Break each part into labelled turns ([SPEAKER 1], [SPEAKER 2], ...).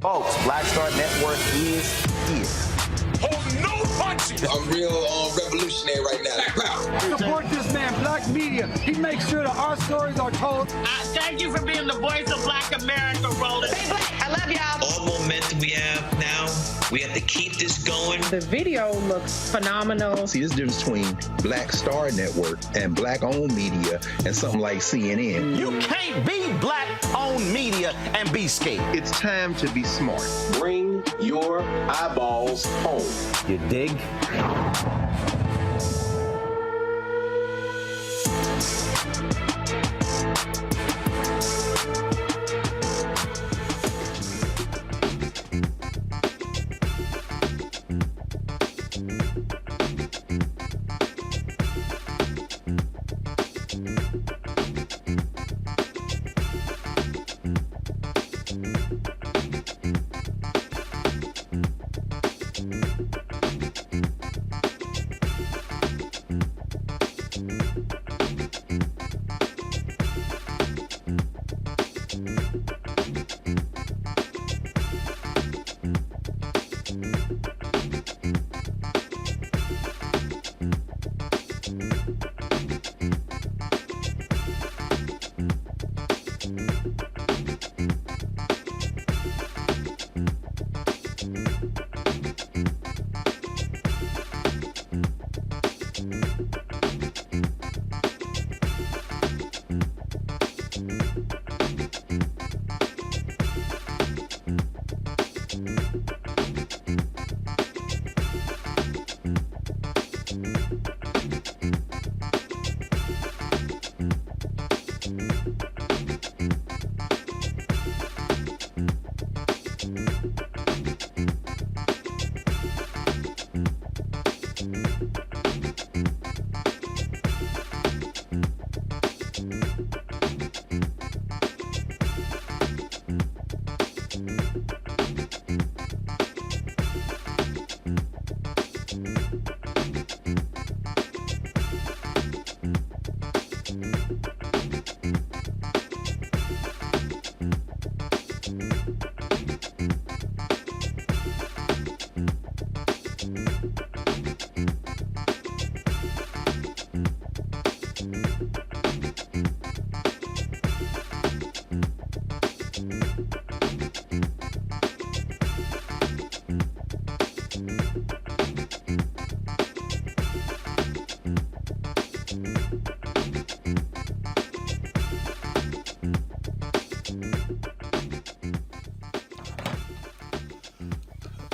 [SPEAKER 1] Folks, Black Star Network is here.
[SPEAKER 2] Hold no punches!
[SPEAKER 3] I'm real revolutionary right now.
[SPEAKER 4] Support this man, Black Media. He makes sure that our stories are told.
[SPEAKER 5] Thank you for being the voice of Black America, Roland.
[SPEAKER 6] Stay black. I love y'all.
[SPEAKER 7] All momentum we have now, we have to keep this going.
[SPEAKER 8] The video looks phenomenal.
[SPEAKER 9] See, this difference between Black Star Network and Black-owned media and something like CNN.
[SPEAKER 1] You can't be Black-owned media and be scared.
[SPEAKER 9] It's time to be smart.
[SPEAKER 10] Bring your eyeballs home.
[SPEAKER 1] You dig?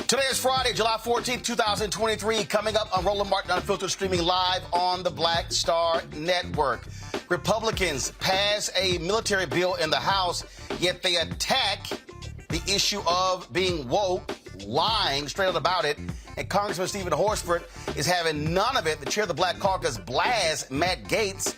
[SPEAKER 1] Today is Friday, July 14th, 2023. Coming up on Roland Martin Unfiltered, streaming live on the Black Star Network. Republicans pass a military bill in the House, yet they attack the issue of being woke, lying straight out about it. And Congressman Stephen Horsford is having none of it. The chair of the Black Caucus blasts Matt Gaetz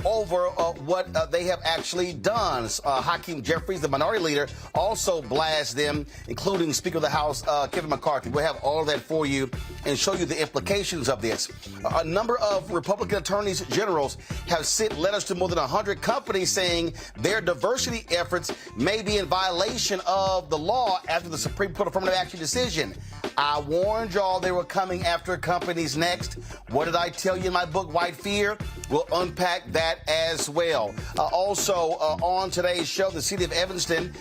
[SPEAKER 1] over what they have actually done. Hakeem Jeffries, the minority leader, also blasts them, including Speaker of the House Kevin McCarthy. We'll have all of that for you and show you the implications of this. A number of Republican attorneys generals have sent letters to more than 100 companies saying their diversity efforts may be in violation of the law after the Supreme Court affirmative action decision. I warned y'all they were coming after companies next. What did I tell you in my book, White Fear? We'll unpack that as well. Also, on today's show, the city of Evanston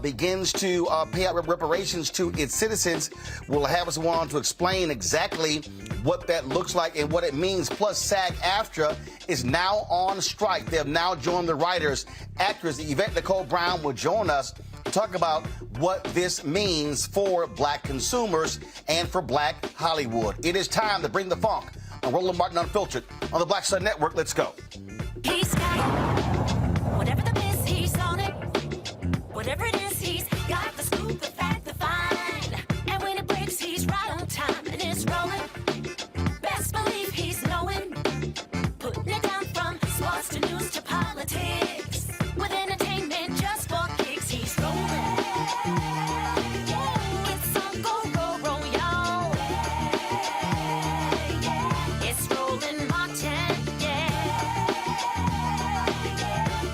[SPEAKER 1] begins to pay out reparations to its citizens. We'll have someone to explain exactly what that looks like and what it means. Plus, SAG-AFTRA is now on strike. They have now joined the writers. Actress Yvette Nicole Brown will join us to talk about what this means for Black consumers and for Black Hollywood. It is time to bring the funk on Roland Martin Unfiltered on the Black Star Network. Let's go.
[SPEAKER 11] He's got it. Whatever the miss, he's on it. Whatever it is, he's got the scoop, the fact, the fine. And when it breaks, he's right on time and it's rolling. Best believe he's knowing. Putting it down from sports to news to politics. With entertainment just for kicks, he's rolling. It's on go, y'all. It's Roland Martin, yeah.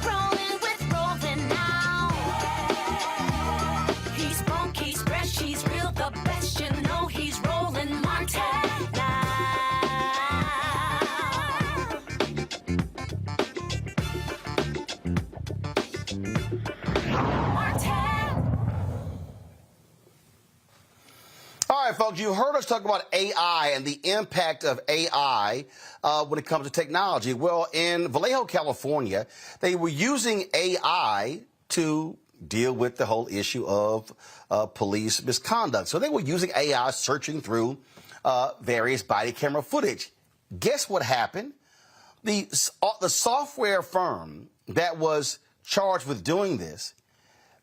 [SPEAKER 11] Rolling with Roland now.
[SPEAKER 1] All right, folks, you heard us talk about AI and the impact of AI when it comes to technology. Well, in Vallejo, California, they were using AI to deal with the whole issue of police misconduct. So they were using AI searching through various body camera footage. Guess what happened? The software firm that was charged with doing this,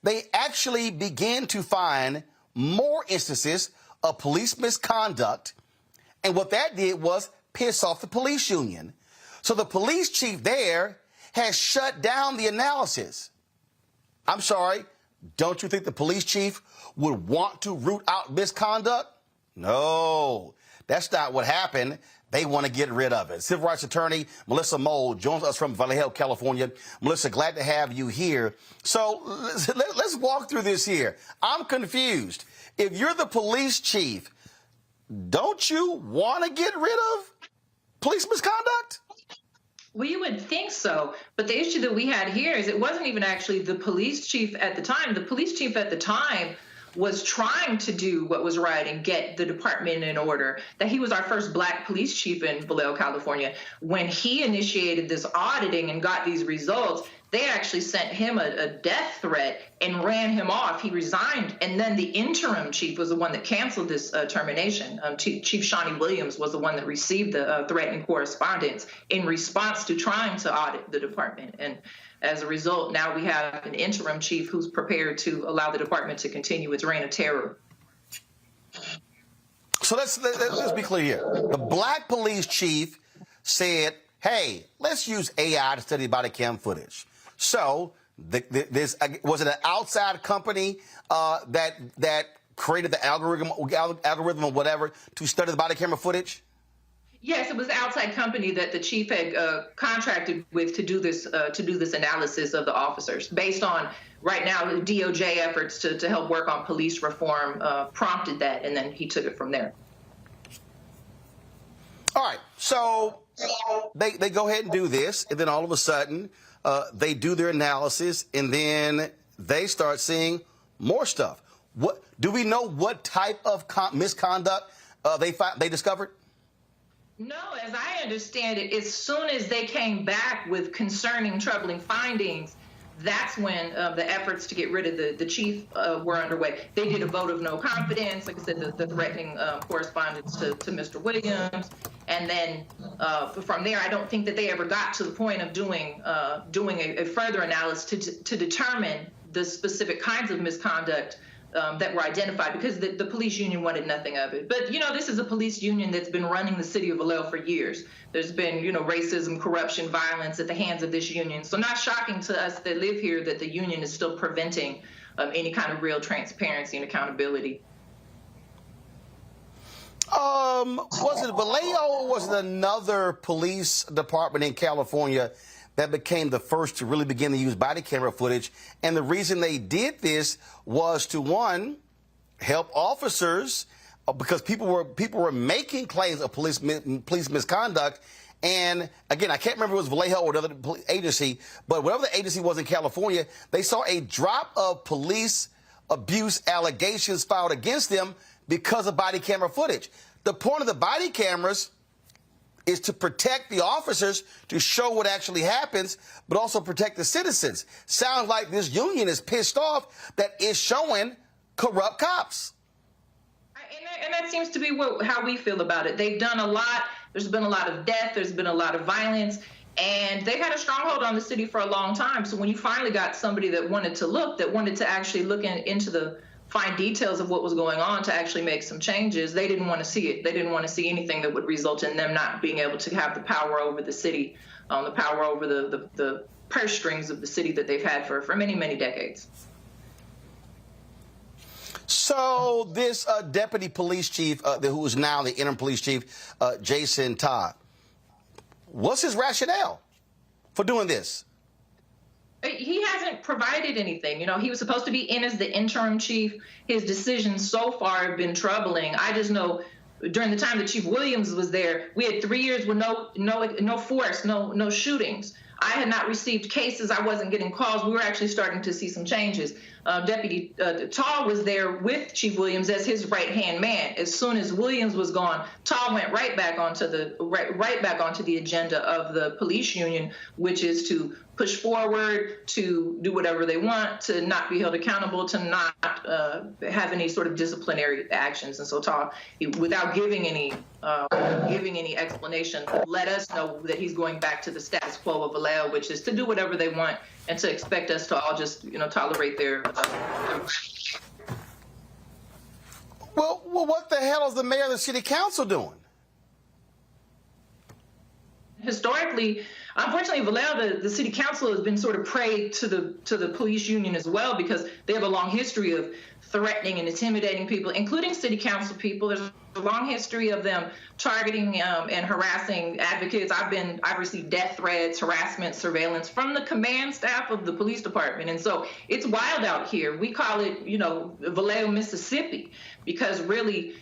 [SPEAKER 1] they actually began to find more instances of police misconduct. And what that did was piss off the police union. So the police chief there has shut down the analysis. I'm sorry, don't you think the police chief would want to root out misconduct? No, that's not what happened. They want to get rid of it. Civil rights attorney Melissa Mole joins us from Vallejo, California. Melissa, glad to have you here. So let's walk through this here. I'm confused. If you're the police chief, don't you want to get rid of police misconduct?
[SPEAKER 8] Well, you would think so. But the issue that we had here is it wasn't even actually the police chief at the time. The police chief at the time was trying to do what was right and get the department in order. That he was our first black police chief in Vallejo, California. When he initiated this auditing and got these results, they actually sent him a death threat and ran him off. He resigned. And then the interim chief was the one that canceled this termination. Chief Shawnee Williams was the one that received the threatening correspondence in response to trying to audit the department. And as a result, now we have an interim chief who's prepared to allow the department to continue its reign of terror.
[SPEAKER 1] So let's be clear here. The black police chief said, hey, let's use AI to study body cam footage. So was it an outside company that created the algorithm or whatever to study the body camera footage?
[SPEAKER 8] Yes, it was an outside company that the chief had contracted with to do this analysis of the officers based on right now the DOJ efforts to help work on police reform prompted that, and then he took it from there.
[SPEAKER 1] All right, so they go ahead and do this, and then all of a sudden they do their analysis, and then they start seeing more stuff. What do we know? What type of misconduct they discovered?
[SPEAKER 8] No, as I understand it, as soon as they came back with concerning, troubling findings, that's when the efforts to get rid of the chief were underway. They did a vote of no confidence, like I said, the threatening correspondence to Mr. Williams. And then from there, I don't think that they ever got to the point of doing a further analysis to determine the specific kinds of misconduct that were identified, because the police union wanted nothing of it. But, this is a police union that's been running the city of Vallejo for years. There's been, racism, corruption, violence at the hands of this union. So not shocking to us that live here that the union is still preventing any kind of real transparency and accountability.
[SPEAKER 1] Was it Vallejo or was it another police department in California that became the first to really begin to use body camera footage? And the reason they did this was to, one, help officers, because people were making claims of police misconduct. And again, I can't remember if it was Vallejo or another agency, but whatever the agency was in California, they saw a drop of police abuse allegations filed against them because of body camera footage. The point of the body cameras is to protect the officers, to show what actually happens, but also protect the citizens. Sounds like this union is pissed off that it's showing corrupt cops.
[SPEAKER 8] And that seems to be how we feel about it. They've done a lot. There's been a lot of death. There's been a lot of violence. And they've had a stronghold on the city for a long time. So when you finally got somebody that wanted to actually look into the fine details of what was going on to actually make some changes, they didn't want to see it. They didn't want to see anything that would result in them not being able to have the power over the city, the power over the purse strings of the city that they've had for many, many decades.
[SPEAKER 1] So this deputy police chief, who is now the interim police chief, Jason Todd, what's his rationale for doing this?
[SPEAKER 8] He hasn't provided anything. He was supposed to be in as the interim chief. His decisions so far have been troubling. I just know during the time that Chief Williams was there, we had 3 years with no force, no shootings. I had not received cases. I wasn't getting calls. We were actually starting to see some changes. Deputy Tall was there with Chief Williams as his right-hand man. As soon as Williams was gone, Tall went right back onto the agenda of the police union, which is to push forward, to do whatever they want, to not be held accountable, to not have any sort of disciplinary actions. And so Tall, without giving any explanation, let us know that he's going back to the status quo of Vallejo, which is to do whatever they want and to expect us to all just, tolerate their.
[SPEAKER 1] Well, what the hell is the mayor of the city council doing?
[SPEAKER 8] Historically, unfortunately, Vallejo, the city council has been sort of prey to the police union as well, because they have a long history of threatening and intimidating people, including city council people. There's a long history of them targeting and harassing advocates. I've received death threats, harassment, surveillance from the command staff of the police department. And so it's wild out here. We call it, Vallejo, Mississippi, because really,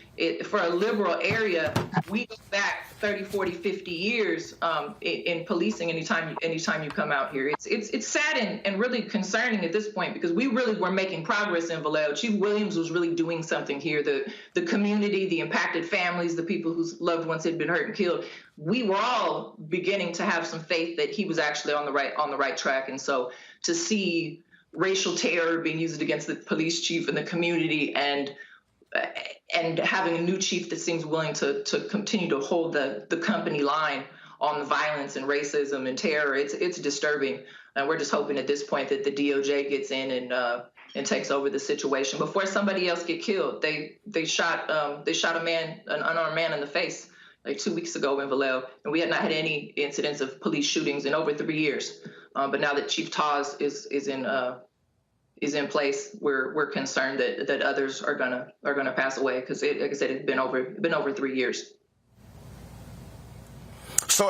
[SPEAKER 8] for a liberal area, we go back 30, 40, 50 years in policing anytime you come out here. It's sad and really concerning at this point, because we really were making progress in Vallejo. Chief Williams was really doing something here. The community, the impacted families, the people whose loved ones had been hurt and killed, we were all beginning to have some faith that he was actually on the right track. And so to see racial terror being used against the police chief and the community, and having a new chief that seems willing to continue to hold the company line on the violence and racism and terror, it's disturbing. And we're just hoping at this point that the DOJ gets in and takes over the situation before somebody else get killed. They shot a man, an unarmed man, in the face like 2 weeks ago in Vallejo, and we had not had any incidents of police shootings in over 3 years. But now that Chief Taz is in place, we're concerned that others are gonna pass away, because like I said, it's been over 3 years.
[SPEAKER 1] So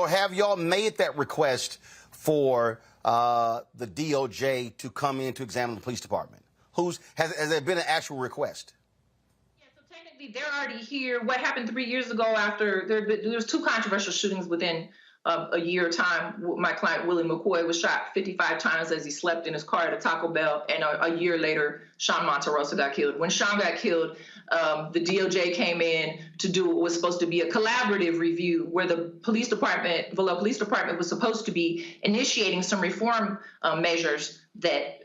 [SPEAKER 1] have y'all made that request for the DOJ to come in to examine the police department? Has there been an actual request?
[SPEAKER 8] Yeah, so technically they're already here. What happened 3 years ago after there was 2 controversial shootings within a year time? My client, Willie McCoy, was shot 55 times as he slept in his car at a Taco Bell. And a year later, Sean Monterosa got killed. When Sean got killed, the DOJ came in to do what was supposed to be a collaborative review, where the Vallejo Police Department was supposed to be initiating some reform measures that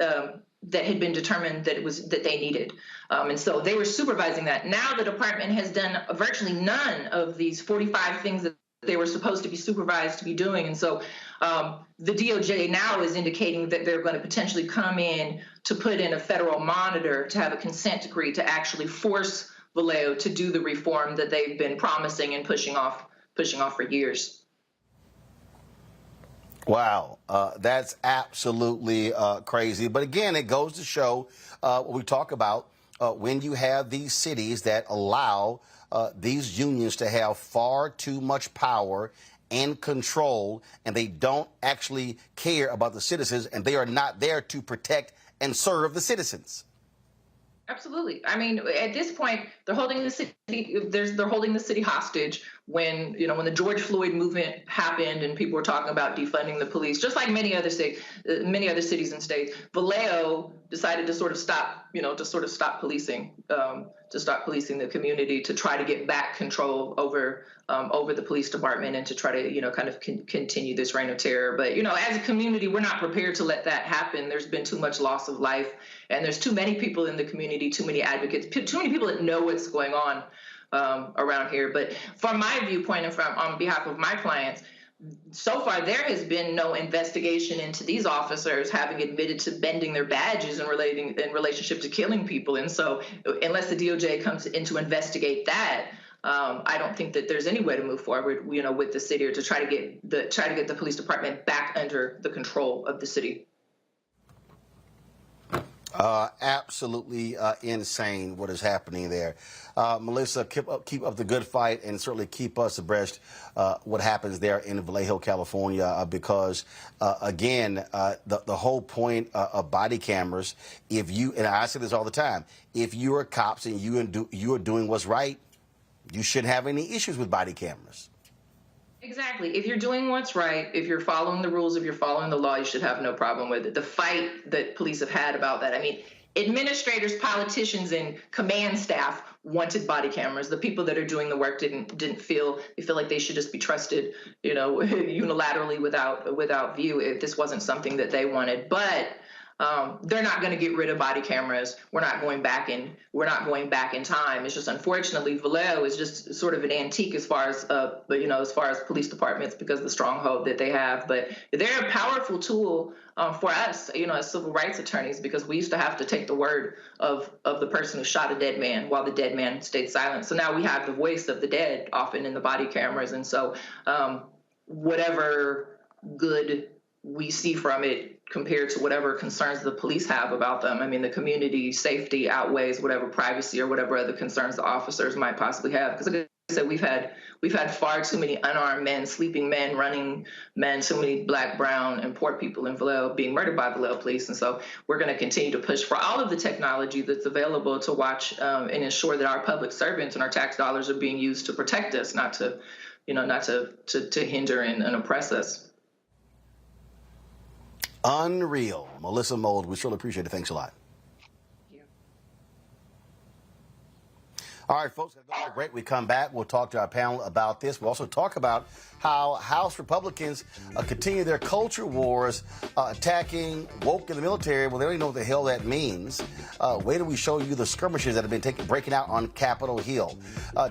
[SPEAKER 8] had been determined that they needed. And so they were supervising that. Now the department has done virtually none of these 45 things that they were supposed to be supervised to be doing. And so the DOJ now is indicating that they're going to potentially come in to put in a federal monitor, to have a consent decree to actually force Vallejo to do the reform that they've been promising and pushing off for years.
[SPEAKER 1] Wow, that's absolutely crazy. But again, it goes to show what we talk about when you have these cities that allow these unions to have far too much power and control, and they don't actually care about the citizens, and they are not there to protect and serve the citizens.
[SPEAKER 8] Absolutely. I mean, at this point, they're holding the city. They're holding the city hostage. When the George Floyd movement happened and people were talking about defunding the police, just like many other cities and states, Vallejo decided to sort of stop policing, to stop policing the community, to try to get back control over the police department, and to try to kind of continue this reign of terror. But as a community, we're not prepared to let that happen. There's been too much loss of life, and there's too many people in the community, too many advocates, too many people that know what's going on around here. But from my viewpoint and on behalf of my clients, so far there has been no investigation into these officers having admitted to bending their badges in relationship to killing people. And so unless the DOJ comes in to investigate that, I don't think that there's any way to move forward, with the city, or to try to get the police department back under the control of the city.
[SPEAKER 1] Absolutely insane what is happening there. Melissa, keep up the good fight, and certainly keep us abreast what happens there in Vallejo, California, because, again, the whole point of body cameras, and I say this all the time, if you are cops and you are doing what's right, you shouldn't have any issues with body cameras.
[SPEAKER 8] Exactly. If you're doing what's right, if you're following the rules, if you're following the law, you should have no problem with it. The fight that police have had about that, I mean, administrators, politicians, and command staff wanted body cameras. The people that are doing the work didn't feel like they should just be trusted, unilaterally without view if this wasn't something that they wanted. But they're not going to get rid of body cameras. We're not going back in time. It's just, unfortunately, Vallejo is just sort of an antique as far as police departments because of the stronghold that they have. But they're a powerful tool for us, as civil rights attorneys, because we used to have to take the word of the person who shot a dead man while the dead man stayed silent. So now we have the voice of the dead often in the body cameras. And so whatever good we see from it compared to whatever concerns the police have about them. I mean, the community safety outweighs whatever privacy or whatever other concerns the officers might possibly have. Because like I said, we've had far too many unarmed men, sleeping men, running men, so many black, brown, and poor people in Vallejo being murdered by Vallejo police. And so we're going to continue to push for all of the technology that's available to watch and ensure that our public servants and our tax dollars are being used to protect us, not to hinder and oppress us.
[SPEAKER 1] Unreal. Melissa Mold, we surely appreciate it. Thanks a lot. All right, folks, great. We come back. We'll talk to our panel about this. We'll also talk about how House Republicans continue their culture wars, attacking woke in the military. Well, they don't even know what the hell that means. Wait till we show you the skirmishes that have been breaking out on Capitol Hill.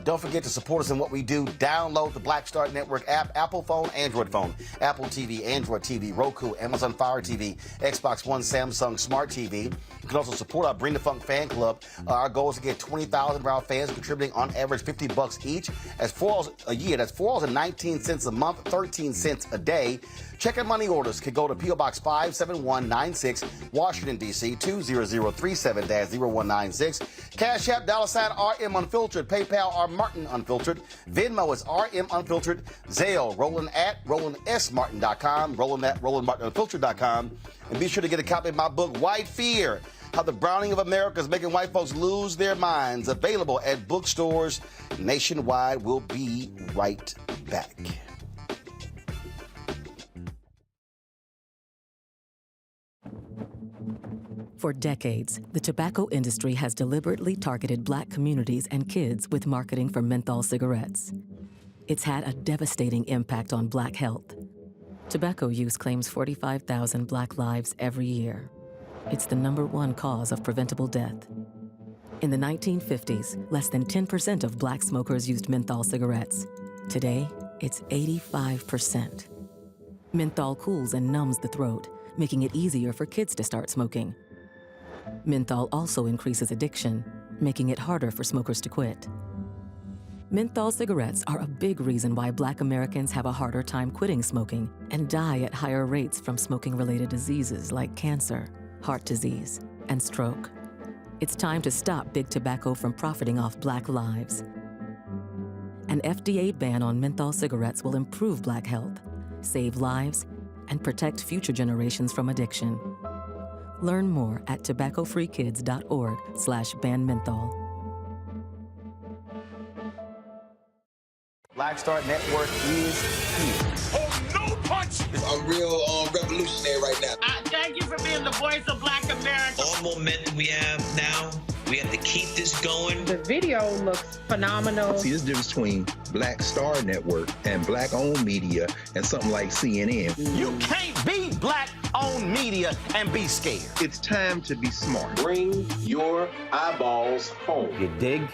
[SPEAKER 1] Don't forget to support us in what we do. Download the Black Star Network app, Apple phone, Android phone, Apple TV, Android TV, Roku, Amazon Fire TV, Xbox One, Samsung Smart TV. You can also support our Bring the Funk fan club. Our goal is to get 20,000 of our fans contributing on average $50 each. That's $4 a year. That's $4.19 a month, 13 cents a day. Check and money orders can go to P.O. Box 57196, Washington, D.C. 20037-0196. Cash App, $RM Unfiltered. PayPal, R Martin Unfiltered. Venmo is RM Unfiltered. Zelle, Roland at RolandSMartin.com. Roland at RolandMartinUnfiltered.com. And be sure to get a copy of my book, White Fear: How the Browning of America is Making White Folks Lose Their Minds. Available at bookstores nationwide. We'll be right back.
[SPEAKER 6] For decades, the tobacco industry has deliberately targeted black communities and kids with marketing for menthol cigarettes. It's had a devastating impact on black health. Tobacco use claims 45,000 black lives every year. It's the #1 cause of preventable death. In the 1950s, less than 10% of black smokers used menthol cigarettes. Today, it's 85%. Menthol cools and numbs the throat, making it easier for kids to start smoking. Menthol also increases addiction, making it harder for smokers to quit. Menthol cigarettes are a big reason why black Americans have a harder time quitting smoking and die at higher rates from smoking-related diseases like cancer, heart disease, and stroke. It's time to stop big tobacco from profiting off black lives. An FDA ban on menthol cigarettes will improve black health, save lives, and protect future generations from addiction. Learn more at tobaccofreekids.org/ban menthol.
[SPEAKER 1] Black Star Network is here.
[SPEAKER 2] Oh, no punch!
[SPEAKER 3] I'm real revolutionary right now.
[SPEAKER 5] Thank you for being the voice of Black America.
[SPEAKER 7] All momentum we have now, we have to keep this going.
[SPEAKER 12] The video looks phenomenal.
[SPEAKER 9] See, there's a difference between Black Star Network and black-owned media and something like CNN.
[SPEAKER 1] You can't be black-owned media and be scared.
[SPEAKER 9] It's time to be smart.
[SPEAKER 10] Bring your eyeballs home.
[SPEAKER 1] You dig?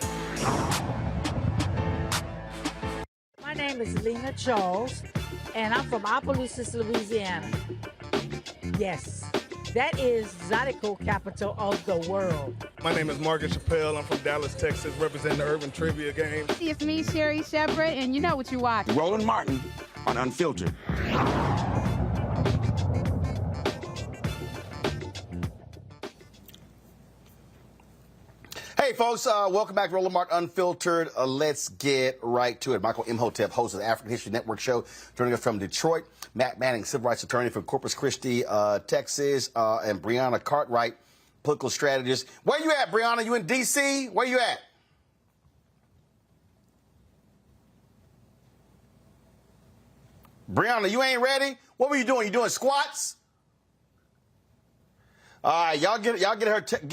[SPEAKER 13] My name is Lena Charles, and I'm from Opelousas, Louisiana. Yes, that is Zydeco capital of the world.
[SPEAKER 14] My name is Margaret Chappelle. I'm from Dallas, Texas, representing the Urban Trivia Game.
[SPEAKER 15] It's me, Sherry Shepard, and you know what you watch.
[SPEAKER 16] Roland Martin on Unfiltered.
[SPEAKER 1] Hey, folks, welcome back to Roland Martin Unfiltered. Let's get right to it. Michael Imhotep, host of the African History Network show, joining us from Detroit. Matt Manning, civil rights attorney from Corpus Christi, Texas, and Brianna Cartwright, political strategist. Where you at, Brianna? You in D.C.? Where you at? Brianna, you ain't ready? What were you doing? You doing squats? All right, y'all get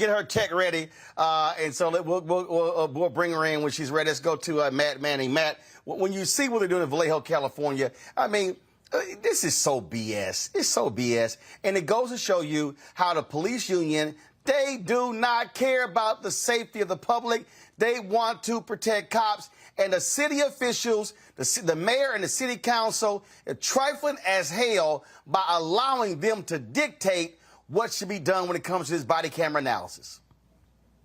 [SPEAKER 1] her tech ready, and so we'll bring her in when she's ready. Let's go to Matt Manning. Matt, when you see what they're doing in Vallejo, California, I mean, this is so BS. It's so BS, and it goes to show you how the police union, they do not care about the safety of the public. They want to protect cops, and the city officials, the mayor and the city council, are trifling as hell by allowing them to dictate what should be done when it comes to this body camera analysis.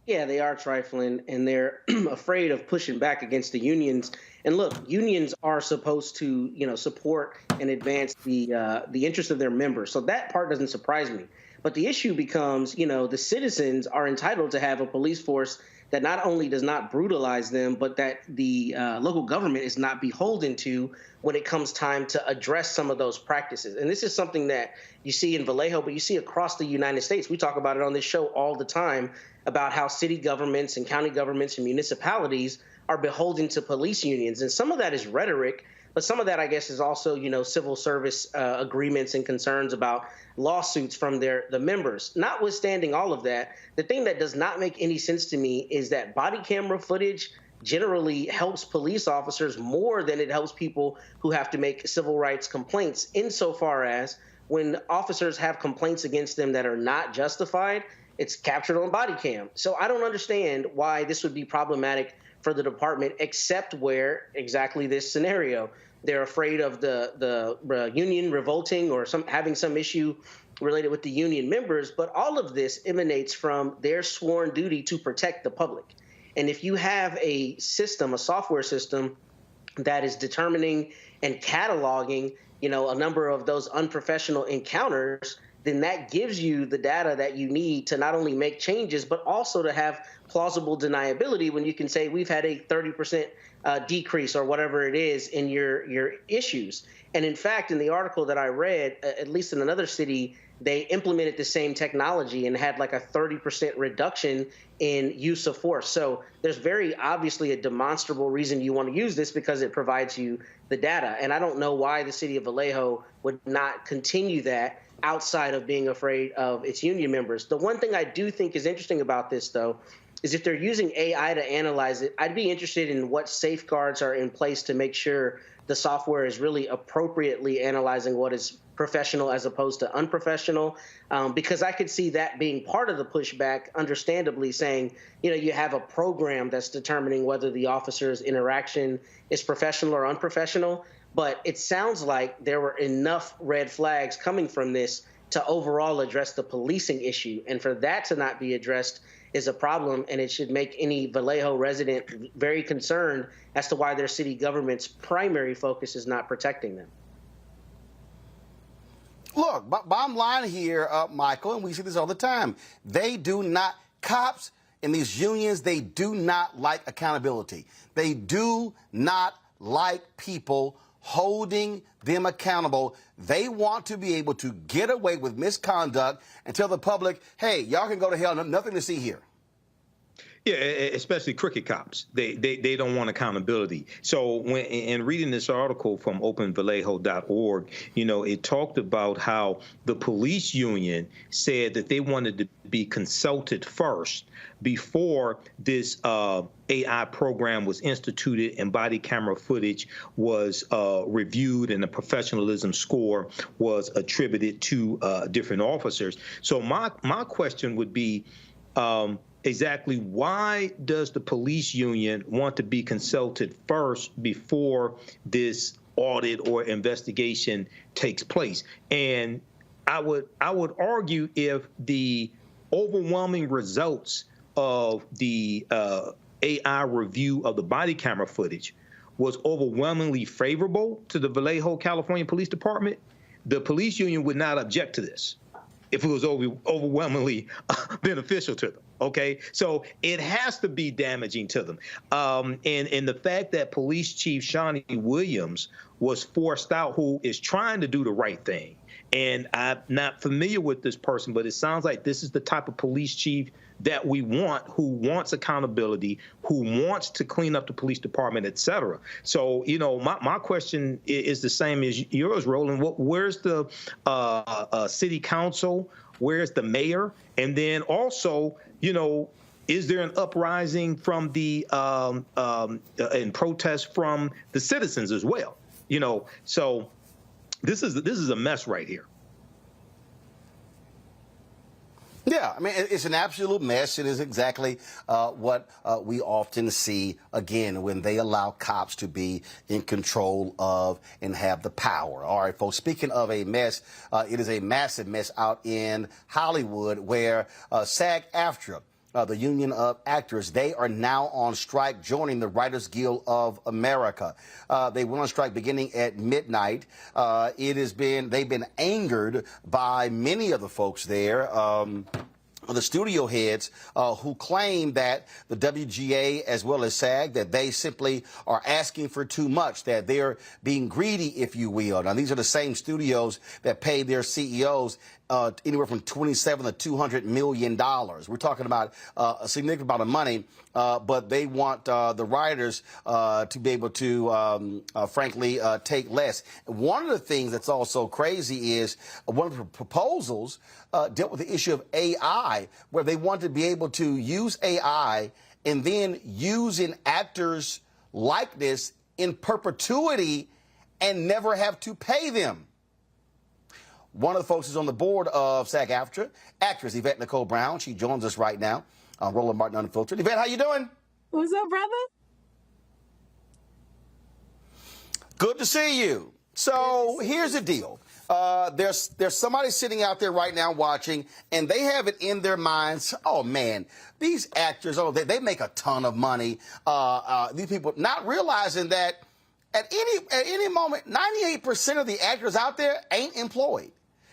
[SPEAKER 17] Yeah, they are trifling, and they're afraid of pushing back against the unions. And look, unions are supposed to, support and advance the interests of their members. So that part doesn't surprise me. But the issue becomes, the citizens are entitled to have a police force that not only does not brutalize them, but that the local government is not beholden to when it comes time to address some of those practices. And this is something that you see in Vallejo, but you see across the United States. We talk about it on this show all the time about how city governments and county governments and municipalities are beholden to police unions. And some of that is rhetoric, but some of that, I guess, is also, civil service agreements and concerns about lawsuits from the members. Notwithstanding all of that, the thing that does not make any sense to me is that body camera footage generally helps police officers more than it helps people who have to make civil rights complaints, insofar as when officers have complaints against them that are not justified, it's captured on body cam. So I don't understand why this would be problematic for the department, except where exactly this scenario. They're afraid of the union revolting or having some issue related with the union members. But all of this emanates from their sworn duty to protect the public. And if you have a system, a software system that is determining and cataloging, a number of those unprofessional encounters, then that gives you the data that you need to not only make changes, but also to have plausible deniability when you can say we've had a 30% decrease or whatever it is in your issues. And in fact, in the article that I read, at least in another city, they implemented the same technology and had like a 30% reduction in use of force. So there's very obviously a demonstrable reason you want to use this, because it provides you the data. And I don't know why the city of Vallejo would not continue that outside of being afraid of its union members. The one thing I do think is interesting about this, though, is if they're using AI to analyze it, I'd be interested in what safeguards are in place to make sure the software is really appropriately analyzing what is professional as opposed to unprofessional, because I could see that being part of the pushback, understandably saying, you have a program that's determining whether the officer's interaction is professional or unprofessional. But it sounds like there were enough red flags coming from this to overall address the policing issue. And for that to not be addressed is a problem, and it should make any Vallejo resident very concerned as to why their city government's primary focus is not protecting them.
[SPEAKER 1] Look, bottom line here, Michael, and we see this all the time, cops in these unions, they do not like accountability. They do not like people holding them accountable. They want to be able to get away with misconduct and tell the public, hey, y'all can go to hell, nothing to see here.
[SPEAKER 18] Yeah, especially crooked cops. They don't want accountability. So in reading this article from openvallejo.org, it talked about how the police union said that they wanted to be consulted first before this AI program was instituted and body camera footage was reviewed and the professionalism score was attributed to different officers. So my question would be, exactly why does the police union want to be consulted first before this audit or investigation takes place? And I would argue if the overwhelming results of the AI review of the body camera footage was overwhelmingly favorable to the Vallejo, California Police Department, the police union would not object to this if it was overwhelmingly beneficial to them. Okay, so it has to be damaging to them. And the fact that Police Chief Shawnee Williams was forced out, who is trying to do the right thing And I'm not familiar with this person, but it sounds like this is the type of police chief that we want, who wants accountability, who wants to clean up the police department, et cetera. So, you know, my question is the same as yours, Roland. Where's the city council? Where's the mayor? And then also, you know, is there an uprising from the and protest from the citizens as well? You know, so this is a mess right here.
[SPEAKER 1] Yeah, I mean, it's an absolute mess. It is exactly what we often see, again, when they allow cops to be in control of and have the power. All right, folks, speaking of a mess, it is a massive mess out in Hollywood where SAG-AFTRA, the Union of Actors, they are now on strike, joining the Writers Guild of America. They went on strike beginning at midnight. They've been angered by many of the folks there. The studio heads who claim that the WGA as well as SAG, that they simply are asking for too much, that they're being greedy, if you will. Now, these are the same studios that pay their CEOs anywhere from $27 to $200 million. We're talking about a significant amount of money, but they want the writers to be able to, frankly, take less. One of the things that's also crazy is one of the proposals dealt with the issue of AI, where they want to be able to use AI and then use an actor's likeness in perpetuity and never have to pay them. One of the folks is on the board of SAG-AFTRA, actress Yvette Nicole Brown. She joins us right now on Roland Martin Unfiltered. Yvette, how you doing?
[SPEAKER 19] What's up, brother?
[SPEAKER 1] Good to see you. So here's the deal. There's somebody sitting out there right now watching, and they have it in their minds, oh, man, these actors, they make a ton of money. These people not realizing that at any moment, 98% of the actors out there ain't employed.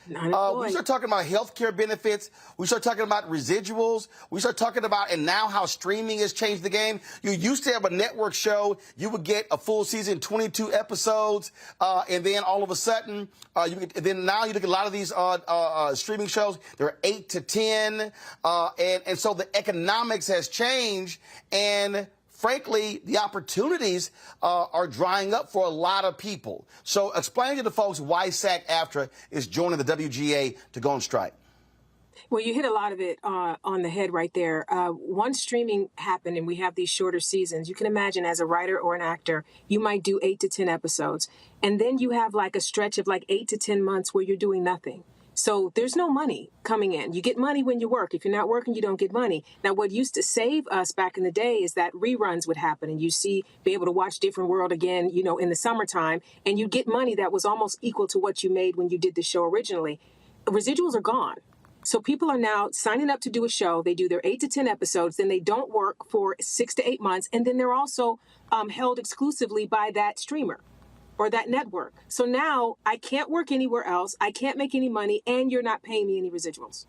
[SPEAKER 1] We start talking about health care benefits. We start talking about residuals. We start talking about, and now how streaming has changed the game. You used to have a network show. You would get a full season, 22 episodes, and then all of a sudden, now you look at a lot of these streaming shows, they're 8 to 10, and so the economics has changed, and frankly, the opportunities are drying up for a lot of people. So explain to the folks why SAG-AFTRA is joining the WGA to go on strike.
[SPEAKER 19] Well, you hit a lot of it on the head right there. Once streaming happened and we have these shorter seasons, you can imagine as a writer or an actor, you might do 8 to 10 episodes. And then you have like a stretch of like 8 to 10 months where you're doing nothing. So there's no money coming in. You get money when you work. If you're not working, you don't get money. Now, what used to save us back in the day is that reruns would happen and be able to watch Different World again, you know, in the summertime, and you get money that was almost equal to what you made when you did the show originally. Residuals are gone. So people are now signing up to do a show. They do their 8 to 10 episodes, then they don't work for 6 to 8 months, and then they're also held exclusively by that streamer or that network. So now I can't work anywhere else. I can't make any money, and you're not paying me any residuals.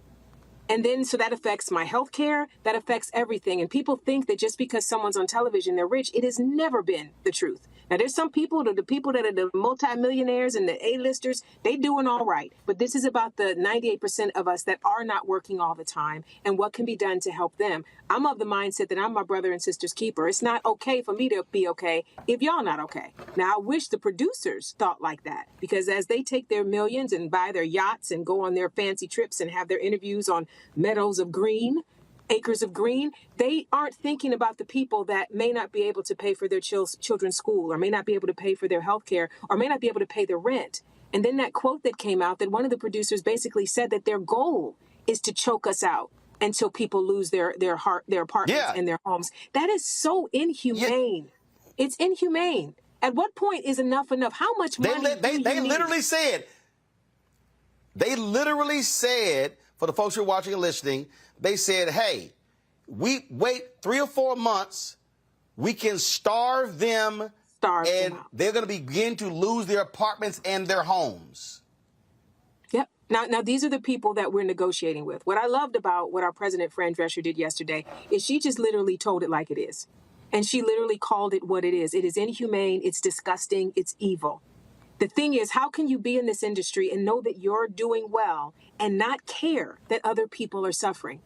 [SPEAKER 19] And then, so that affects my health care, that affects everything. And people think that just because someone's on television, they're rich. It has never been the truth. Now, there's some people, the people that are the multimillionaires and the A-listers, they doing all right. But this is about the 98% of us that are not working all the time and what can be done to help them. I'm of the mindset that I'm my brother and sister's keeper. It's not okay for me to be okay if y'all not okay. Now, I wish the producers thought like that, because as they take their millions and buy their yachts and go on their fancy trips and have their interviews on meadows of green, acres of green, they aren't thinking about the people that may not be able to pay for their children's school, or may not be able to pay for their health care, or may not be able to pay their rent. And then that quote that came out, that one of the producers basically said that their goal is to choke us out until people lose their apartments and their homes. That is so inhumane. Yeah. It's inhumane. At what point is enough? How much money
[SPEAKER 1] they literally said, for the folks who are watching and listening, they said, hey, we wait 3 or 4 months, we can starve them, and they're going to begin to lose their apartments and their homes.
[SPEAKER 19] Yep. Now, these are the people that we're negotiating with. What I loved about what our president, Fran Drescher, did yesterday is she just literally told it like it is. And she literally called it what it is. It is inhumane, it's disgusting, it's evil. The thing is, how can you be in this industry and know that you're doing well and not care that other people are suffering?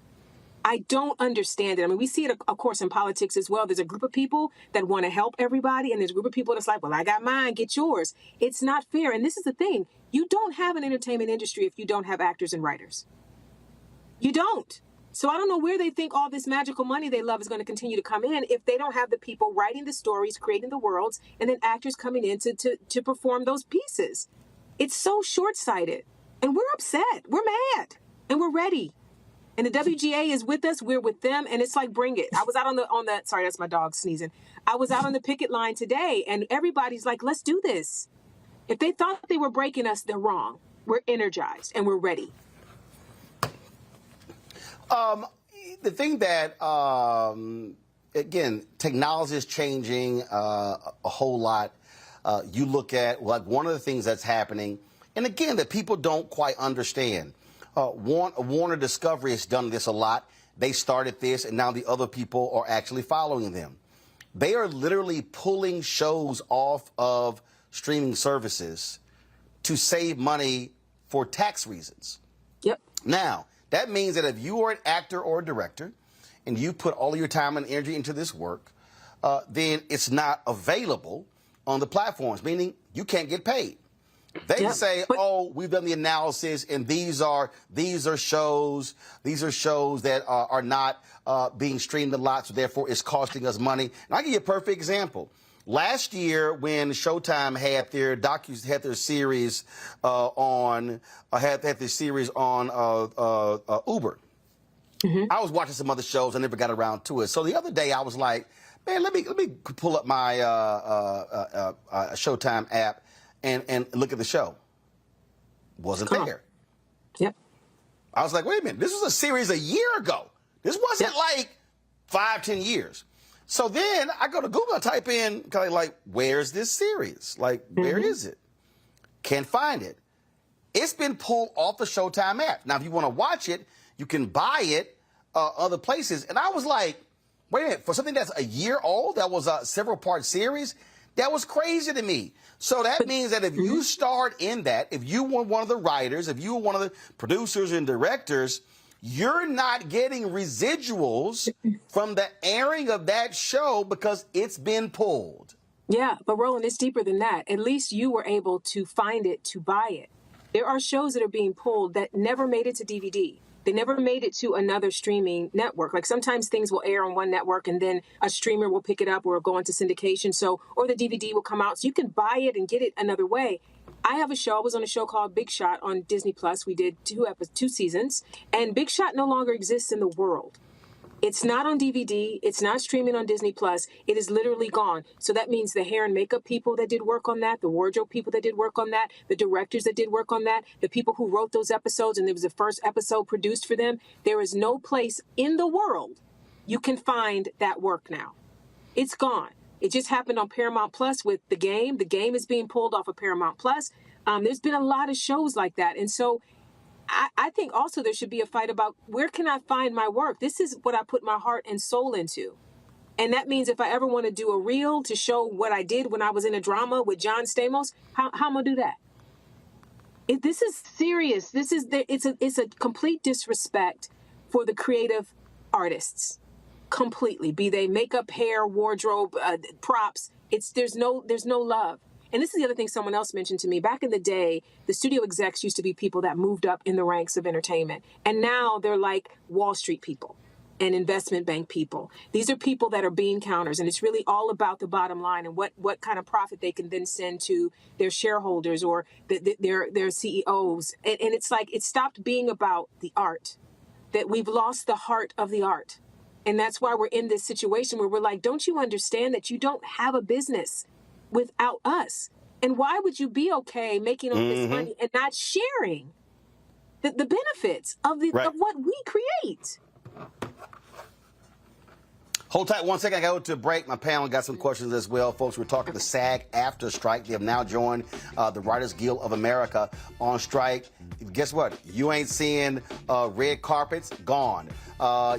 [SPEAKER 19] I don't understand it. I mean, we see it, of course, in politics as well. There's a group of people that want to help everybody, and there's a group of people that's like, well, I got mine, get yours. It's not fair. And this is the thing. You don't have an entertainment industry if you don't have actors and writers. You don't. So I don't know where they think all this magical money they love is going to continue to come in if they don't have the people writing the stories, creating the worlds, and then actors coming in to perform those pieces. It's so short-sighted. And we're upset. We're mad. And we're ready. And the WGA is with us. We're with them. And it's like, bring it. I was out on the sorry, that's my dog sneezing. I was out on the picket line today, and everybody's like, let's do this. If they thought they were breaking us, they're wrong. We're energized and we're ready.
[SPEAKER 1] The thing that, again, technology is changing a whole lot. You look at, like, one of the things that's happening, and again, that people don't quite understand. Warner Discovery has done this a lot. They started this, and now the other people are actually following them. They are literally pulling shows off of streaming services to save money for tax reasons.
[SPEAKER 19] Yep.
[SPEAKER 1] Now, that means that if you are an actor or a director and you put all of your time and energy into this work, then it's not available on the platforms, meaning you can't get paid. They say, oh, we've done the analysis, and these are shows that are not being streamed a lot, so therefore it's costing us money. And I'll give you a perfect example. Last year, when Showtime had their series on Uber, I was watching some other shows. I never got around to it. So the other day, I was like, man, let me pull up my Showtime app and look at the show. Wasn't there.
[SPEAKER 19] Yep. I
[SPEAKER 1] was like, wait a minute, this was a series a year ago. This wasn't like 5-10 years. So then I go to Google and type in, like, where's this series? Like, where is it? Can't find it. It's been pulled off the Showtime app. Now, if you want to watch it, you can buy it other places. And I was like, wait a minute, for something that's a year old, that was a several-part series, that was crazy to me. So that means that if you start in that, if you were one of the writers, if you were one of the producers and directors, you're not getting residuals from the airing of that show because it's been pulled.
[SPEAKER 19] Yeah, but Roland, it's deeper than that. At least you were able to find it, to buy it. There are shows that are being pulled that never made it to DVD. They never made it to another streaming network. Like sometimes things will air on one network and then a streamer will pick it up or go into syndication. Or the DVD will come out. So you can buy it and get it another way. I have a show. I was on a show called Big Shot on Disney Plus. We did 2 seasons, and Big Shot no longer exists in the world. It's not on DVD. It's not streaming on Disney Plus. It is literally gone. So that means the hair and makeup people that did work on that, the wardrobe people that did work on that, the directors that did work on that, the people who wrote those episodes, and it was the first episode produced for them. There is no place in the world you can find that work now. It's gone. It just happened on Paramount Plus with The Game. The Game is being pulled off of Paramount Plus. There's been a lot of shows like that. And so I think also there should be a fight about where can I find my work? This is what I put my heart and soul into. And that means if I ever want to do a reel to show what I did when I was in a drama with John Stamos, how am I going to do that? This is serious. It's a complete disrespect for the creative artists. Completely. Be they makeup, hair, wardrobe, props. There's no love. And this is the other thing someone else mentioned to me. Back in the day, the studio execs used to be people that moved up in the ranks of entertainment. And now they're like Wall Street people and investment bank people. These are people that are bean counters. And it's really all about the bottom line and what kind of profit they can then send to their shareholders or their CEOs. And it's like it stopped being about the art, that we've lost the heart of the art. And that's why we're in this situation where we're like, don't you understand that you don't have a business without us? And why would you be okay making all this money and not sharing the benefits of what we create?
[SPEAKER 1] Hold tight 1 second. I got to go to a break. My panel got some questions as well. Folks, we're talking the SAG-AFTRA strike. They have now joined the Writers Guild of America on strike. Guess what? You ain't seeing red carpets. Gone.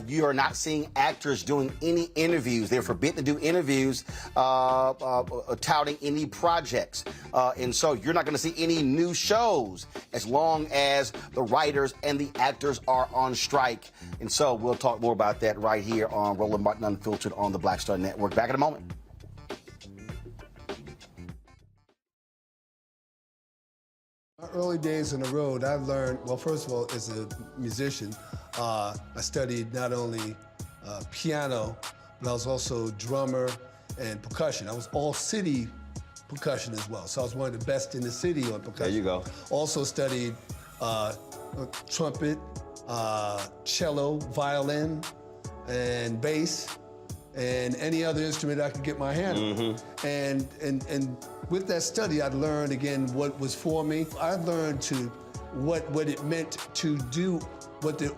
[SPEAKER 1] You are not seeing actors doing any interviews. They're forbidden to do interviews touting any projects. And so you're not going to see any new shows as long as the writers and the actors are on strike. And so we'll talk more about that right here on Roland Martin Unfiltered on the Black Star Network. Back in a moment.
[SPEAKER 20] My early days on the road, I learned, well, first of all, as a musician, I studied not only piano, but I was also drummer and percussion. I was all city percussion as well. So I was one of the best in the city on percussion.
[SPEAKER 1] There you go.
[SPEAKER 20] Also studied trumpet, cello, violin, and bass, and any other instrument I could get my hand on. And with that study, I learned again what was for me. I learned what it meant to do what the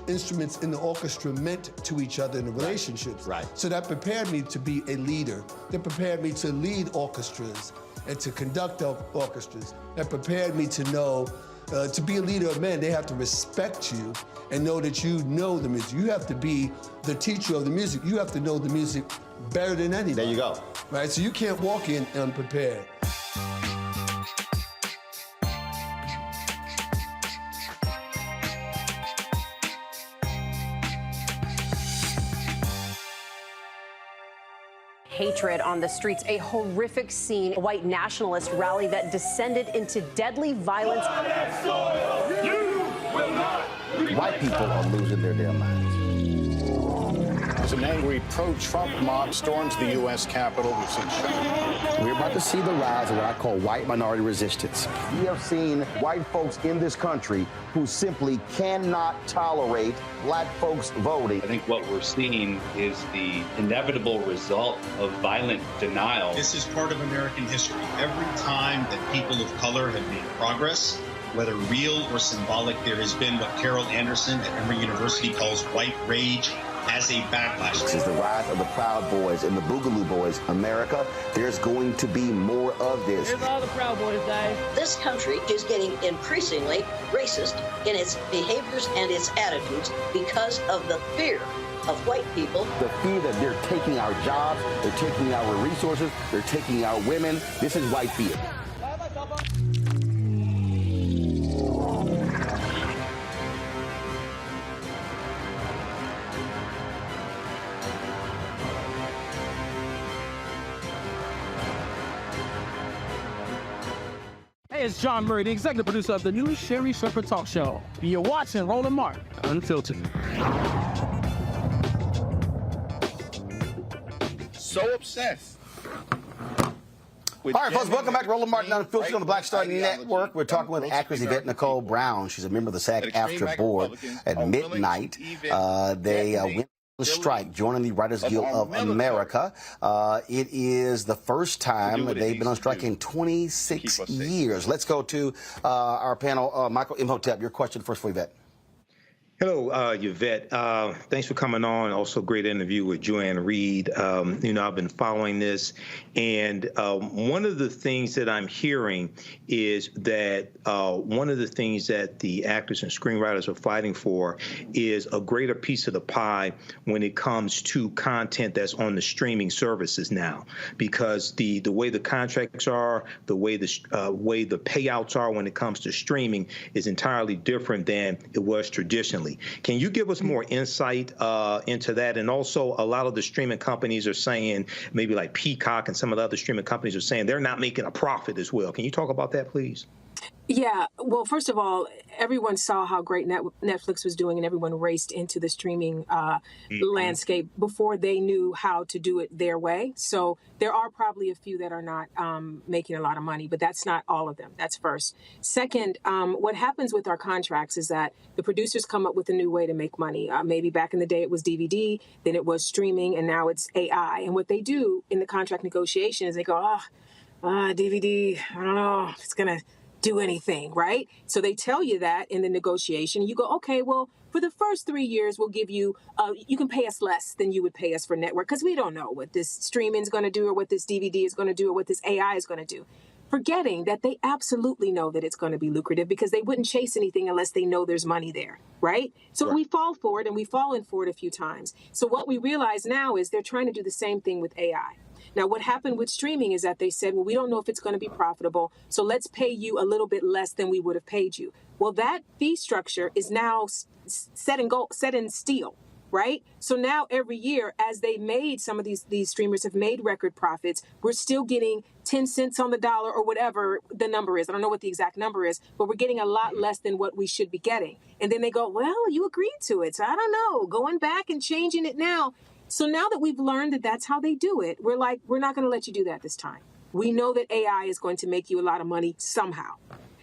[SPEAKER 20] instruments in the orchestra meant to each other in the relationships.
[SPEAKER 1] Right.
[SPEAKER 20] So that prepared me to be a leader. That prepared me to lead orchestras and to conduct orchestras. That prepared me to know to be a leader of men, they have to respect you and know that you know the music. You have to be the teacher of the music. You have to know the music better than anybody.
[SPEAKER 1] There you go.
[SPEAKER 20] Right, so you can't walk in unprepared.
[SPEAKER 21] Hatred on the streets, a horrific scene, a white nationalist rally that descended into deadly violence.
[SPEAKER 1] White people are losing their damn minds.
[SPEAKER 22] As an angry pro-Trump mob storms the U.S. Capitol, we've seen shooting.
[SPEAKER 1] We're about to see the rise of what I call white minority resistance. We have seen white folks in this country who simply cannot tolerate black folks voting.
[SPEAKER 23] I think what we're seeing is the inevitable result of violent denial.
[SPEAKER 24] This is part of American history. Every time that people of color have made progress, whether real or symbolic, there has been what Carol Anderson at Emory University calls white rage as a backlash.
[SPEAKER 1] This is the rise of the Proud Boys and the Boogaloo Boys. America, there's going to be more of this.
[SPEAKER 25] Here's all the Proud Boys, Dave.
[SPEAKER 26] This country is getting increasingly racist in its behaviors and its attitudes because of the fear of white people.
[SPEAKER 1] The fear that they're taking our jobs, they're taking our resources, they're taking our women. This is white fear.
[SPEAKER 4] Hey, it's John Murray, the executive producer of the new Sherry Shepherd Talk Show. You're watching Roland Martin Unfiltered.
[SPEAKER 22] So obsessed.
[SPEAKER 1] All right, folks, welcome back to Roland Martin Unfiltered on the Black Star Network. We're talking with actress Yvette Nicole Brown. She's a member of the SAG-AFTRA board. At midnight, they went on strike, joining the Writers Guild of America. It is the first time they've been on strike in 26 years. Let's go to our panel. Michael Imhotep, your question first for Yvette.
[SPEAKER 18] Hello, Yvette. Thanks for coming on. Also, great interview with Joanne Reed. I've been following this, and one of the things that I'm hearing is that one of the things that the actors and screenwriters are fighting for is a greater piece of the pie when it comes to content that's on the streaming services now, because the way the contracts are, the way the payouts are when it comes to streaming is entirely different than it was traditionally. Can you give us more insight into that? And also, a lot of the streaming companies are saying, maybe like Peacock and some of the other streaming companies are saying they're not making a profit as well. Can you talk about that, please?
[SPEAKER 19] Yeah. Well, first of all, everyone saw how great Netflix was doing, and everyone raced into the streaming landscape before they knew how to do it their way. So there are probably a few that are not making a lot of money, but that's not all of them. That's first. Second, what happens with our contracts is that the producers come up with a new way to make money. Maybe back in the day it was DVD, then it was streaming, and now it's AI. And what they do in the contract negotiation is they go, DVD, I don't know, it's going to do anything, right? So they tell you that in the negotiation. You go, okay, well, for the first 3 years, we'll give you, you can pay us less than you would pay us for network, because we don't know what this streaming is going to do or what this DVD is going to do or what this AI is going to do. Forgetting that they absolutely know that it's going to be lucrative, because they wouldn't chase anything unless they know there's money there, right? So we fall for it, and we've fallen for it a few times. So what we realize now is they're trying to do the same thing with AI. Now, what happened with streaming is that they said, well, we don't know if it's going to be profitable, so let's pay you a little bit less than we would have paid you. Well, that fee structure is now set in steel, right? So now every year, as they made, some of these streamers have made record profits, we're still getting 10 cents on the dollar or whatever the number is. I don't know what the exact number is, but we're getting a lot less than what we should be getting. And then they go, well, you agreed to it, so I don't know, going back and changing it now. So now that we've learned that that's how they do it, we're like, we're not going to let you do that this time. We know that AI is going to make you a lot of money somehow.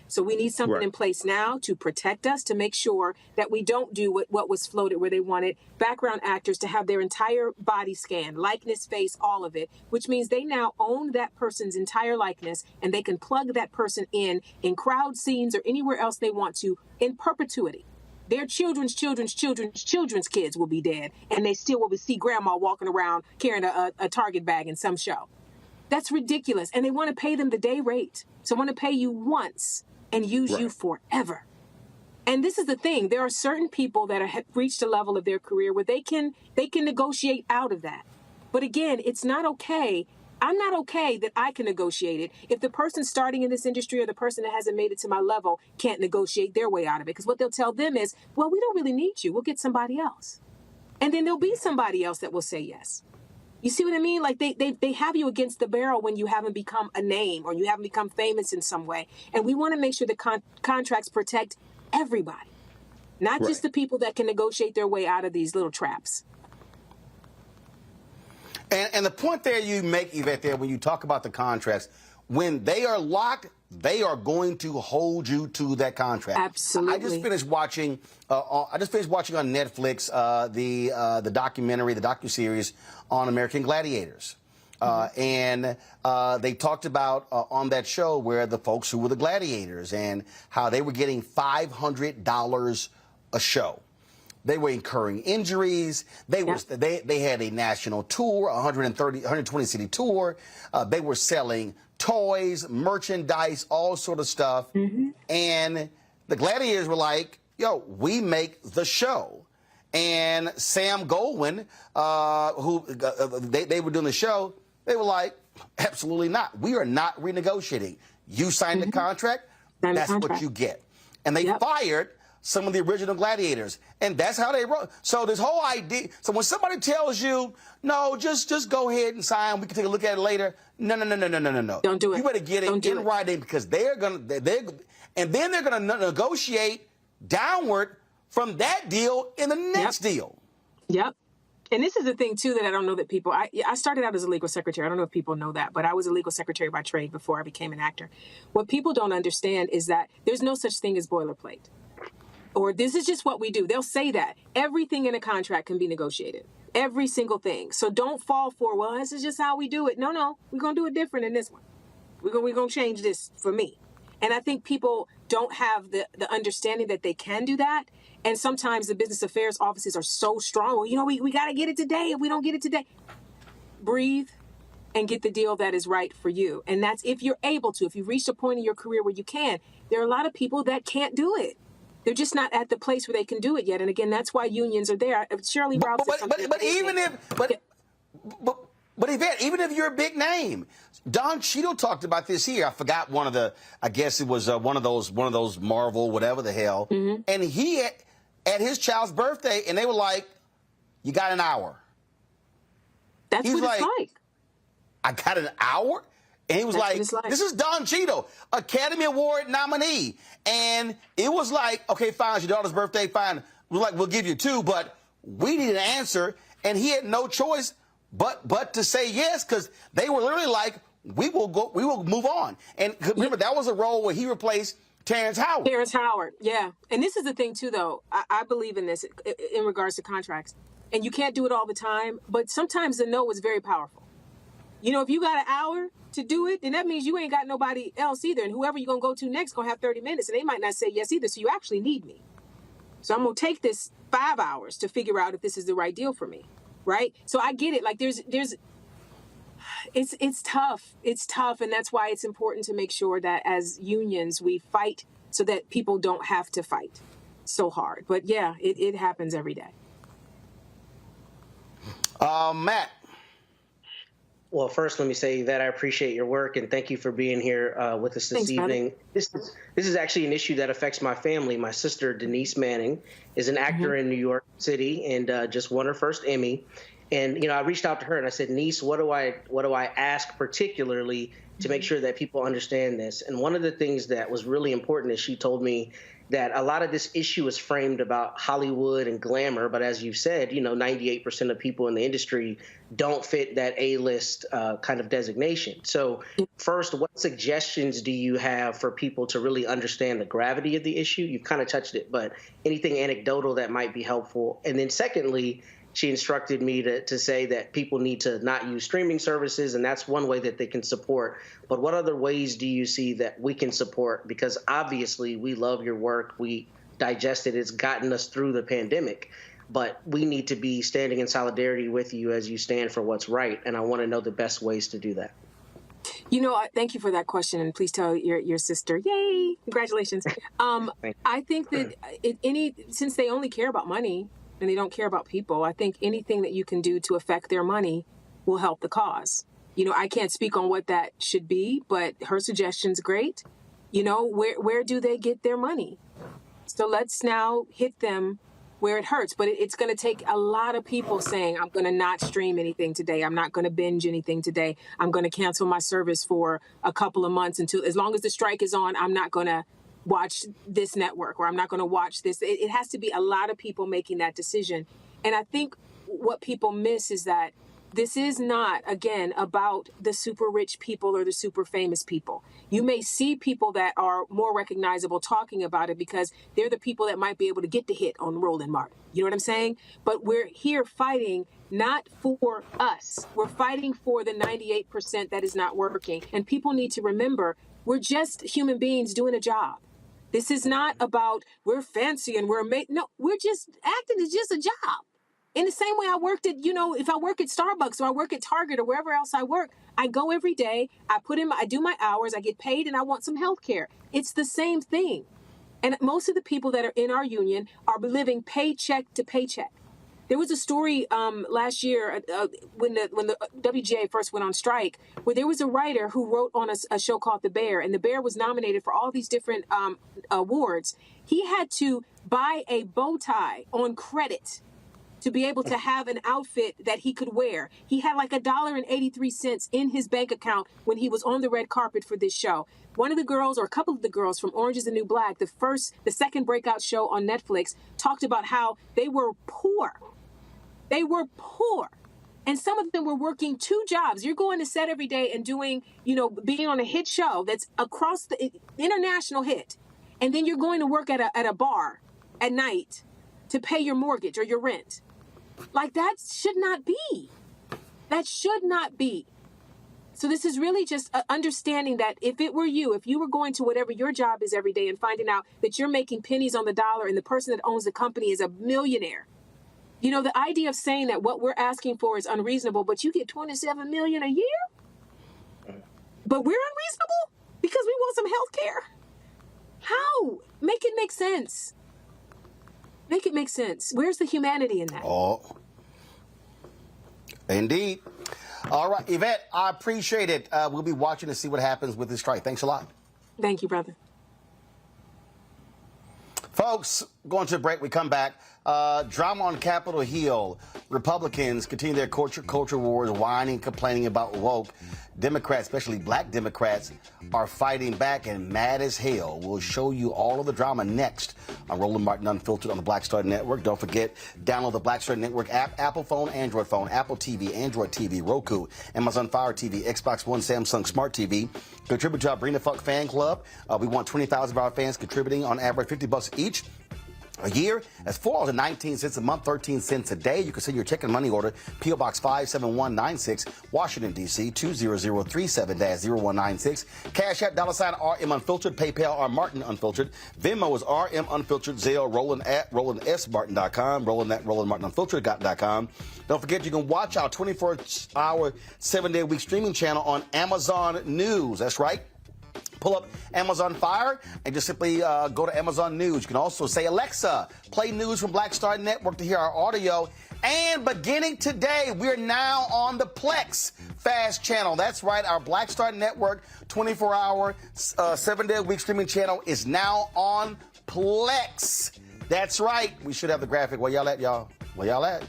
[SPEAKER 19] So we need something in place now to protect us, to make sure that we don't do what was floated, where they wanted background actors to have their entire body scanned, likeness, face, all of it, which means they now own that person's entire likeness, and they can plug that person in crowd scenes or anywhere else they want to in perpetuity. Their children's kids will be dead, and they still will see grandma walking around carrying a Target bag in some show. That's ridiculous. And they want to pay them the day rate. So want to pay you once and use you forever. And this is the thing. There are certain people that have reached a level of their career where they can negotiate out of that. But again, it's not okay. I'm not okay that I can negotiate it if the person starting in this industry or the person that hasn't made it to my level can't negotiate their way out of it. Because what they'll tell them is, well, we don't really need you. We'll get somebody else. And then there'll be somebody else that will say yes. You see what I mean? Like they have you against the barrel when you haven't become a name or you haven't become famous in some way. And we want to make sure the contracts protect everybody, not just the people that can negotiate their way out of these little traps.
[SPEAKER 1] And the point there you make, Yvette, there when you talk about the contracts, when they are locked, they are going to hold you to that contract.
[SPEAKER 19] Absolutely.
[SPEAKER 1] I just finished watching on Netflix the documentary, the docuseries on American Gladiators. And they talked about on that show where the folks who were the gladiators and how they were getting $500 a show. They were incurring injuries. They had a national tour, 120 city tour. They were selling toys, merchandise, all sort of stuff. And the gladiators were like, yo, we make the show. And Sam Goldwyn, who they were doing the show, they were like, absolutely not. We are not renegotiating. You signed the contract, that's what you get. And they fired some of the original gladiators. And that's how they wrote. So this whole idea, so when somebody tells you, no, just go ahead and sign, we can take a look at it later. No.
[SPEAKER 19] Don't do it.
[SPEAKER 1] You better get it in writing, because they're going to negotiate downward from that deal in the next deal.
[SPEAKER 19] Yep. And this is the thing, too, that I don't know that people, I started out as a legal secretary. I don't know if people know that, but I was a legal secretary by trade before I became an actor. What people don't understand is that there's no such thing as boilerplate. Or this is just what we do. They'll say that. Everything in a contract can be negotiated. Every single thing. So don't fall for, well, this is just how we do it. No, we're going to do it different in this one. We're going to change this for me. And I think people don't have the understanding that they can do that. And sometimes the business affairs offices are so strong. Well, we got to get it today. If we don't get it today, breathe and get the deal that is right for you. And that's if you're able to. If you've reached a point in your career where you can. There are a lot of people that can't do it. They're just not at the place where they can do it yet. And again, that's why unions are there. Shirley Ralph said something.
[SPEAKER 1] But Yvette, even if you're a big name, Don Cheadle talked about this here. I forgot I guess it was one of those Marvel, whatever the hell. And he at his child's birthday, and they were like, you got an hour.
[SPEAKER 19] That's what it's like.
[SPEAKER 1] I got an hour? And he was like, this is Don Cheadle, Academy Award nominee. And it was like, okay, fine, it's your daughter's birthday, fine. We're like, we'll give you 2, but we need an answer. And he had no choice but to say yes, because they were literally like, we will move on. And remember, that was a role where he replaced Terrence Howard.
[SPEAKER 19] Yeah. And this is the thing, too, though. I believe in this in regards to contracts. And you can't do it all the time, but sometimes the no is very powerful. You know, if you got an hour to do it, then that means you ain't got nobody else either. And whoever you're going to go to next going to have 30 minutes, and they might not say yes either. So you actually need me. So I'm going to take this 5 hours to figure out if this is the right deal for me, right? So I get it. Like it's tough. It's tough, and that's why it's important to make sure that as unions we fight so that people don't have to fight so hard. But yeah, it happens every day.
[SPEAKER 1] Matt.
[SPEAKER 17] Well, first, let me say that I appreciate your work and thank you for being here with us this evening. This is actually an issue that affects my family. My sister, Denise Manning, is an actor in New York City and just won her first Emmy. And, you know, I reached out to her and I said, niece, what do I ask particularly to make sure that people understand this? And one of the things that was really important is she told me that a lot of this issue is framed about Hollywood and glamour. But as you've said, you know, 98% of people in the industry don't fit that A-list kind of designation. So first, what suggestions do you have for people to really understand the gravity of the issue? You've kind of touched it, but anything anecdotal that might be helpful. And then secondly, she instructed me to say that people need to not use streaming services, and that's one way that they can support. But what other ways do you see that we can support? Because obviously we love your work. We digest it. It's gotten us through the pandemic. But we need to be standing in solidarity with you as you stand for what's right. And I want to know the best ways to do that.
[SPEAKER 19] You know, thank you for that question, and please tell your sister, yay, congratulations. I think that since they only care about money, and they don't care about people, I think anything that you can do to affect their money will help the cause. You know, I can't speak on what that should be, but her suggestion's great. You know, where do they get their money? So let's now hit them where it hurts. But it's going to take a lot of people saying, I'm going to not stream anything today. I'm not going to binge anything today. I'm going to cancel my service for a couple of months until, as long as the strike is on, I'm not going to watch this network, or I'm not going to watch this. It has to be a lot of people making that decision. And I think what people miss is that this is not, again, about the super rich people or the super famous people. You may see people that are more recognizable talking about it because they're the people that might be able to get the hit on Roland Martin. You know what I'm saying? But we're here fighting not for us. We're fighting for the 98% that is not working. And people need to remember, we're just human beings doing a job. This is not about we're fancy and we're amazing. No, we're just acting is just a job. In the same way I worked at, you know, if I work at Starbucks or I work at Target or wherever else I work, I go every day, I do my hours, I get paid, and I want some health care. It's the same thing. And most of the people that are in our union are living paycheck to paycheck. There was a story last year when the WGA first went on strike, where there was a writer who wrote on a show called The Bear, and The Bear was nominated for all these different awards. He had to buy a bow tie on credit to be able to have an outfit that he could wear. He had like $1.83 in his bank account when he was on the red carpet for this show. One of the girls, or a couple of the girls from Orange is the New Black, the second breakout show on Netflix, talked about how they were poor. They were poor. And some of them were working 2 jobs. You're going to set every day and doing, you know, being on a hit show that's across the international hit. And then you're going to work at a bar at night to pay your mortgage or your rent. Like, that should not be. That should not be. So this is really just understanding that if it were you, if you were going to whatever your job is every day and finding out that you're making pennies on the dollar and the person that owns the company is a millionaire, you know, the idea of saying that what we're asking for is unreasonable, but you get $27 million a year, but we're unreasonable because we want some health care. How? Make it make sense. Make it make sense. Where's the humanity in that?
[SPEAKER 1] Oh, indeed. All right, Yvette, I appreciate it. We'll be watching to see what happens with this strike. Thanks a lot.
[SPEAKER 19] Thank you, brother.
[SPEAKER 1] Folks, going to a break. We come back. Drama on Capitol Hill. Republicans continue their culture wars, whining, complaining about woke. Democrats, especially black Democrats, are fighting back and mad as hell. We'll show you all of the drama next on Roland Martin Unfiltered on the Black Star Network. Don't forget, download the Black Star Network app, Apple phone, Android phone, Apple TV, Android TV, Roku, Amazon Fire TV, Xbox One, Samsung Smart TV. Contribute to our Bring the Fuck fan club. We want 20,000 of our fans contributing on average $50 each. a year. That's $4.19 a month, 13 cents a day. You can send your check and money order, P.O. Box 57196, Washington, D.C. 20037-0196. Cash App, $RM Unfiltered. PayPal, R Martin Unfiltered. Venmo is RM Unfiltered. Zelle, Roland at RolandSMartin.com. Roland at RolandMartinUnfiltered.com. Don't forget, you can watch our 24-hour, 7-day-a-week streaming channel on Amazon News. That's right. Pull up Amazon Fire and just simply go to Amazon News. You can also say, Alexa, play news from Black Star Network to hear our audio. And beginning today, we're now on the Plex Fast channel. That's right, our Black Star Network 24-hour, 7-day-a-week streaming channel is now on Plex. That's right. We should have the graphic. Where y'all at, y'all? Where y'all at?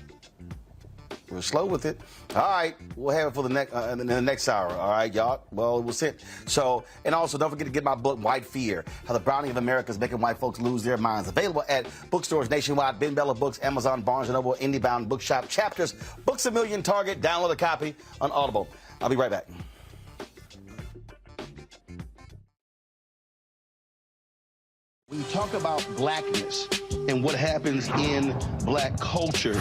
[SPEAKER 1] We're slow with it. All right, we'll have it for the next hour. All right, y'all. Well, we'll sit. So, and also don't forget to get my book, White Fear: How the Browning of America is Making White Folks Lose Their Minds. Available at bookstores nationwide, Ben Bella Books, Amazon, Barnes & Noble, IndieBound Bookshop, Chapters, Books A Million, Target. Download a copy on Audible. I'll be right back. When you talk about blackness and what happens in black culture,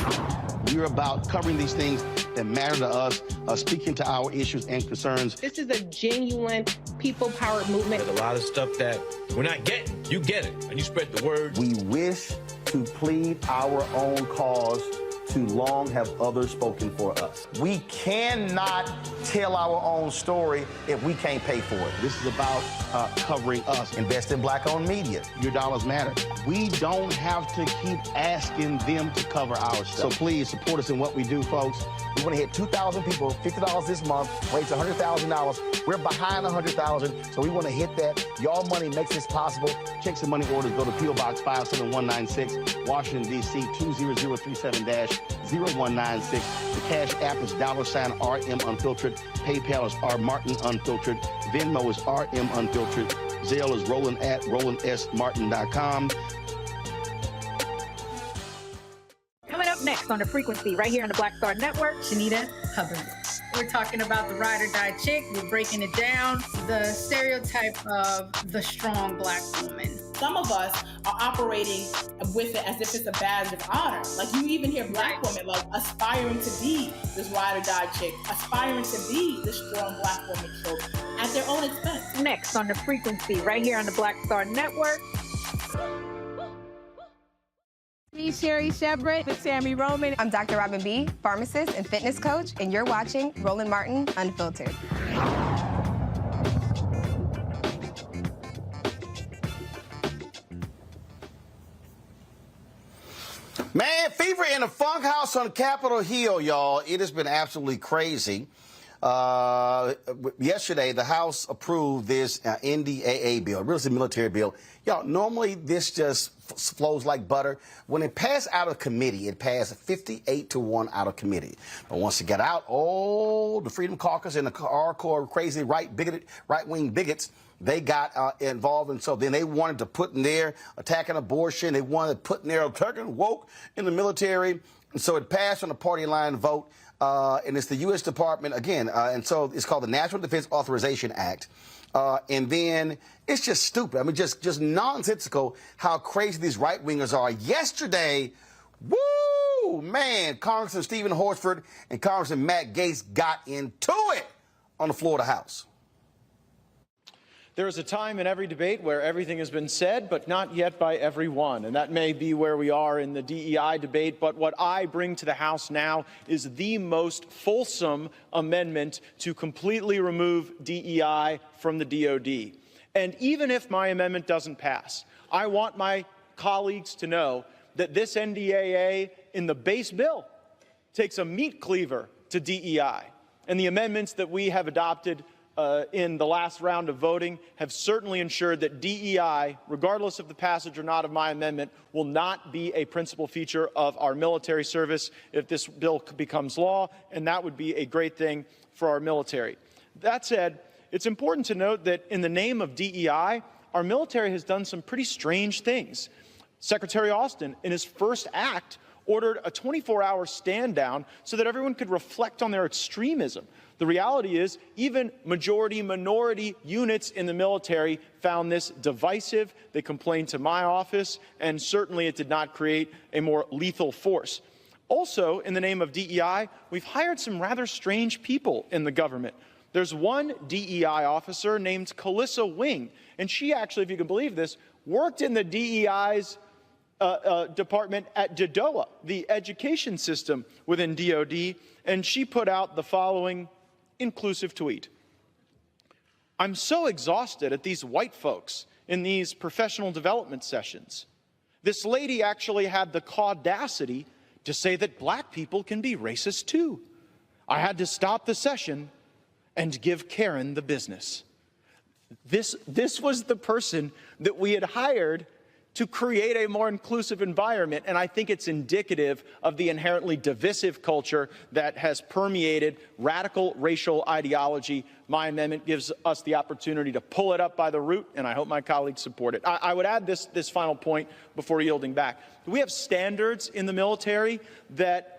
[SPEAKER 1] we're about covering these things that matter to us, speaking to our issues and concerns.
[SPEAKER 12] This is a genuine people-powered movement.
[SPEAKER 7] There's a lot of stuff that we're not getting. You get it, and you spread the word.
[SPEAKER 1] We wish to plead our own cause. Too long have others spoken for us. We cannot tell our own story if we can't pay for it. This is about covering us. Invest in black-owned media. Your dollars matter. We don't have to keep asking them to cover our stuff. So please support us in what we do, folks. We want to hit 2,000 people, $50 this month, raise $100,000. We're behind 100,000, so we want to hit that. Y'all money makes this possible. Checks and money orders go to P.O. Box 57196, Washington, D.C. 20037-0196. The Cash App is $RM Unfiltered. PayPal is R Martin Unfiltered. Venmo is RM Unfiltered. Zelle is Roland at RolandSMartin.com.
[SPEAKER 2] Coming up next on The Frequency, right here on the Black Star Network, Shanita Hubbard.
[SPEAKER 12] We're talking about the ride or die chick. We're breaking it down. The stereotype of the strong black woman.
[SPEAKER 3] Some of us are operating with it as if it's a badge of honor. Like you even hear black women like aspiring to be this ride or die chick, aspiring to be this strong black woman trope at their own expense.
[SPEAKER 2] Next on The Frequency, right here on the Black Star Network.
[SPEAKER 15] Me, Sherry Shepard with Sammy Roman.
[SPEAKER 6] I'm Dr. Robin B., pharmacist and fitness coach, and you're watching Roland Martin Unfiltered.
[SPEAKER 1] Man, fever in the funk house on Capitol Hill, y'all. It has been absolutely crazy. Yesterday, the House approved this NDAA bill, real estate military bill. Y'all, normally this just flows like butter. When it passed out of committee, it passed 58-1 out of committee. But once it got out, the Freedom Caucus and the hardcore, crazy right-wing bigots, they got involved, and so then they wanted to put in there attacking abortion. They wanted to put in there attacking woke in the military. And so it passed on a party line vote, and it's the U.S. Department, again, and so it's called the National Defense Authorization Act. And then it's just stupid. I mean, just nonsensical how crazy these right-wingers are. Yesterday, woo, man, Congressman Stephen Horsford and Congressman Matt Gaetz got into it on the floor of the House.
[SPEAKER 8] There is a time in every debate where everything has been said, but not yet by everyone. And that may be where we are in the DEI debate. But what I bring to the House now is the most fulsome amendment to completely remove DEI from the DOD. And even if my amendment doesn't pass, I want my colleagues to know that this NDAA in the base bill takes a meat cleaver to DEI. And the amendments that we have adopted in the last round of voting have certainly ensured that DEI, regardless of the passage or not of my amendment, will not be a principal feature of our military service if this bill becomes law, and that would be a great thing for our military. That said, it's important to note that in the name of DEI, our military has done some pretty strange things. Secretary Austin, in his first act, ordered a 24-hour stand down so that everyone could reflect on their extremism. The reality is, even majority-minority units in the military found this divisive. They complained to my office, and certainly it did not create a more lethal force. Also, in the name of DEI, we've hired some rather strange people in the government. There's one DEI officer named Calissa Wing, and she actually, if you can believe this, worked in the DEI's department at DOA, the education system within DOD, and she put out the following inclusive tweet. I'm so exhausted at these white folks in these professional development sessions. This lady actually had the audacity to say that black people can be racist too. I had to stop the session and give Karen the business. This was the person that we had hired to create a more inclusive environment, and I think it's indicative of the inherently divisive culture that has permeated radical racial ideology. My amendment gives us the opportunity to pull it up by the root, and I hope my colleagues support it. I would add this final point before yielding back. We have standards in the military that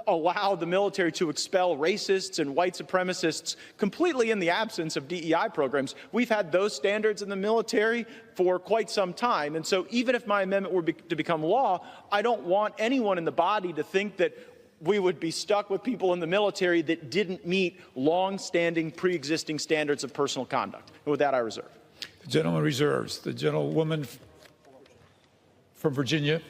[SPEAKER 8] allow the military to expel racists and white supremacists completely in the absence of DEI programs. We've had those standards in the military for quite some time. And so even if my amendment were to become law, I don't want anyone in the body to think that we would be stuck with people in the military that didn't meet long-standing, pre-existing standards of personal conduct. And with that, I reserve.
[SPEAKER 5] The gentleman reserves. The gentlewoman from Virginia.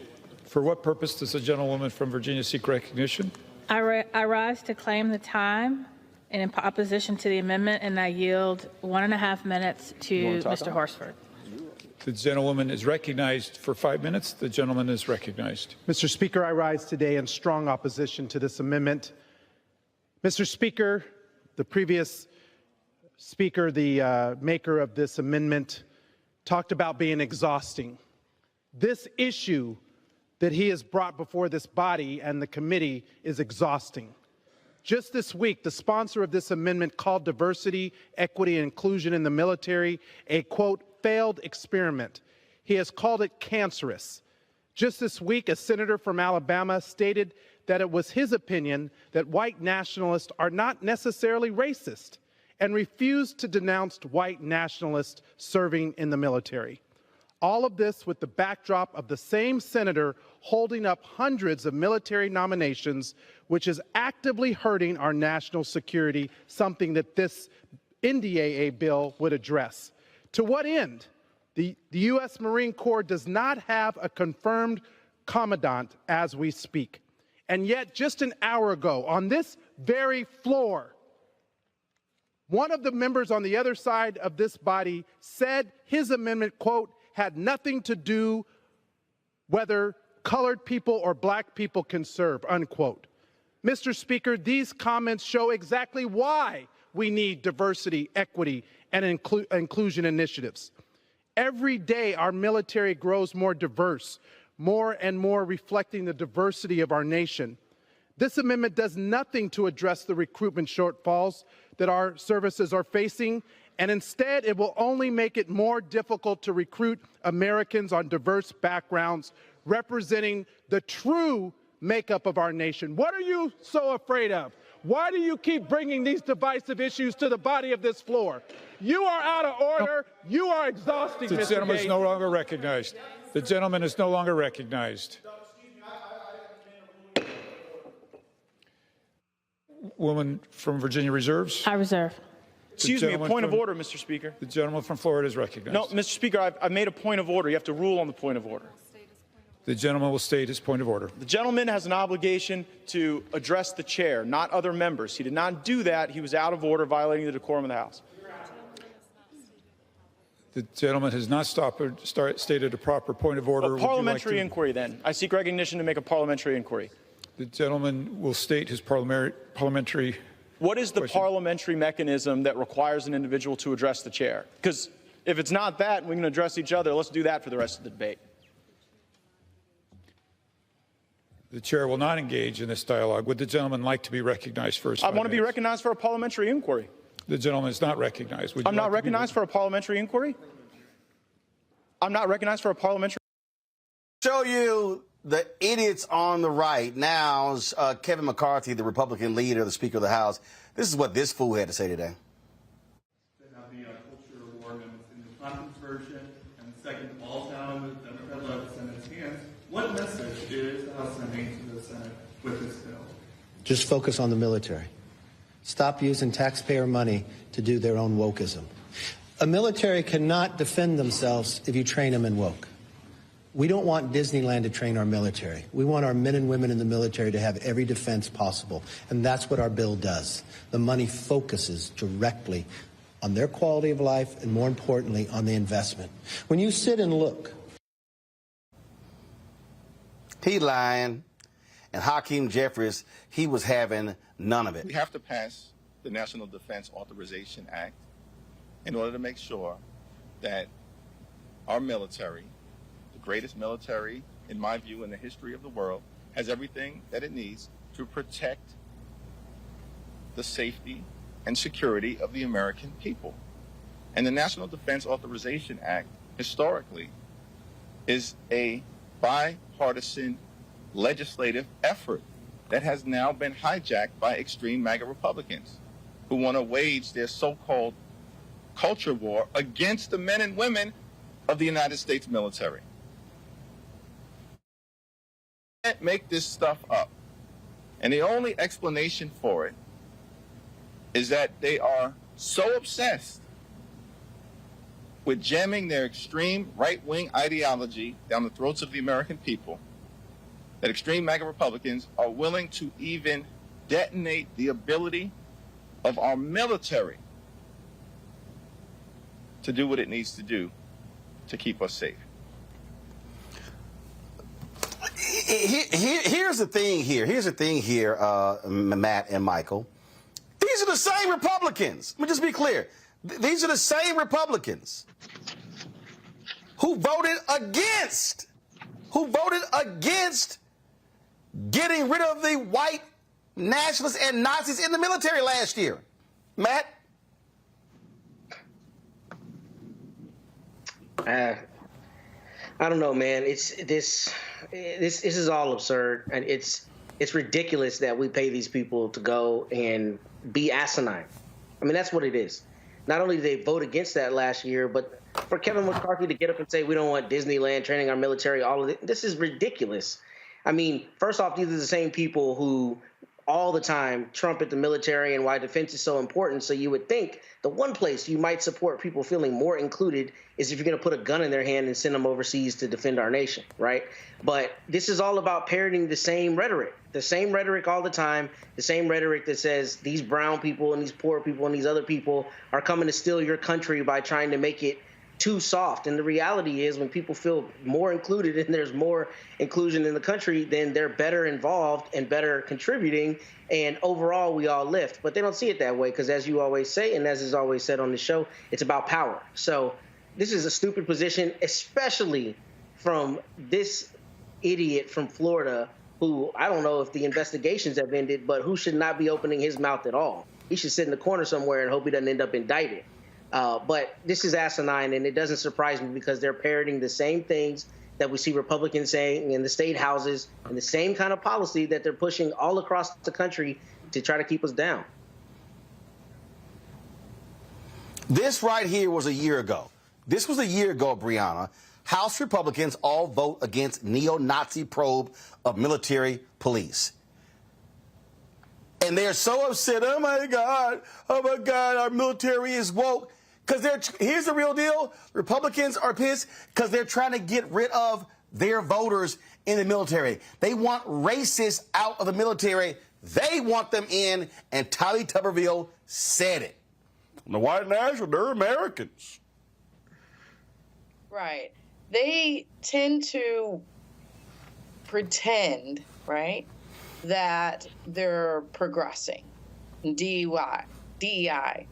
[SPEAKER 5] For what purpose does the gentlewoman from Virginia seek recognition?
[SPEAKER 15] I rise to claim the time in opposition to the amendment, and I yield 1.5 minutes to Mr. Horsford.
[SPEAKER 5] The gentlewoman is recognized for 5 minutes. The gentleman is recognized.
[SPEAKER 9] Mr. Speaker, I rise today in strong opposition to this amendment. Mr. Speaker, the previous speaker, the maker of this amendment, talked about being exhausting. This issue that he has brought before this body and the committee is exhausting. Just this week, the sponsor of this amendment called diversity, equity, and inclusion in the military a, quote, failed experiment. He has called it cancerous. Just this week, a senator from Alabama stated that it was his opinion that white nationalists are not necessarily racist and refused to denounce white nationalists serving in the military. All of this with the backdrop of the same senator holding up hundreds of military nominations, which is actively hurting our national security, something that this NDAA bill would address. To what end? The U.S. Marine Corps does not have a confirmed commandant as we speak. And yet, just an hour ago, on this very floor, one of the members on the other side of this body said his amendment, quote, had nothing to do whether colored people or black people can serve, unquote. Mr. Speaker, these comments show exactly why we need diversity, equity, and inclusion initiatives. Every day, our military grows more diverse, more and more reflecting the diversity of our nation. This amendment does nothing to address the recruitment shortfalls that our services are facing, and instead it will only make it more difficult to recruit Americans on diverse backgrounds representing the true makeup of our nation. What are you so afraid of? Why do you keep bringing these divisive issues to the body of this floor? You are out of order. You are exhausting, Mr. Gaetz.
[SPEAKER 5] The gentleman is no longer recognized. The gentleman is no longer recognized. Woman from Virginia reserves.
[SPEAKER 15] I reserve.
[SPEAKER 8] Excuse me, a point of order, Mr. Speaker.
[SPEAKER 5] The gentleman from Florida is recognized.
[SPEAKER 8] No, Mr. Speaker, I've made a point of order. You have to rule on the point of order.
[SPEAKER 5] The gentleman will state his point of order.
[SPEAKER 8] The gentleman has an obligation to address the chair, not other members. He did not do that. He was out of order, violating the decorum of the House.
[SPEAKER 5] The gentleman has not stated a proper point of order.
[SPEAKER 8] A parliamentary inquiry, then. I seek recognition to make a parliamentary inquiry.
[SPEAKER 5] The gentleman will state his parliamentary.
[SPEAKER 8] What is the parliamentary mechanism that requires an individual to address the chair? Because if it's not that, we can address each other. Let's do that for the rest of the debate.
[SPEAKER 5] The chair will not engage in this dialogue. Would the gentleman like to be recognized for his 5 minutes?
[SPEAKER 8] I want to be recognized for a parliamentary inquiry.
[SPEAKER 5] The gentleman is not recognized.
[SPEAKER 8] I'm not recognized for a parliamentary inquiry? I'm not recognized for a parliamentary.
[SPEAKER 1] Show you the idiots on the right. Now, Kevin McCarthy, the Republican leader, the Speaker of the House, this is what this fool had to say today.
[SPEAKER 10] To have the cloture war amendments in the conference version, and the second falls down in the Democrat-led Senate's hands. What message is the House sending to the Senate with this bill?
[SPEAKER 11] Just focus on the military. Stop using taxpayer money to do their own wokeism. A military cannot defend themselves if you train them in woke. We don't want Disneyland to train our military. We want our men and women in the military to have every defense possible, and that's what our bill does. The money focuses directly on their quality of life and, more importantly, on the investment. When you sit and look.
[SPEAKER 1] He lying. And Hakeem Jeffries, he was having none of it.
[SPEAKER 13] We have to pass the National Defense Authorization Act in order to make sure that our military, the greatest military, in my view, in the history of the world, has everything that it needs to protect the safety and security of the American people. And the National Defense Authorization Act, historically, is a bipartisan legislative effort that has now been hijacked by extreme MAGA Republicans who want to wage their so-called culture war against the men and women of the United States military. You can't make this stuff up. And the only explanation for it is that they are so obsessed with jamming their extreme right-wing ideology down the throats of the American people that extreme MAGA Republicans are willing to even detonate the ability of our military to do what it needs to do to keep us safe.
[SPEAKER 1] Here's the thing here, Matt and Michael. These are the same Republicans. Let me just be clear. These are the same Republicans who voted against getting rid of the white nationalists and Nazis in the military last year. Matt?
[SPEAKER 17] I don't know, man. This is all absurd, and it's ridiculous that we pay these people to go and be asinine. I mean, that's what it is. Not only did they vote against that last year, but for Kevin McCarthy to get up and say we don't want Disneyland training our military, all of it, this is ridiculous. I mean, first off, these are the same people who all the time trumpet the military and why defense is so important. So you would think the one place you might support people feeling more included is if you're going to put a gun in their hand and send them overseas to defend our nation, right? But this is all about parroting the same rhetoric all the time, the same rhetoric that says these brown people and these poor people and these other people are coming to steal your country by trying to make it too soft. And the reality is when people feel more included and there's more inclusion in the country, then they're better involved and better contributing. And overall, we all lift. But they don't see it that way because, as you always say, and as is always said on the show, it's about power. So this is a stupid position, especially from this idiot from Florida who, I don't know if the investigations have ended, but who should not be opening his mouth at all. He should sit in the corner somewhere and hope he doesn't end up indicted. But this is asinine, and it doesn't surprise me because they're parroting the same things that we see Republicans saying in the state houses and the same kind of policy that they're pushing all across the country to try to keep us down.
[SPEAKER 1] This right here was a year ago. This was a year ago, Brianna. House Republicans all vote against neo-Nazi probe of military police. And they're so upset, oh my God, our military is woke. Because here's the real deal. Republicans are pissed because they're trying to get rid of their voters in the military. They want racists out of the military. They want them in, and Tommy Tuberville said it. The white nationals, they're Americans.
[SPEAKER 14] Right. They tend to pretend, right, that they're progressing. DEI.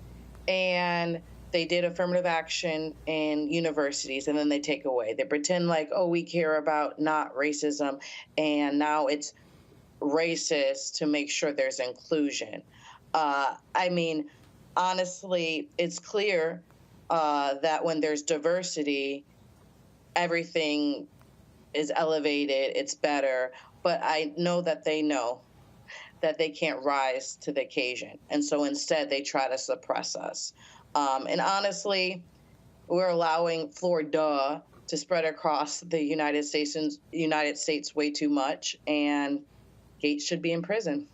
[SPEAKER 14] And they did affirmative action in universities, and then they take away. They pretend like, oh, we care about not racism, and now it's racist to make sure there's inclusion. I mean, honestly, it's clear that when there's diversity, everything is elevated, it's better, but I know that they can't rise to the occasion. And so instead they try to suppress us. And honestly, we're allowing Florida to spread across the United States way too much, and Gaetz should be in prison.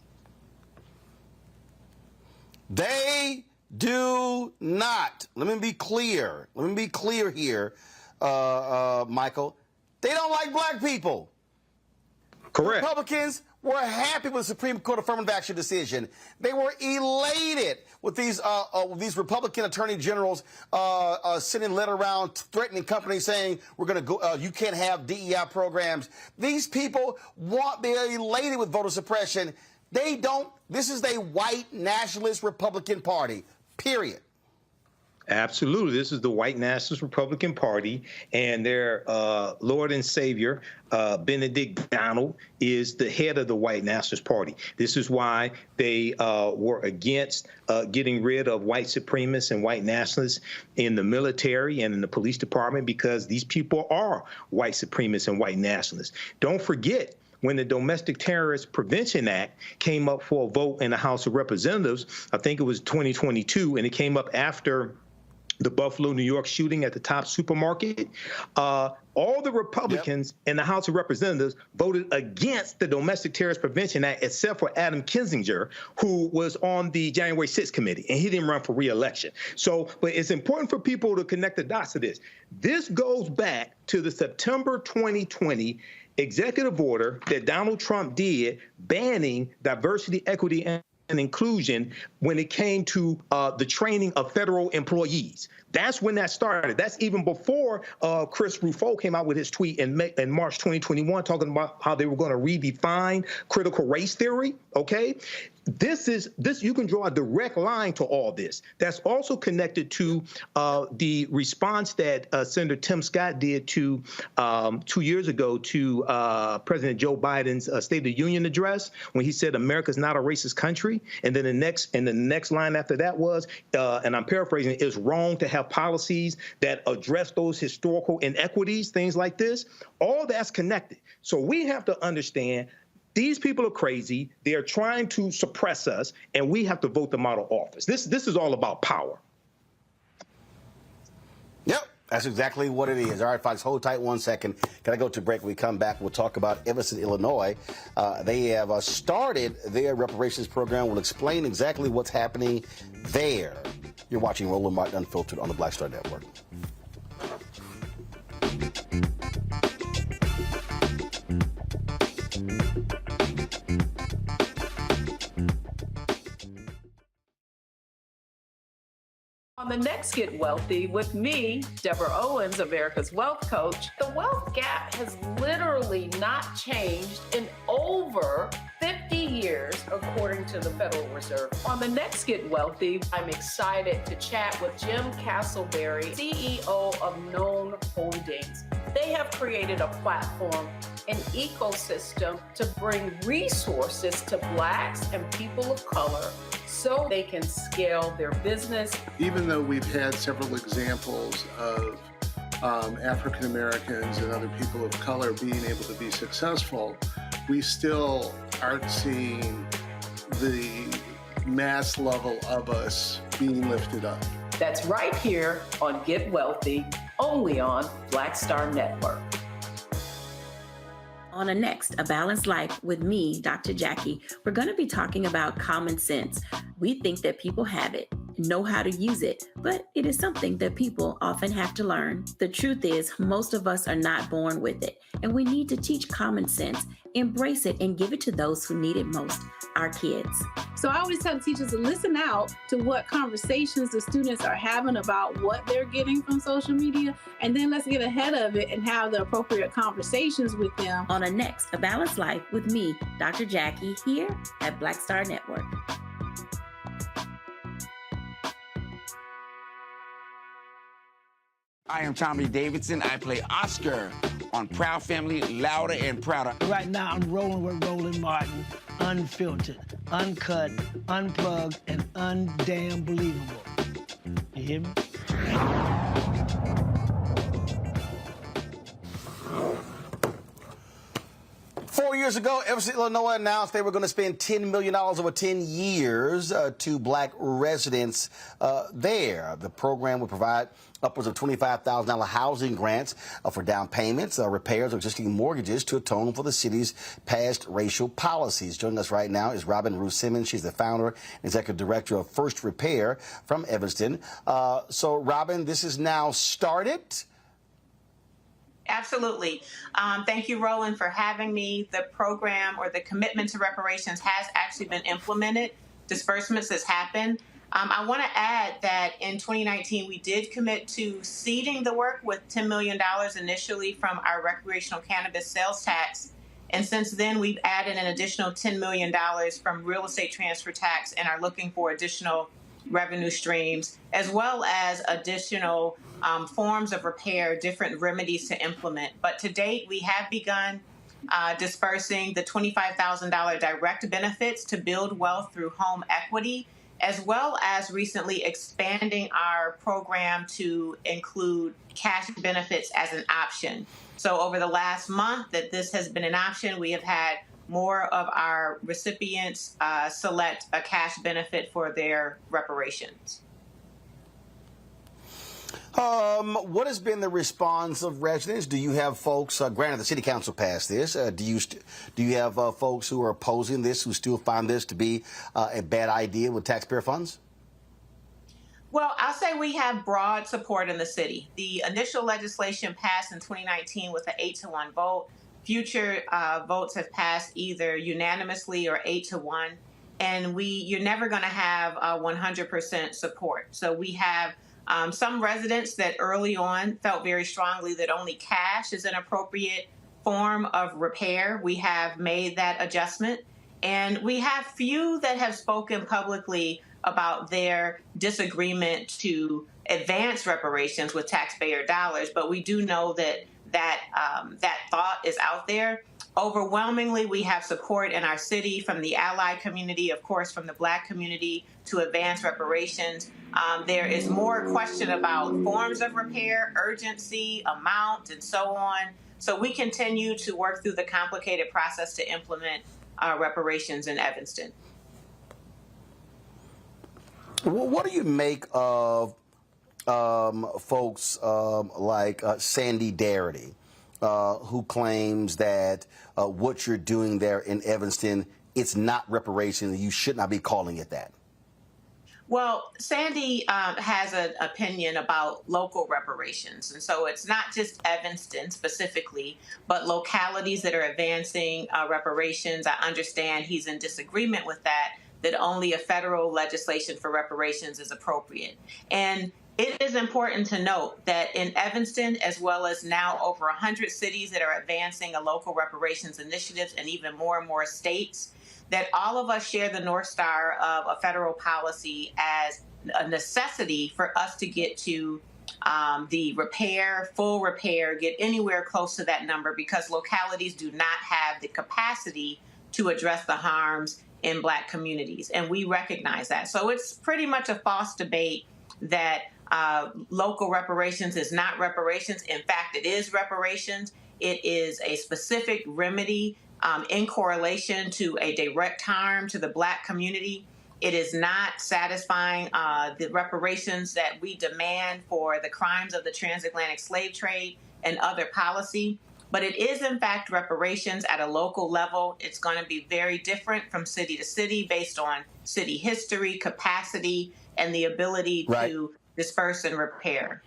[SPEAKER 1] They do not. Let me be clear. Let me be clear here, Michael. They don't like black people.
[SPEAKER 18] Correct.
[SPEAKER 1] Republicans were happy with the Supreme Court affirmative action decision. They were elated with these Republican attorney generals sending a letter around threatening companies saying we're going to go. You can't have DEI programs. These people they're elated with voter suppression. They don't. This is a white nationalist Republican Party. Period.
[SPEAKER 18] Absolutely. This is the white nationalist Republican Party, and their Lord and Savior, Benedict Donald, is the head of the white nationalist party. This is why they were against getting rid of white supremacists and white nationalists in the military and in the police department, because these people are white supremacists and white nationalists. Don't forget, when the Domestic Terrorist Prevention Act came up for a vote in the House of Representatives, I think it was 2022, and it came up after the Buffalo, New York shooting at the Top supermarket, all the Republicans in the House of Representatives voted against the Domestic Terrorist Prevention Act, except for Adam Kinzinger, who was on the January 6th committee, and he didn't run for re-election. So, but it's important for people to connect the dots to this. This goes back to the September 2020 executive order that Donald Trump did banning diversity, equity, and inclusion when it came to the training of federal employees. That's when that started. That's even before Chris Rufo came out with his tweet in March 2021 talking about how they were going to redefine critical race theory, okay? This you can draw a direct line to all this. That's also connected to the response that Senator Tim Scott did to 2 years ago to President Joe Biden's State of the Union address, when he said America's not a racist country. And then the next line after that was, and I'm paraphrasing, it's wrong to have policies that address those historical inequities, things like this. All that's connected. So we have to understand these people are crazy. They're trying to suppress us, and we have to vote them out of office. This is all about power.
[SPEAKER 1] Yep, that's exactly what it is. All right, folks, hold tight 1 second. Can I go to break? When we come back, we'll talk about Evanston, Illinois. They have started their reparations program. We'll explain exactly what's happening there. You're watching Roland Martin Unfiltered on the Black Star Network.
[SPEAKER 16] On the next Get Wealthy with me, Deborah Owens, America's Wealth Coach, the wealth gap has literally not changed in over 50 years, according to the Federal Reserve. On the next Get Wealthy, I'm excited to chat with Jim Castleberry, CEO of Known Holdings. They have created a platform, an ecosystem to bring resources to Blacks and people of color so they can scale their business.
[SPEAKER 20] Even though we've had several examples of African Americans and other people of color being able to be successful, we still aren't seeing the mass level of us being lifted up.
[SPEAKER 16] That's right here on Get Wealthy, only on Black Star Network.
[SPEAKER 21] On the next, A Balanced Life with me, Dr. Jackie, we're going to be talking about common sense. We think that people have it, know how to use it, but it is something that people often have to learn. The truth is, most of us are not born with it, and we need to teach common sense, embrace it, and give it to those who need it most, our kids.
[SPEAKER 12] So I always tell teachers to listen out to what conversations the students are having about what they're getting from social media, and then let's get ahead of it and have the appropriate conversations with them.
[SPEAKER 21] On the next, A Balanced Life with me, Dr. Jackie, here at Black Star Network.
[SPEAKER 23] I am Tommy Davidson. I play Oscar on Proud Family, Louder and Prouder.
[SPEAKER 24] Right now, I'm rolling with Roland Martin, unfiltered, uncut, unplugged, and undamn believable. You hear me?
[SPEAKER 1] 4 years ago, Evanston, Illinois announced they were going to spend $10 million over 10 years to black residents there. The program would provide upwards of $25,000 housing grants for down payments, repairs, or existing mortgages to atone for the city's past racial policies. Joining us right now is Robin Ruth Simmons. She's the founder and executive director of First Repair from Evanston. So, Robin, this is now started.
[SPEAKER 4] Absolutely. Thank you, Roland, for having me. The program or the commitment to reparations has actually been implemented. Disbursements has happened. I want to add that in 2019, we did commit to seeding the work with $10 million initially from our recreational cannabis sales tax. And since then, we've added an additional $10 million from real estate transfer tax and are looking for additional revenue streams, as well as additional forms of repair, different remedies to implement. But to date, we have begun dispersing the $25,000 direct benefits to build wealth through home equity, as well as recently expanding our program to include cash benefits as an option. So over the last month that this has been an option, we have had more of our recipients select a cash benefit for their reparations.
[SPEAKER 1] What has been the response of residents? Do you have folks, granted the city council passed this, do you have folks who are opposing this, who still find this to be a bad idea with taxpayer funds?
[SPEAKER 4] Well, I'll say we have broad support in the city. The initial legislation passed in 2019 with an 8-to-1 vote. Future votes have passed either unanimously or 8-to-1. And you're never going to have 100% support. So we have some residents that early on felt very strongly that only cash is an appropriate form of repair. We have made that adjustment. And we have few that have spoken publicly about their disagreement to advance reparations with taxpayer dollars. But we do know that thought is out there. Overwhelmingly, we have support in our city from the ally community, of course, from the Black community to advance reparations. There is more question about forms of repair, urgency, amount, and so on. So we continue to work through the complicated process to implement reparations in Evanston.
[SPEAKER 1] What do you make of folks like Sandy Darity, who claims that what you're doing there in Evanston, it's not reparations, and you should not be calling it that?
[SPEAKER 4] Well, Sandy has an opinion about local reparations. And so it's not just Evanston specifically, but localities that are advancing reparations. I understand he's in disagreement with that only a federal legislation for reparations is appropriate. And it is important to note that in Evanston, as well as now over 100 cities that are advancing a local reparations initiative and even more states, that all of us share the North Star of a federal policy as a necessity for us to get to the repair, full repair, get anywhere close to that number, because localities do not have the capacity to address the harms in Black communities. And we recognize that. So it's pretty much a false debate that local reparations is not reparations. In fact, it is reparations. It is a specific remedy in correlation to a direct harm to the Black community. It is not satisfying the reparations that we demand for the crimes of the transatlantic slave trade and other policy. But it is, in fact, reparations at a local level. It's going to be very different from city to city based on city history, capacity, and the ability to disperse and repair.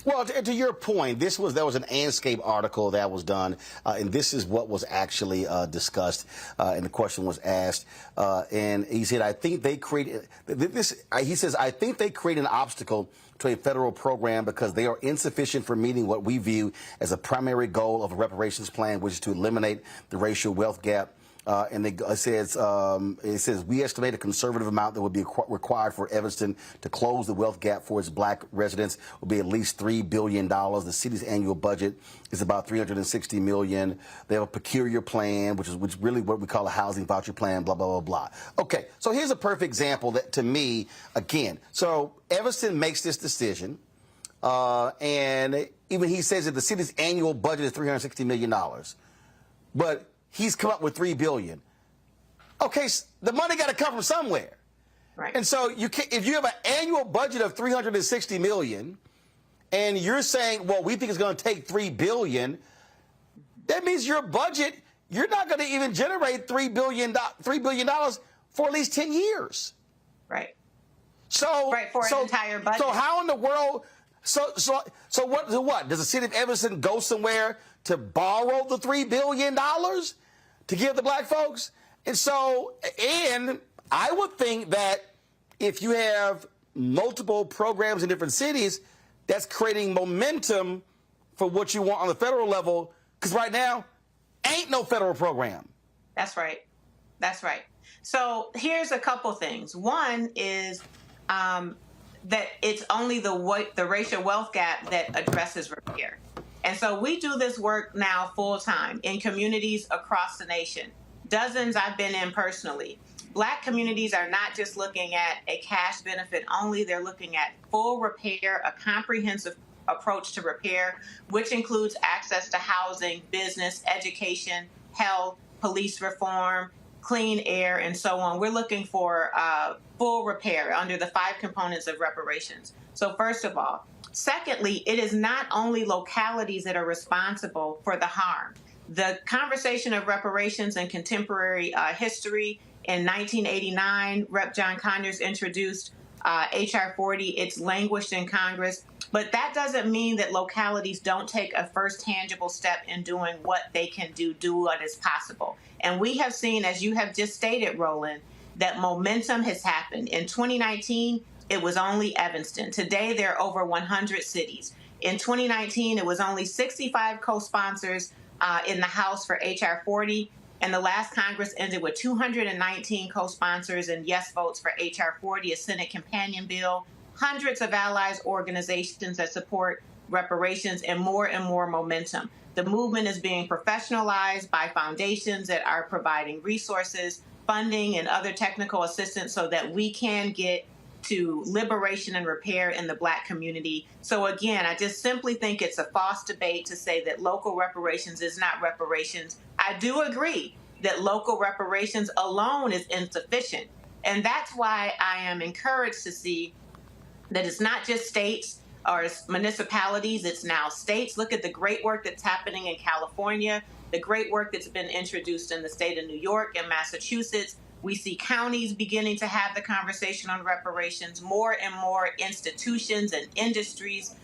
[SPEAKER 1] Well, to your point, there was an Anscape article that was done, and this is what was actually discussed, and the question was asked, and he said, I think they created this. He says, I think they create an obstacle to a federal program because they are insufficient for meeting what we view as a primary goal of a reparations plan, which is to eliminate the racial wealth gap. And it says we estimate a conservative amount that would be required for Evanston to close the wealth gap for its Black residents will be at least $3 billion. The city's annual budget is about $360 million. They have a peculiar plan, which is really what we call a housing voucher plan, blah, blah, blah, blah. Okay, so here's a perfect example that, to me, again, so Evanston makes this decision, and even he says that the city's annual budget is $360 million. but he's come up with $3 billion. Okay, the money got to come from somewhere.
[SPEAKER 4] Right.
[SPEAKER 1] And so if you have an annual budget of $360 million, and you're saying, well, we think it's going to take $3 billion, that means your budget, you're not going to even generate $3 billion for at least 10 years.
[SPEAKER 4] Right.
[SPEAKER 1] So,
[SPEAKER 4] for an entire budget.
[SPEAKER 1] So how in the world? So what? Does the city of Evanston go somewhere to borrow the $3 billion to give the black folks? And I would think that if you have multiple programs in different cities, that's creating momentum for what you want on the federal level. Because right now, ain't no federal program.
[SPEAKER 4] That's right. That's right. So here's a couple things. One is that it's only the racial wealth gap that addresses repair. And so we do this work now full time in communities across the nation. Dozens I've been in personally. Black communities are not just looking at a cash benefit only, they're looking at full repair, a comprehensive approach to repair, which includes access to housing, business, education, health, police reform, clean air, and so on. We're looking for full repair under the 5 components of reparations. So first of all. Secondly, it is not only localities that are responsible for the harm. The conversation of reparations and contemporary history in 1989, Rep. John Conyers introduced H.R. 40. It's languished in Congress. But that doesn't mean that localities don't take a first tangible step in doing what they can do what is possible. And we have seen, as you have just stated, Roland, that momentum has happened. In 2019, it was only Evanston. Today, there are over 100 cities. In 2019, it was only 65 co-sponsors in the House for H.R. 40. And the last Congress ended with 219 co-sponsors and yes votes for H.R. 40, a Senate companion bill, hundreds of allies organizations that support reparations, and more momentum. The movement is being professionalized by foundations that are providing resources, funding, and other technical assistance so that we can get to liberation and repair in the Black community. So again, I just simply think it's a false debate to say that local reparations is not reparations. I do agree that local reparations alone is insufficient. And that's why I am encouraged to see that it's not just states or municipalities, it's now states. Look at the great work that's happening in California, the great work that's been introduced in the state of New York and Massachusetts. We see counties beginning to have the conversation on reparations, more and more institutions and industries.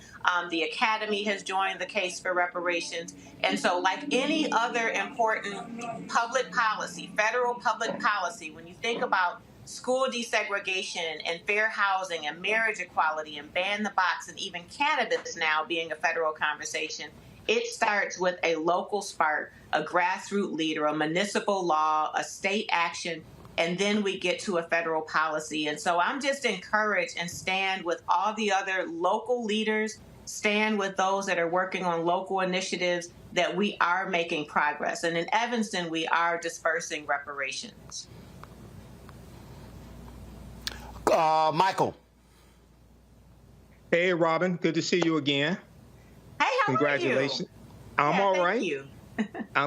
[SPEAKER 4] The Academy has joined the case for reparations. And so like any other important public policy, federal public policy, when you think about school desegregation and fair housing and marriage equality and ban the box and even cannabis now being a federal conversation, it starts with a local spark, a grassroots leader, a municipal law, a state action, and then we get to a federal policy. And so I'm just encouraged and stand with all the other local leaders, stand with those that are working on local initiatives that we are making progress. And in Evanston, we are dispersing reparations.
[SPEAKER 1] Michael.
[SPEAKER 18] Hey, Robin. Good to see you again.
[SPEAKER 4] Hey, how
[SPEAKER 18] Congratulations.
[SPEAKER 4] are you?
[SPEAKER 18] I'm all right.
[SPEAKER 4] Thank you.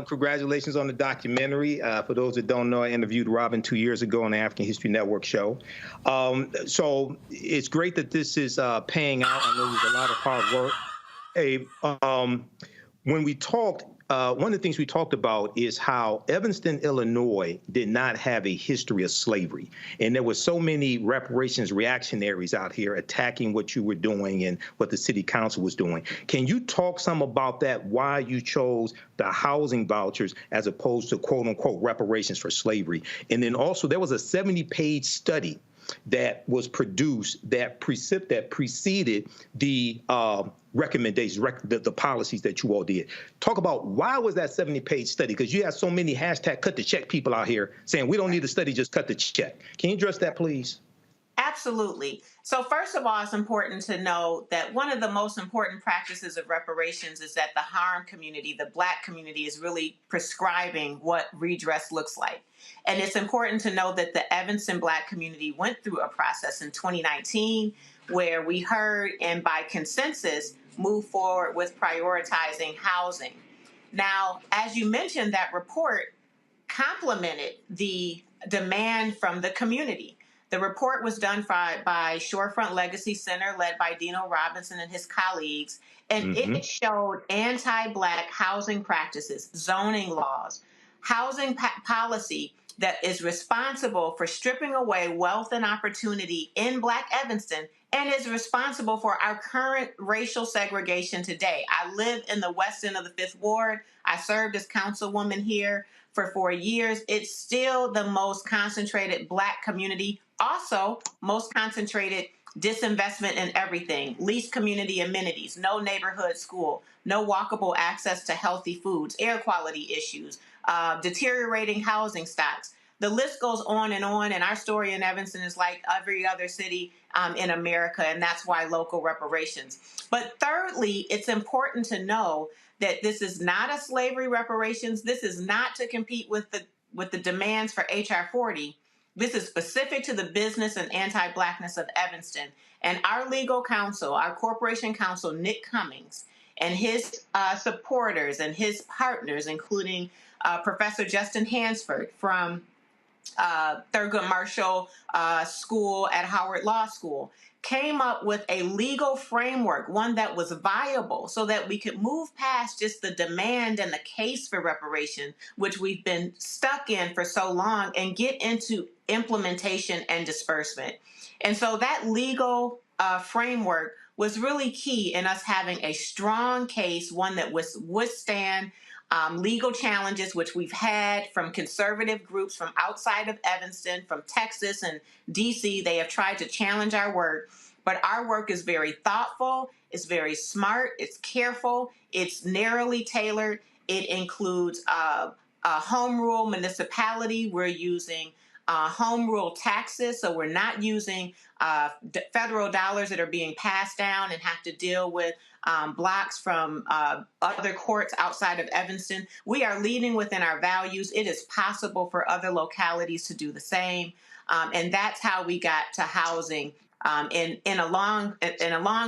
[SPEAKER 18] Congratulations on the documentary. For those that don't know, I interviewed Robin 2 years ago on the African History Network show. So it's great that this is paying out. I know there's a lot of hard work. Hey, when we talked, one of the things we talked about is how Evanston, Illinois did not have a history of slavery. And there were so many reparations reactionaries out here attacking what you were doing and what the city council was doing. Can you talk some about that, why you chose the housing vouchers as opposed to quote unquote reparations for slavery? And then also there was a 70-page study that was produced that preceded the recommendations, the policies that you all did. Talk about why was that 70-page study? Because you have so many hashtag cut the check people out here saying we don't need a study, just cut the check. Can you address that, please?
[SPEAKER 4] Absolutely. So first of all, it's important to know that one of the most important practices of reparations is that the harmed community, the Black community, is really prescribing what redress looks like. And it's important to know that the Evanston Black community went through a process in 2019 where we heard and by consensus moved forward with prioritizing housing. Now, as you mentioned, that report complemented the demand from the community. The report was done by Shorefront Legacy Center, led by Dino Robinson and his colleagues, and it showed anti-Black housing practices, zoning laws, housing policy that is responsible for stripping away wealth and opportunity in Black Evanston and is responsible for our current racial segregation today. I live in the west end of the 5th Ward. I served as councilwoman here for 4 years. It's still the most concentrated Black community, also most concentrated disinvestment in everything, least community amenities, no neighborhood school, no walkable access to healthy foods, air quality issues, deteriorating housing stocks. The list goes on, and our story in Evanston is like every other city in America, and that's why local reparations. But thirdly, it's important to know that this is not a slavery reparations. This is not to compete with the demands for HR 40. This is specific to the business and anti-Blackness of Evanston. And our legal counsel, our corporation counsel, Nick Cummings, and his supporters and his partners, including Professor Justin Hansford from Thurgood Marshall School at Howard Law School, came up with a legal framework, one that was viable, so that we could move past just the demand and the case for reparation, which we've been stuck in for so long, and get into implementation and disbursement. And so that legal framework was really key in us having a strong case, one that was withstand legal challenges, which we've had from conservative groups from outside of Evanston, from Texas and DC. They have tried to challenge our work, but our work is very thoughtful, it's very smart, it's careful, it's narrowly tailored. It includes a home rule municipality. We're using home rule taxes, so we're not using federal dollars that are being passed down and have to deal with blocks from other courts outside of Evanston. We are leading within our values. It is possible for other localities to do the same, and that's how we got to housing. In a long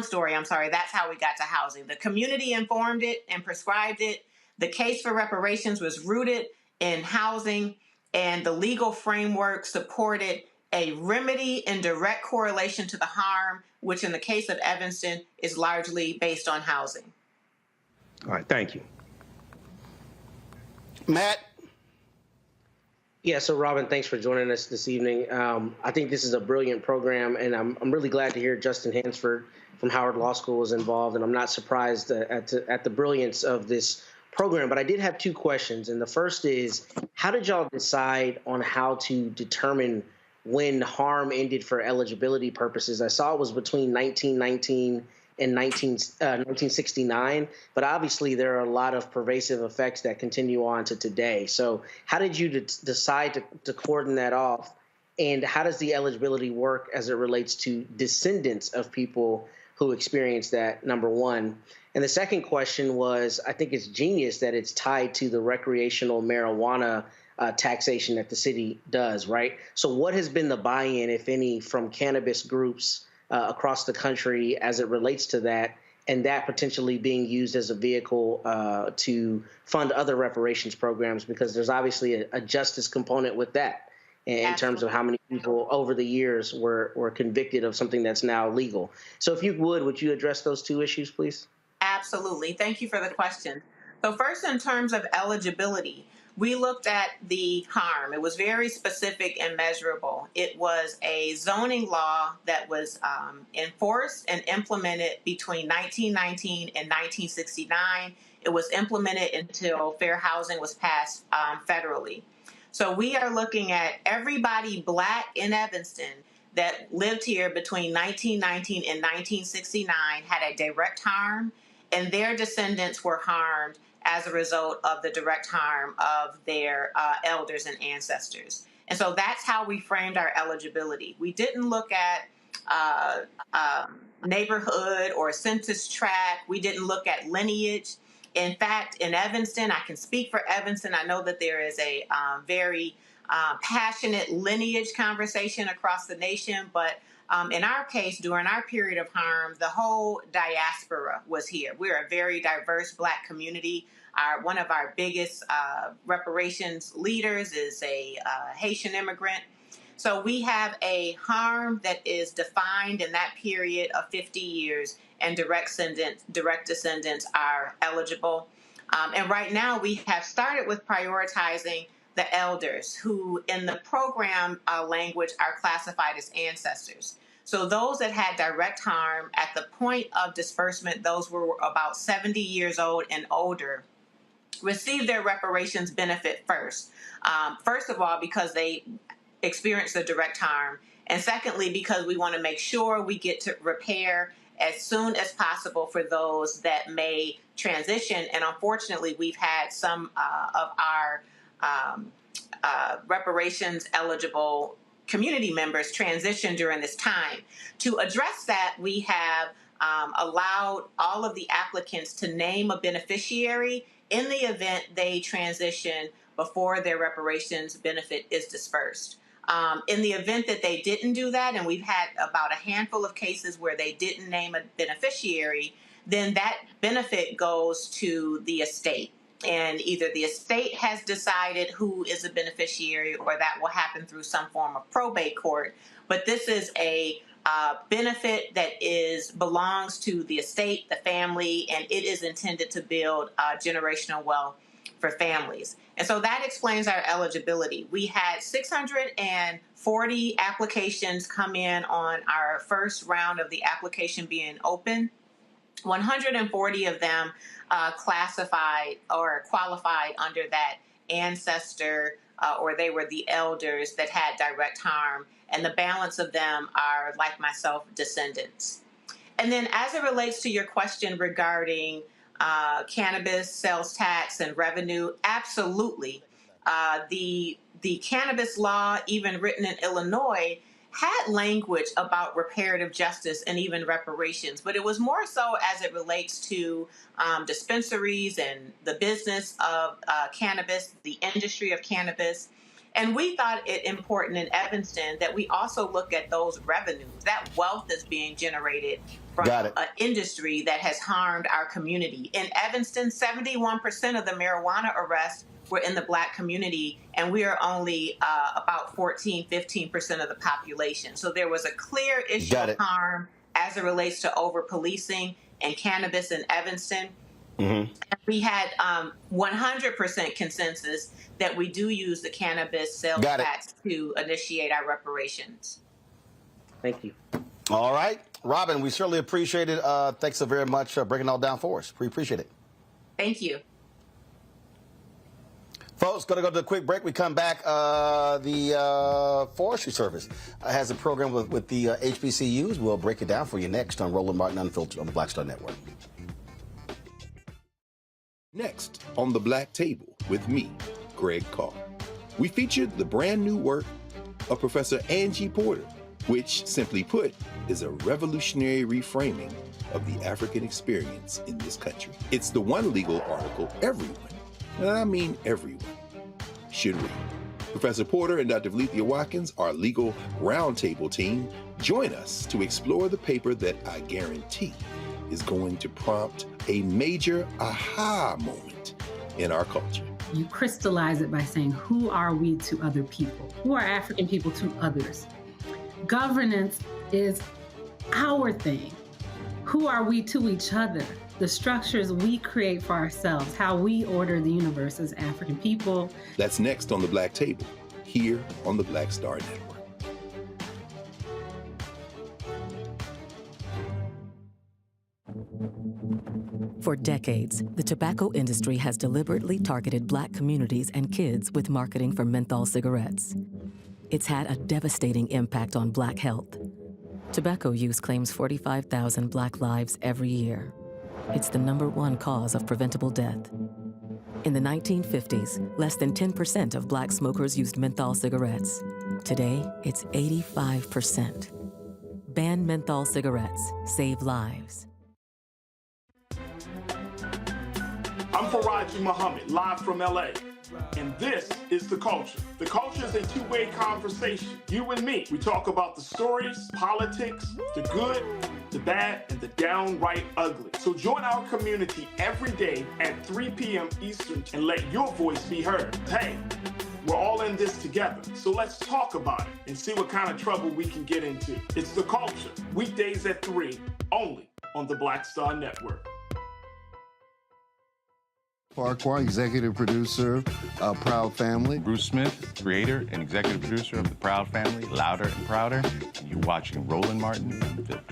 [SPEAKER 4] story, that's how we got to housing. The community informed it and prescribed it. The case for reparations was rooted in housing, and the legal framework supported a remedy in direct correlation to the harm, which in the case of Evanston is largely based on housing.
[SPEAKER 18] All right, thank you.
[SPEAKER 1] Matt?
[SPEAKER 17] Yeah, so Robin, thanks for joining us this evening. I think this is a brilliant program, and I'm really glad to hear Justin Hansford from Howard Law School was involved, and I'm not surprised at the brilliance of this program. But I did have two questions, and the first is, how did y'all decide on how to determine when harm ended for eligibility purposes? I saw it was between 1919 and 1969, but obviously there are a lot of pervasive effects that continue on to today. So how did you decide to cordon that off, and how does the eligibility work as it relates to descendants of people who experienced that, number one? And the second question was, I think it's genius that it's tied to the recreational marijuana taxation that the city does, right? So what has been the buy-in, if any, from cannabis groups across the country as it relates to that, and that potentially being used as a vehicle to fund other reparations programs? Because there's obviously a justice component with that in terms of how many people over the years were convicted of something that's now legal. So if you would you address those two issues, please?
[SPEAKER 4] Absolutely. Thank you for the question. So first, in terms of eligibility, we looked at the harm. It was very specific and measurable. It was a zoning law that was enforced and implemented between 1919 and 1969. It was implemented until fair housing was passed federally. So we are looking at everybody Black in Evanston that lived here between 1919 and 1969 had a direct harm, and their descendants were harmed as a result of the direct harm of their elders and ancestors. And so that's how we framed our eligibility. We didn't look at neighborhood or census tract. We didn't look at lineage. In fact, in Evanston, I can speak for Evanston. I know that there is a very passionate lineage conversation across the nation, but In our case, during our period of harm, the whole diaspora was here. We're a very diverse Black community. One of our biggest reparations leaders is a Haitian immigrant. So we have a harm that is defined in that period of 50 years, and direct descendants are eligible. And right now we have started with prioritizing the elders, who in the program language are classified as ancestors. So those that had direct harm at the point of disbursement, those were about 70 years old and older, received their reparations benefit first. First of all, because they experienced the direct harm, and secondly, because we want to make sure we get to repair as soon as possible for those that may transition. And unfortunately, we've had some of our reparations eligible community members transition during this time. To address that, we have allowed all of the applicants to name a beneficiary in the event they transition before their reparations benefit is dispersed. In the event that they didn't do that, and we've had about a handful of cases where they didn't name a beneficiary, then that benefit goes to the estate. And either the estate has decided who is a beneficiary, or that will happen through some form of probate court. But this is a benefit that belongs to the estate, the family, and it is intended to build generational wealth for families. And so that explains our eligibility. We had 640 applications come in on our first round of the application being open. 140 of them classified or qualified under that ancestor, or they were the elders that had direct harm, and the balance of them are, like myself, descendants. And then as it relates to your question regarding cannabis sales tax and revenue, absolutely. The cannabis law, even written in Illinois, had language about reparative justice and even reparations, but it was more so as it relates to dispensaries and the business of cannabis, the industry of cannabis. And we thought it important in Evanston that we also look at those revenues, that wealth that's being generated from an industry that has harmed our community. In Evanston, 71% of the marijuana arrests were in the Black community, and we are only about 15% of the population. So there was a clear issue of harm as it relates to over-policing and cannabis in Evanston. Mm-hmm. And we had 100% consensus that we do use the cannabis sales tax to initiate our reparations.
[SPEAKER 17] Thank you.
[SPEAKER 1] All right. Robin, we certainly appreciate it. Thanks so very much for breaking it all down for us. We appreciate it.
[SPEAKER 4] Thank you.
[SPEAKER 1] Folks, going to go to a quick break. We come back. The Forestry Service has a program with the HBCUs. We'll break it down for you next on Roland Martin Unfiltered on the Black Star Network.
[SPEAKER 3] Next on The Black Table with me, Greg Carr. We featured the brand new work of Professor Angie Porter, which, simply put, is a revolutionary reframing of the African experience in this country. It's the one legal article everyone, and I mean everyone, should read. Professor Porter and Dr. Valethia Watkins, our legal roundtable team, join us to explore the paper that I guarantee is going to prompt a major aha moment in our culture.
[SPEAKER 7] You crystallize it by saying, who are we to other people? Who are African people to others? Governance is our thing. Who are we to each other? The structures we create for ourselves, how we order the universe as African people.
[SPEAKER 3] That's next on The Black Table, here on the Black Star Network.
[SPEAKER 19] For decades, the tobacco industry has deliberately targeted Black communities and kids with marketing for menthol cigarettes. It's had a devastating impact on Black health. Tobacco use claims 45,000 Black lives every year. It's the #1 cause of preventable death. In the 1950s, less than 10% of Black smokers used menthol cigarettes. Today, it's 85%. Ban menthol cigarettes. Save lives.
[SPEAKER 22] I'm Faraji Muhammad, live from LA.
[SPEAKER 2] And this is the culture. The culture is a two-way conversation. You and me. We talk about the stories, politics, the good, the bad, and the downright ugly. So join our community every day at 3 p.m. Eastern and let your voice be heard. Hey, we're all in this together. So let's talk about it and see what kind of trouble we can get into. It's the culture. Weekdays at 3, only on the Black Star Network.
[SPEAKER 6] Farquhar, executive producer of Proud Family.
[SPEAKER 9] Bruce Smith, creator and executive producer of The Proud Family, Louder and Prouder. And you're watching Roland Martin Unfiltered.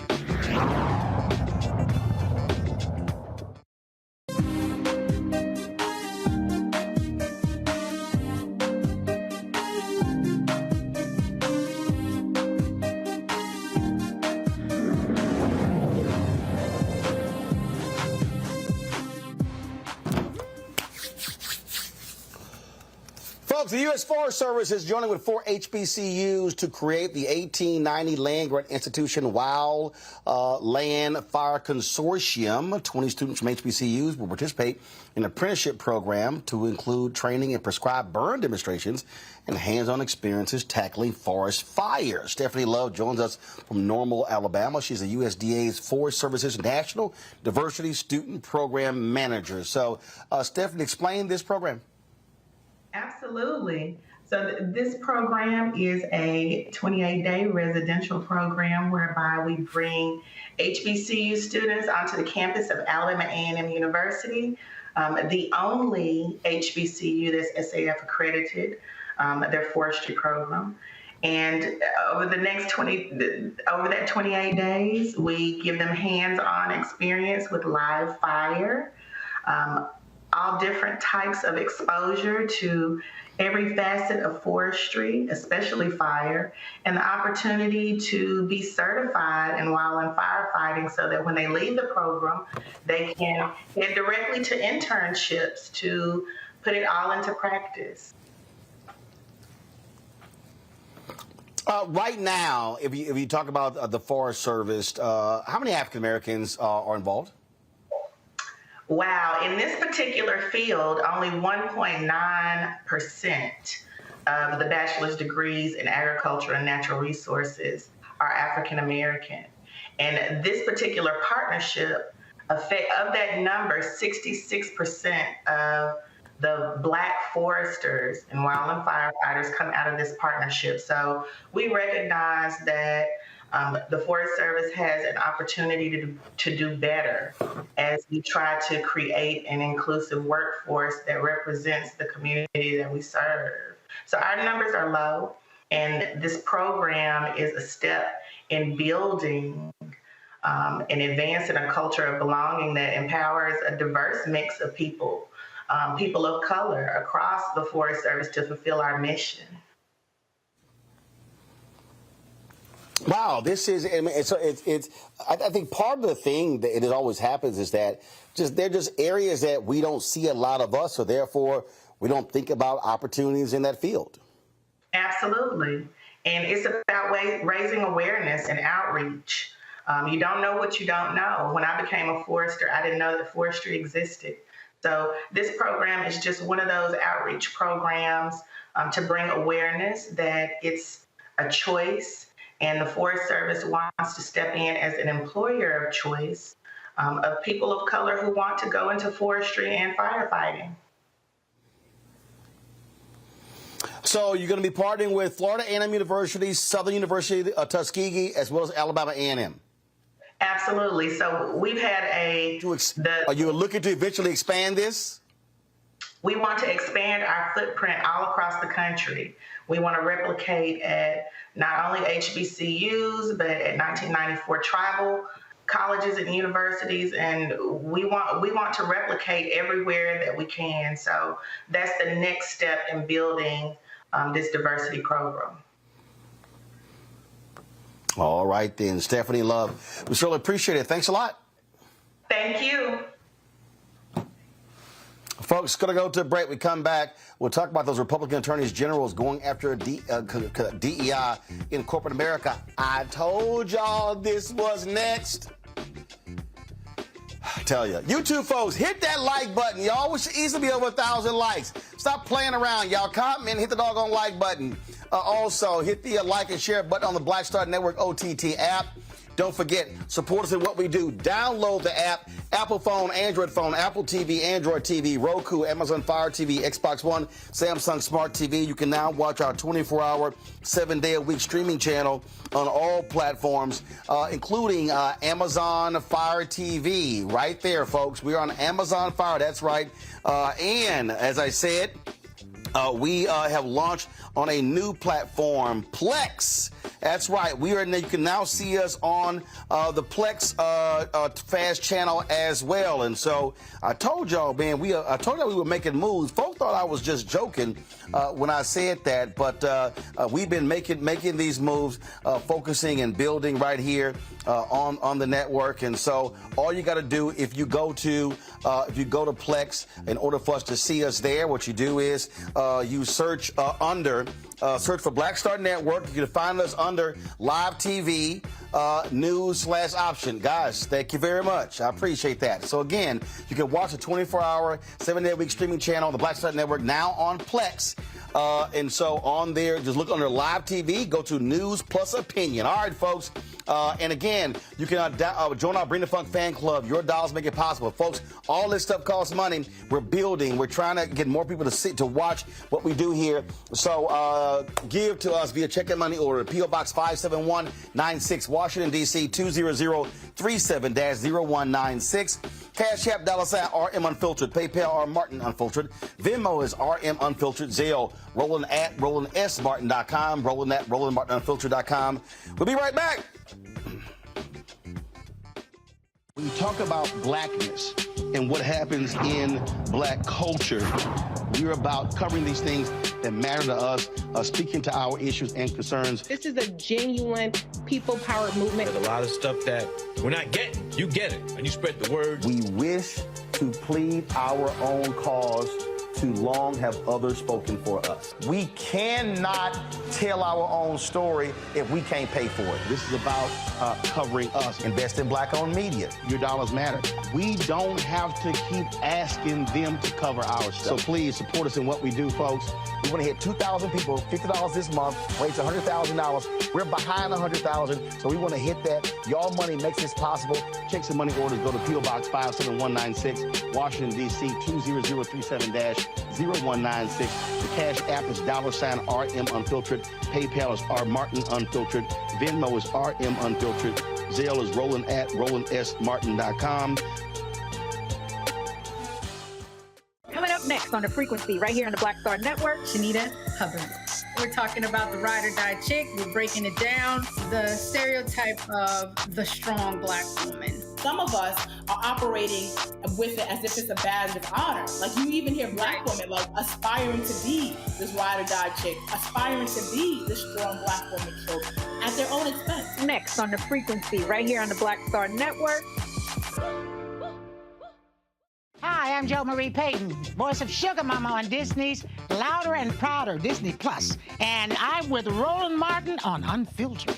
[SPEAKER 1] The U.S. Forest Service is joining with 4 HBCUs to create the 1890 Land Grant Institution Wild Land Fire Consortium. 20 students from HBCUs will participate in an apprenticeship program to include training in prescribed burn demonstrations and hands-on experiences tackling forest fires. Stephanie Love joins us from Normal, Alabama. She's the USDA's Forest Service's National Diversity Student Program Manager. So, Stephanie, explain this program.
[SPEAKER 22] Absolutely. So this program is a 28-day residential program whereby we bring HBCU students onto the campus of Alabama A&M University, the only HBCU that's SAF accredited, their forestry program. And over that 28 days, we give them hands-on experience with live fire, all different types of exposure to every facet of forestry, especially fire, and the opportunity to be certified in wildland firefighting so that when they leave the program, they can head directly to internships to put it all into practice.
[SPEAKER 1] Right now, if you talk about the Forest Service, how many African Americans are involved?
[SPEAKER 22] Wow, in this particular field, only 1.9% of the bachelor's degrees in agriculture and natural resources are African American. And this particular partnership, of that number, 66% of the Black foresters and wildland firefighters come out of this partnership. So we recognize that the Forest Service has an opportunity to do better as we try to create an inclusive workforce that represents the community that we serve. So our numbers are low, and this program is a step in building and advancing a culture of belonging that empowers a diverse mix of people, people of color across the Forest Service to fulfill our mission.
[SPEAKER 1] Wow, this is, I mean, I think part of the thing that it always happens is that they're just areas that we don't see a lot of us, so therefore we don't think about opportunities in that field.
[SPEAKER 22] Absolutely. And it's about raising awareness and outreach. You don't know what you don't know. When I became a forester, I didn't know that forestry existed. So this program is just one of those outreach programs to bring awareness that it's a choice. And the Forest Service wants to step in as an employer of choice of people of color who want to go into forestry and firefighting.
[SPEAKER 1] So you're going to be partnering with Florida A&M University, Southern University of Tuskegee, as well as Alabama A&M.
[SPEAKER 22] Absolutely. So we've had
[SPEAKER 1] Are you looking to eventually expand this?
[SPEAKER 22] We want to expand our footprint all across the country. We want to replicate at not only HBCUs, but at 1994 tribal colleges and universities, and we want to replicate everywhere that we can. So that's the next step in building this diversity program.
[SPEAKER 1] All right, then. Stephanie Love, we certainly appreciate it. Thanks a lot.
[SPEAKER 22] Thank you.
[SPEAKER 1] Folks, going to go to a break. We come back. We'll talk about those Republican attorneys generals going after DEI in corporate America. I told y'all this was next. Tell you. You two folks, hit that like button. Y'all, we should easily be over 1,000 likes. Stop playing around, y'all. Comment, hit the doggone like button. Also, hit the like and share button on the Black Star Network OTT app. Don't forget, support us in what we do. Download the app, Apple phone, Android phone, Apple TV, Android TV, Roku, Amazon Fire TV, Xbox One, Samsung Smart TV. You can now watch our 24-hour, 7-day-a-week streaming channel on all platforms, including Amazon Fire TV. Right there, folks. We're on Amazon Fire. That's right. And as I said, we have launched on a new platform, Plex. That's right. We are. You can now see us on the Plex Fast channel as well. And so I told y'all, man, I told y'all we were making moves. Folks thought I was just joking when I said that, but we've been making these moves, focusing and building right here on the network. And so all you got to do, if you go to Plex, in order for us to see us there, what you do is you search search for Black Star Network. You can find us under Live TV, News/Option. Guys, thank you very much. I appreciate that. So again, you can watch a 24-hour, 7-day-a-week streaming channel on the Black Star Network now on Plex. And so on there, just look under Live TV, go to News Plus Opinion. All right, folks. And again, you can join our Bring the Funk fan club. Your dollars make it possible. Folks, all this stuff costs money. We're building. We're trying to get more people to watch what we do here. So give to us via check and money order. P.O. Box 57196, Washington, D.C. 20037-0196. Cash App, $RM Unfiltered. PayPal, R Martin Unfiltered. Venmo is RM Unfiltered. Zelle, Roland at RolandSMartin.com. Roland at RolandMartinUnfiltered.com. We'll be right back. When you talk about blackness and what happens in black culture, we're about covering these things that matter to us, speaking to our issues and concerns.
[SPEAKER 5] This is a genuine people-powered movement.
[SPEAKER 8] There's a lot of stuff that we're not getting. You get it, and you spread the word.
[SPEAKER 1] We wish to plead our own cause. Too long have others spoken for us. We cannot tell our own story if we can't pay for it. This is about covering us. Invest in black-owned media. Your dollars matter. We don't have to keep asking them to cover our stuff. So please support us in what we do, folks. We want to hit 2,000 people, $50 this month, raise $100,000. We're behind 100,000, so we want to hit that. Y'all money makes this possible. Check some money orders. Go to P.O. Box 57196, Washington, D.C. 20037-0196. The Cash App is $RM Unfiltered. PayPal is R Martin Unfiltered. Venmo is RM Unfiltered. Zelle is Roland at RolandSMartin.com.
[SPEAKER 10] Coming up next on The Frequency, right here on the Black Star Network,
[SPEAKER 15] Shanita Hubbard. We're talking about the ride or die chick. We're breaking it down. The stereotype of the strong black woman.
[SPEAKER 25] Some of us are operating with it as if it's a badge of honor. Like you even hear black women like aspiring to be this ride or die chick, aspiring to be this strong black woman trope at their own expense.
[SPEAKER 10] Next on The Frequency, right here on the Black Star Network.
[SPEAKER 26] Hi, I'm Jo Marie Payton, voice of Sugar Mama on Disney's Louder and Prouder Disney Plus, and I'm with Roland Martin on Unfiltered.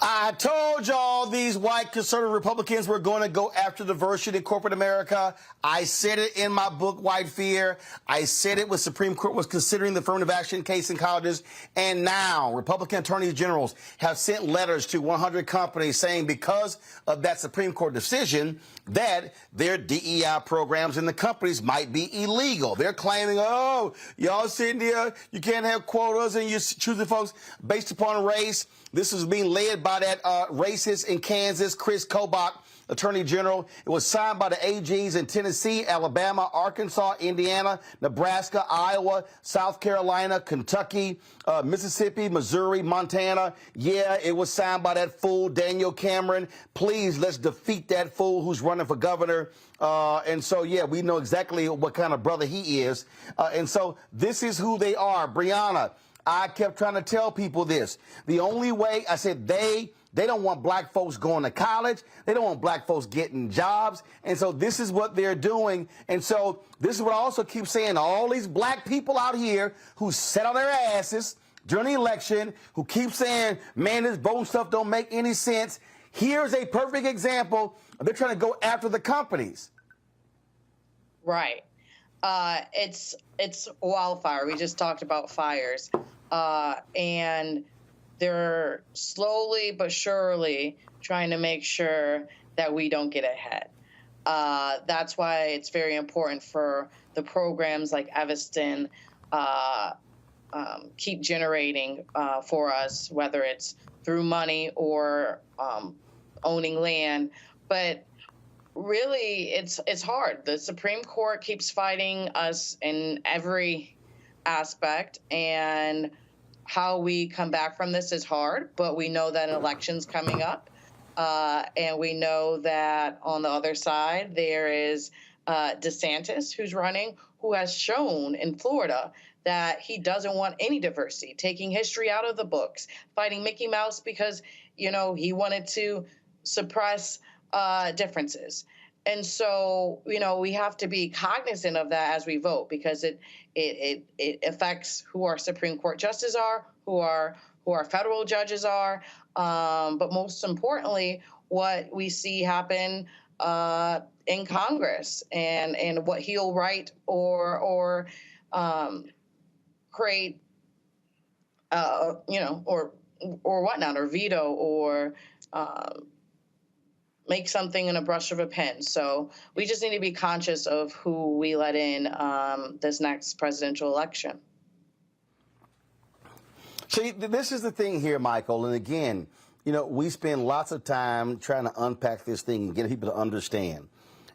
[SPEAKER 1] I told y'all these white conservative Republicans were going to go after diversity in corporate America. I said it in my book, White Fear. I said it when Supreme Court was considering the affirmative action case in colleges. And now Republican attorneys generals have sent letters to 100 companies saying because of that Supreme Court decision that their DEI programs in the companies might be illegal. They're claiming, oh, y'all sitting there, you can't have quotas and you're choosing folks based upon race. This is being led by that racist in Kansas, Chris Kobach, Attorney General. It was signed by the AGs in Tennessee, Alabama, Arkansas, Indiana, Nebraska, Iowa, South Carolina, Kentucky, Mississippi, Missouri, Montana. Yeah, it was signed by that fool, Daniel Cameron. Please, let's defeat that fool who's running for governor. And so, yeah, we know exactly what kind of brother he is. And so this is who they are. Brianna, I kept trying to tell people this. The only way, I said, they They don't want black folks going to college. They don't want black folks getting jobs. And so this is what they're doing. And so this is what I also keep saying. All these black people out here who sit on their asses during the election, who keep saying, man, this voting stuff don't make any sense. Here's a perfect example. They're trying to go after the companies.
[SPEAKER 11] Right. It's wildfire. We just talked about fires. And they're slowly but surely trying to make sure that we don't get ahead. That's why it's very important for the programs like Evanston keep generating for us, whether it's through money or owning land. But really, it's hard. The Supreme Court keeps fighting us in every aspect, and how we come back from this is hard, but we know that an election's coming up, and we know that on the other side there is DeSantis, who's running, who has shown in Florida that he doesn't want any diversity, taking history out of the books, fighting Mickey Mouse because, he wanted to suppress differences. And so, we have to be cognizant of that as we vote, because it affects who our Supreme Court justices are, who our federal judges are, but most importantly, what we see happen in Congress and what he'll write or create, or whatnot, or veto, or make something in a brush of a pen. So we just need to be conscious of who we let in this next presidential election.
[SPEAKER 1] See, this is the thing here, Michael. And again, we spend lots of time trying to unpack this thing and get people to understand.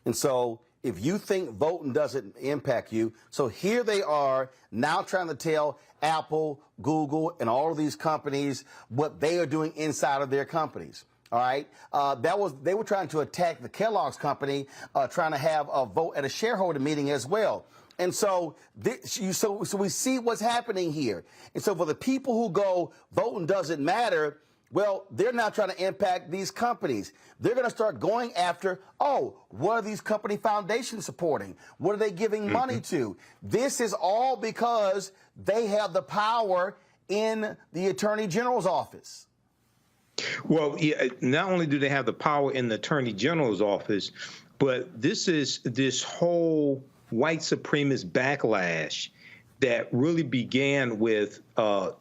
[SPEAKER 1] And so if you think voting doesn't impact you, so here they are now trying to tell Apple, Google, and all of these companies what they are doing inside of their companies. All right. They were trying to attack the Kellogg's company, trying to have a vote at a shareholder meeting as well. And so, so we see what's happening here. And so for the people who go, voting doesn't matter, well, they're now trying to impact these companies. They're going to start going after, what are these company foundations supporting? What are they giving money to? This is all because they have the power in the Attorney General's office.
[SPEAKER 18] Well, yeah, not only do they have the power in the Attorney General's office, but this whole white supremacist backlash that really began with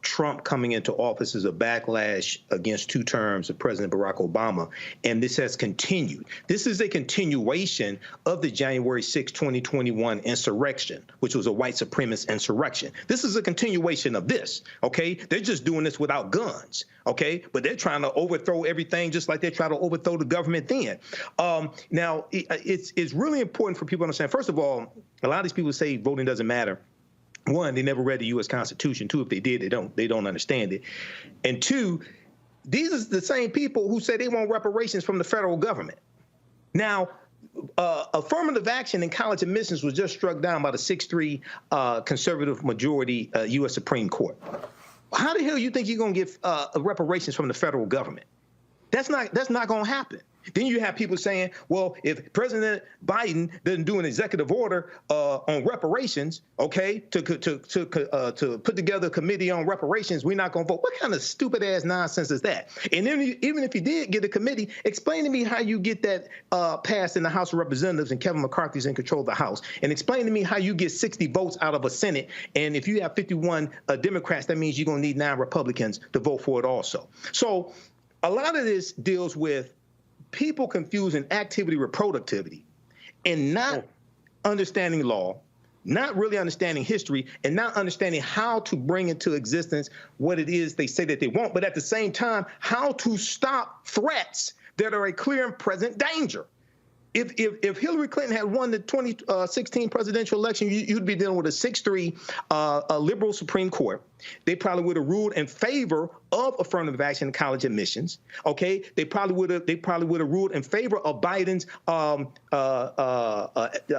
[SPEAKER 18] Trump coming into office as a backlash against 2 terms of President Barack Obama. And this has continued. This is a continuation of the January 6, 2021 insurrection, which was a white supremacist insurrection. This is a continuation of this, okay? They're just doing this without guns, okay? But they're trying to overthrow everything just like they try to overthrow the government then. Now, it's really important for people to understand. First of all, a lot of these people say voting doesn't matter. One, they never read the U.S. Constitution. 2, if they did, they don't understand it. And 2, these are the same people who say they want reparations from the federal government. Now, affirmative action in college admissions was just struck down by the 6-3 conservative majority U.S. Supreme Court. How the hell you think you're going to get reparations from the federal government? That's not going to happen. Then you have people saying, well, if President Biden doesn't do an executive order on reparations, okay, to put together a committee on reparations, we're not going to vote. What kind of stupid ass nonsense is that? And then even if you did get a committee, explain to me how you get that passed in the House of Representatives and Kevin McCarthy's in control of the House. And explain to me how you get 60 votes out of a Senate. And if you have 51 Democrats, that means you're going to need 9 Republicans to vote for it also. So a lot of this deals with people confusing activity with productivity and not understanding law, not really understanding history, and not understanding how to bring into existence what it is they say that they want, but at the same time, how to stop threats that are a clear and present danger. If Hillary Clinton had won the 2016 presidential election, you'd be dealing with a 6-3 liberal Supreme Court. They probably would have ruled in favor of affirmative action in college admissions. Okay, they probably would have ruled in favor of Biden's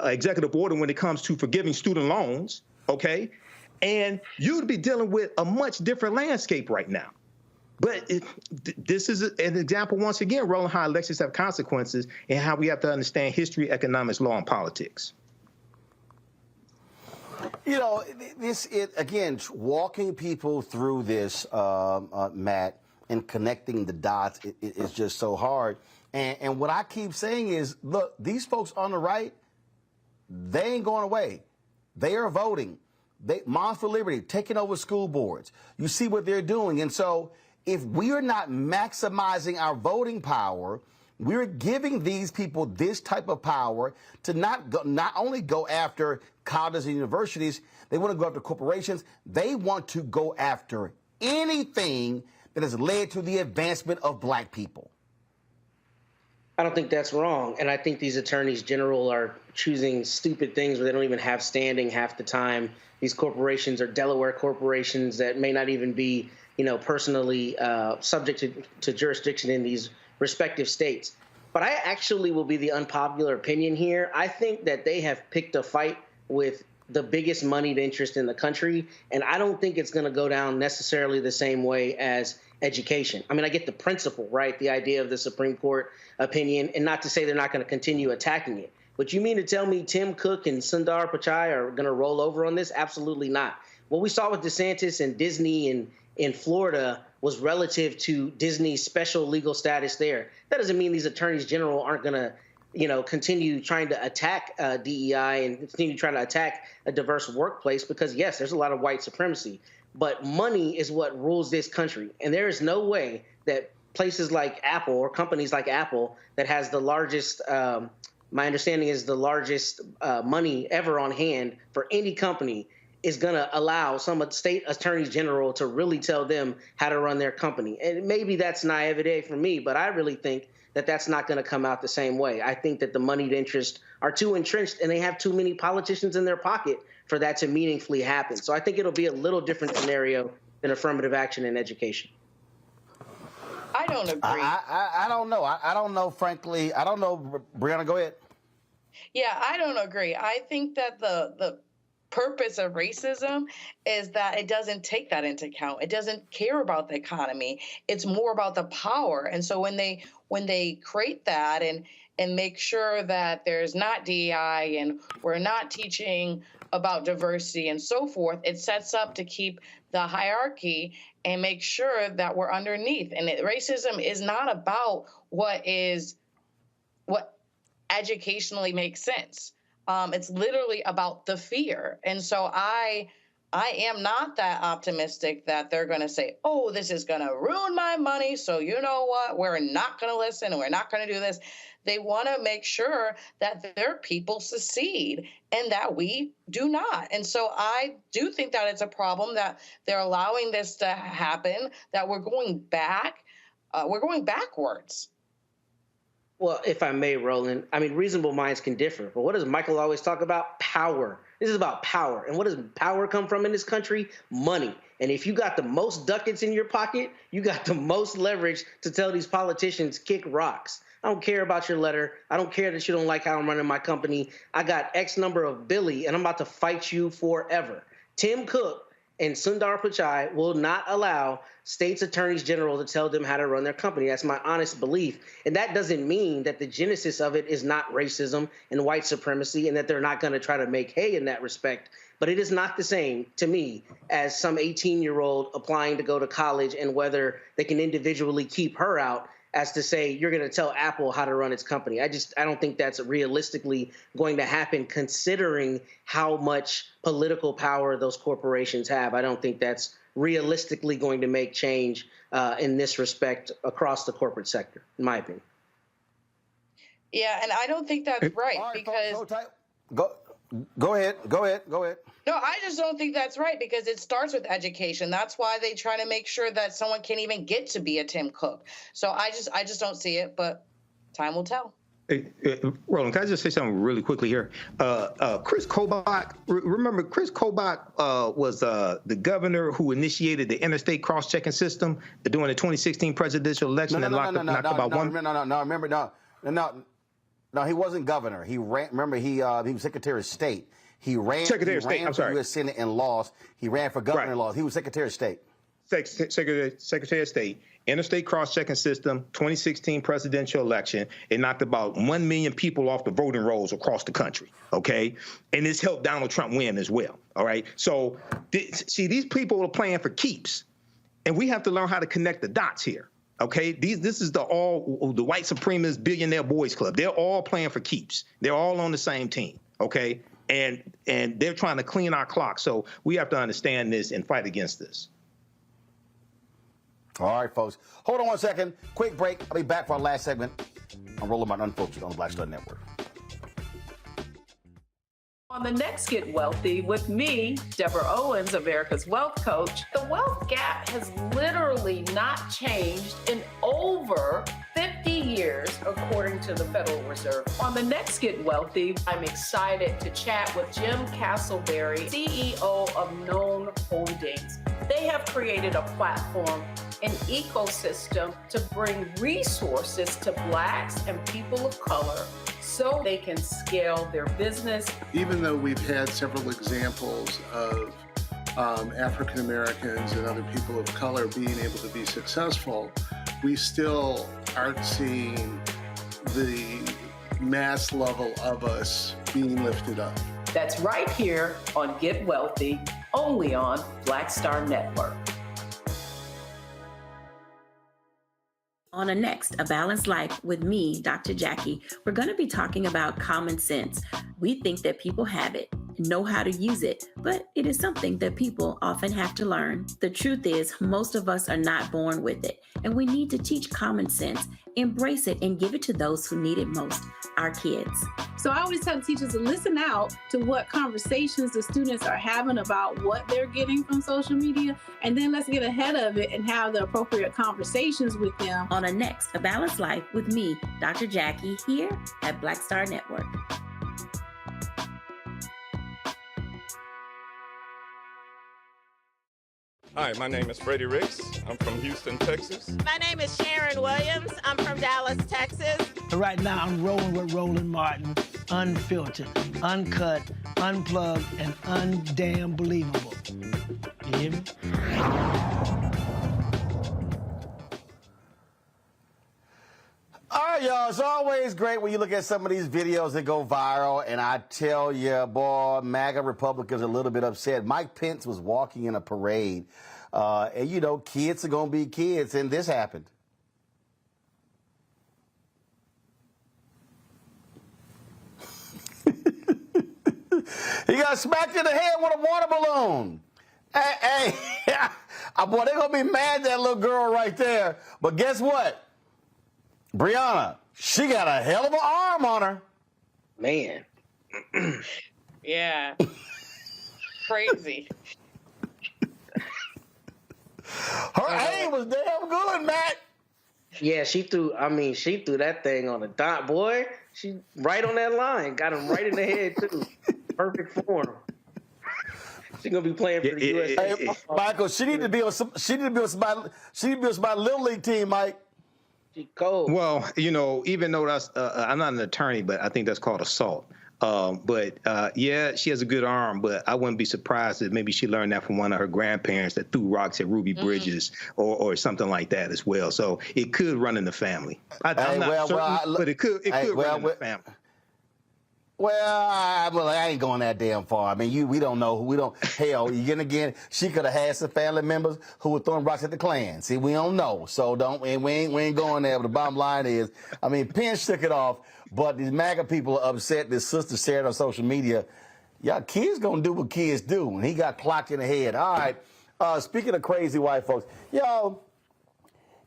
[SPEAKER 18] executive order when it comes to forgiving student loans. Okay, and you'd be dealing with a much different landscape right now. But this is an example, once again, Roland, how elections have consequences and how we have to understand history, economics, law, and politics.
[SPEAKER 1] You know, again, walking people through this, Matt, and connecting the dots is just so hard. And what I keep saying is, look, these folks on the right, they ain't going away. They are voting. Moms for Liberty, taking over school boards. You see what they're doing. And so if we are not maximizing our voting power, we're giving these people this type of power to not only go after colleges and universities, they want to go after corporations. They want to go after anything that has led to the advancement of black people.
[SPEAKER 17] I don't think that's wrong. And I think these attorneys general are choosing stupid things where they don't even have standing half the time. These corporations are Delaware corporations that may not even be, personally subject to jurisdiction in these respective states. But I actually will be the unpopular opinion here. I think that they have picked a fight with the biggest moneyed interest in the country, and I don't think it's going to go down necessarily the same way as education. I mean, I get the principle, right? The idea of the Supreme Court opinion, and not to say they're not going to continue attacking it. But you mean to tell me Tim Cook and Sundar Pichai are going to roll over on this? Absolutely not. What we saw with DeSantis and Disney in Florida was relative to Disney's special legal status there. That doesn't mean these attorneys general aren't going to, continue trying to attack DEI and continue trying to attack a diverse workplace because, yes, there's a lot of white supremacy. But money is what rules this country. And there is no way that places like Apple or companies like Apple that has the largest my understanding is the largest money ever on hand for any company is going to allow some state attorneys general to really tell them how to run their company. And maybe that's naivete for me, but I really think that that's not going to come out the same way. I think that the moneyed interests are too entrenched and they have too many politicians in their pocket for that to meaningfully happen. So I think it'll be a little different scenario than affirmative action in education.
[SPEAKER 11] I don't agree.
[SPEAKER 1] I don't know. I don't know, frankly. I don't know. Brianna, go ahead.
[SPEAKER 11] Yeah, I don't agree. I think that the purpose of racism is that it doesn't take that into account. It doesn't care about the economy. It's more about the power. And so when they create that and make sure that there's not DEI and we're not teaching about diversity and so forth, it sets up to keep the hierarchy and make sure that we're underneath. And racism is not about what educationally makes sense. It's literally about the fear. And so I am not that optimistic that they're going to say, oh, this is going to ruin my money. So you know what? We're not going to listen and we're not going to do this. They want to make sure that their people succeed and that we do not. And so I do think that it's a problem that they're allowing this to happen, that we're going back. We're going backwards.
[SPEAKER 17] Well, if I may, Roland, I mean, reasonable minds can differ. But what does Michael always talk about? Power. This is about power. And what does power come from in this country? Money. And if you got the most ducats in your pocket, you got the most leverage to tell these politicians kick rocks. I don't care about your letter. I don't care that you don't like how I'm running my company. I got X number of Billy, and I'm about to fight you forever. Tim Cook and Sundar Pichai will not allow states' attorneys general to tell them how to run their company. That's my honest belief. And that doesn't mean that the genesis of it is not racism and white supremacy and that they're not going to try to make hay in that respect. But it is not the same to me as some 18-year-old applying to go to college and whether they can individually keep her out as to say you're going to tell Apple how to run its company. I don't think that's realistically going to happen considering how much political power those corporations have. I don't think that's realistically going to make change in this respect across the corporate sector, in my opinion.
[SPEAKER 11] Yeah, and I don't think that's right because...
[SPEAKER 1] Go ahead.
[SPEAKER 11] No, I just don't think that's right because it starts with education. That's why they try to make sure that someone can't even get to be a Tim Cook. So I just don't see it, but time will tell.
[SPEAKER 18] Hey, Roland, can I just say something really quickly here? Chris Kobach, remember Chris Kobach was the governor who initiated the interstate cross-checking system during the 2016 presidential election and locked about one.
[SPEAKER 1] No, he wasn't governor. He ran. Remember, he was Secretary of State. He ran.
[SPEAKER 18] Secretary of State. I'm sorry.
[SPEAKER 1] U.S. Senate and lost. He ran for governor and lost. He was Secretary of State.
[SPEAKER 18] Secretary of State, interstate cross-checking system, 2016 presidential election. It knocked about 1 million people off the voting rolls across the country, okay? And it's helped Donald Trump win as well, all right? So, see, these people are playing for keeps, and we have to learn how to connect the dots here, okay? This is the white supremacist billionaire boys club. They're all playing for keeps. They're all on the same team, okay? And they're trying to clean our clock. So we have to understand this and fight against this.
[SPEAKER 1] All right, folks. Hold on one second. Quick break. I'll be back for our last segment on Roland Martin Unfiltered on the Black Star Network.
[SPEAKER 12] On the next Get Wealthy with me, Deborah Owens, America's Wealth Coach, the wealth gap has literally not changed in over 50 years, according to the Federal Reserve. On the next Get Wealthy, I'm excited to chat with Jim Castleberry, CEO of Known Holdings. They have created a platform, an ecosystem to bring resources to Blacks and people of color so they can scale their business.
[SPEAKER 13] Even though we've had several examples of African Americans and other people of color being able to be successful, we still aren't seeing the mass level of us being lifted up.
[SPEAKER 12] That's right here on Get Wealthy, only on Black Star Network.
[SPEAKER 14] On a next, A Balanced Life with me, Dr. Jackie, we're going to be talking about common sense. We think that people have it, know how to use it, but it is something that people often have to learn. The truth is, most of us are not born with it, and we need to teach common sense, embrace it, and give it to those who need it most, our kids.
[SPEAKER 16] So I always tell teachers to listen out to what conversations the students are having about what they're getting from social media, and then let's get ahead of it and have the appropriate conversations with them.
[SPEAKER 14] On a next, A Balanced Life with me, Dr. Jackie, here at Black Star Network.
[SPEAKER 20] Hi, my name is Freddie Ricks. I'm from Houston, Texas.
[SPEAKER 21] My name is Sharon Williams. I'm from Dallas, Texas.
[SPEAKER 24] Right now, I'm rolling with Roland Martin, unfiltered, uncut, unplugged, and undamn believable. You hear me?
[SPEAKER 1] All right, y'all. It's always great when you look at some of these videos that go viral, and I tell you, boy, MAGA Republicans are a little bit upset. Mike Pence was walking in a parade, and, you know, kids are going to be kids, and this happened. He got smacked in the head with a water balloon. Hey, boy, they're going to be mad at that little girl right there. But guess what? Brianna, she got a hell of an arm on her.
[SPEAKER 17] Man.
[SPEAKER 11] Yeah. Crazy.
[SPEAKER 1] Her aim was damn good, Matt.
[SPEAKER 17] Yeah, she threw that thing on the dot, boy. She right on that line. Got him right in the head, too. Perfect form. She's gonna be playing for the USA.
[SPEAKER 1] Hey, Michael, she need to be on somebody Little League team, Mike.
[SPEAKER 17] Cold.
[SPEAKER 18] Well, you know, even though that's, I'm not an attorney, but I think that's called assault. Yeah, she has a good arm, but I wouldn't be surprised if maybe she learned that from one of her grandparents that threw rocks at Ruby Bridges or something like that as well. So it could run in the family. I'm not certain, but it could run in the family.
[SPEAKER 1] Well, I ain't going that damn far. I mean, we don't know. Hell, again, she could have had some family members who were throwing rocks at the Klan. See, we don't know. So we ain't going there. But the bottom line is, I mean, Pence took it off, but these MAGA people are upset. This sister shared on social media. Y'all kids gonna do what kids do. And he got clocked in the head. All right. Speaking of crazy white folks, y'all,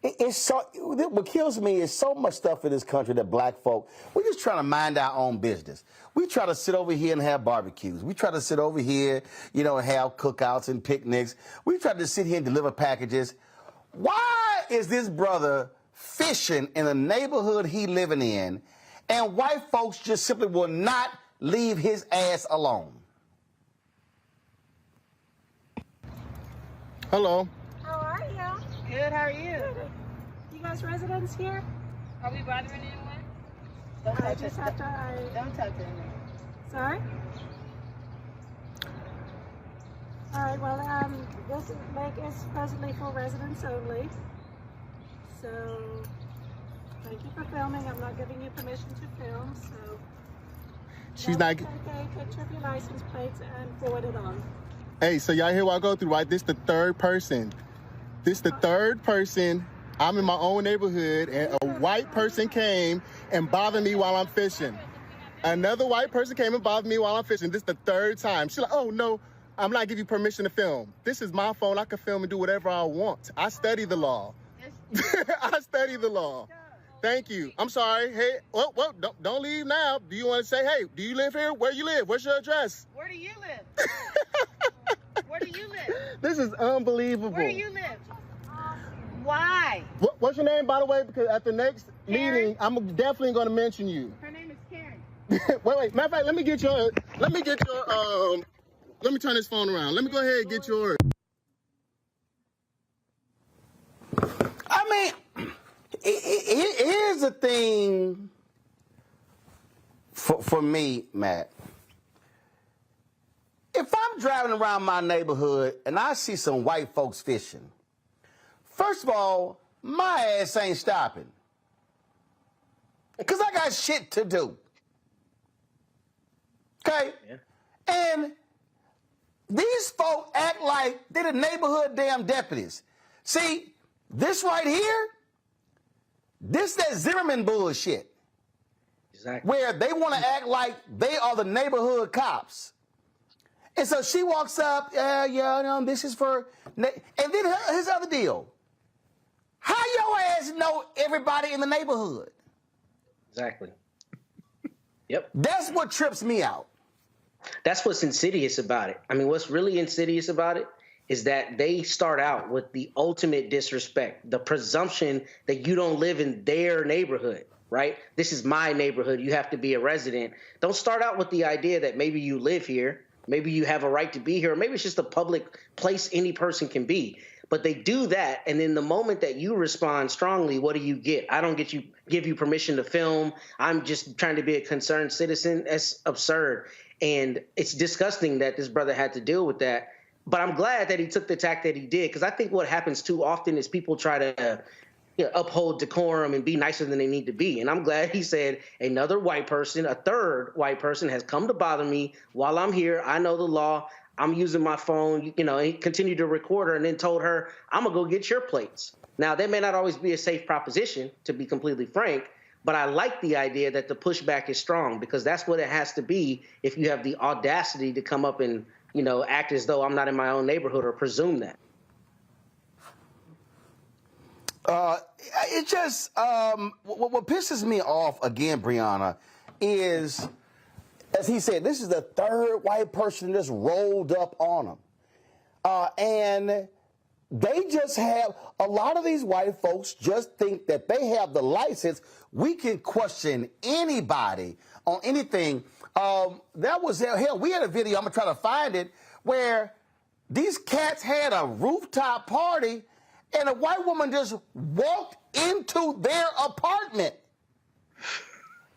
[SPEAKER 1] what kills me is so much stuff in this country that black folk, we're just trying to mind our own business. We try to sit over here and have barbecues. We try to sit over here, and have cookouts and picnics. We try to sit here and deliver packages. Why is this brother fishing in the neighborhood he living in, and white folks just simply will not leave his ass alone? Hello.
[SPEAKER 16] How are you? Good, how are you? Good. You guys residents here? Are we bothering anyone? Don't touch us. Don't touch anyone. Sorry? All right, well,
[SPEAKER 2] lake is presently for residents only. So thank you for filming. I'm not giving you permission to film, so
[SPEAKER 3] she's not.
[SPEAKER 2] Take a picture of your license plates and forward it on.
[SPEAKER 3] Hey, so y'all hear what I go through, right? This the third person. I'm in my own neighborhood, and a white person came and bothered me while I'm fishing. Another white person came and bothered me while I'm fishing. This is the third time. She's like, oh, no, I'm not giving you permission to film. This is my phone. I can film and do whatever I want. I study the law. I study the law. Thank you. I'm sorry. Hey, well, don't leave now. Do you want to say, hey, do you live here? Where you live? What's your address?
[SPEAKER 4] Where do you live? Where do you live?
[SPEAKER 3] This is unbelievable.
[SPEAKER 4] Where do you live? Why?
[SPEAKER 3] What's your name, by the way? Because at the next meeting, I'm definitely going to mention you.
[SPEAKER 4] Her name is Karen.
[SPEAKER 3] wait. Matter of fact, let me turn this phone around. Let me go ahead and get yours.
[SPEAKER 1] I mean, here's the thing for me, Matt. If I'm driving around my neighborhood and I see some white folks fishing, first of all, my ass ain't stopping. Because I got shit to do. Okay? Yeah. And these folk act like they're the neighborhood damn deputies. See, this right here, this that Zimmerman bullshit. Exactly. Where they want to act like they are the neighborhood cops. And so she walks up, this is for... And then here's the other deal. How your ass know everybody in the neighborhood?
[SPEAKER 17] Exactly. Yep.
[SPEAKER 1] That's what trips me out.
[SPEAKER 17] That's what's insidious about it. I mean, what's really insidious about it is that they start out with the ultimate disrespect, the presumption that you don't live in their neighborhood, right? This is my neighborhood. You have to be a resident. Don't start out with the idea that maybe you live here, maybe you have a right to be here, or maybe it's just a public place any person can be. But they do that, and then the moment that you respond strongly, what do you get? I don't give you permission to film. I'm just trying to be a concerned citizen. That's absurd. And it's disgusting that this brother had to deal with that. But I'm glad that he took the tack that he did, because I think what happens too often is people try to uphold decorum and be nicer than they need to be. And I'm glad he said another white person, a third white person has come to bother me while I'm here. I know the law. I'm using my phone, he continued to record her and then told her, I'm going to go get your plates. Now, that may not always be a safe proposition, to be completely frank, but I like the idea that the pushback is strong, because that's what it has to be if you have the audacity to come up and, act as though I'm not in my own neighborhood or presume that.
[SPEAKER 1] It just, what pisses me off again, Brianna, is... As he said, this is the third white person just rolled up on him. And they just have, a lot of these white folks just think that they have the license. We can question anybody on anything. That was, hell, we had a video, I'm going to try to find it, where these cats had a rooftop party and a white woman just walked into their apartment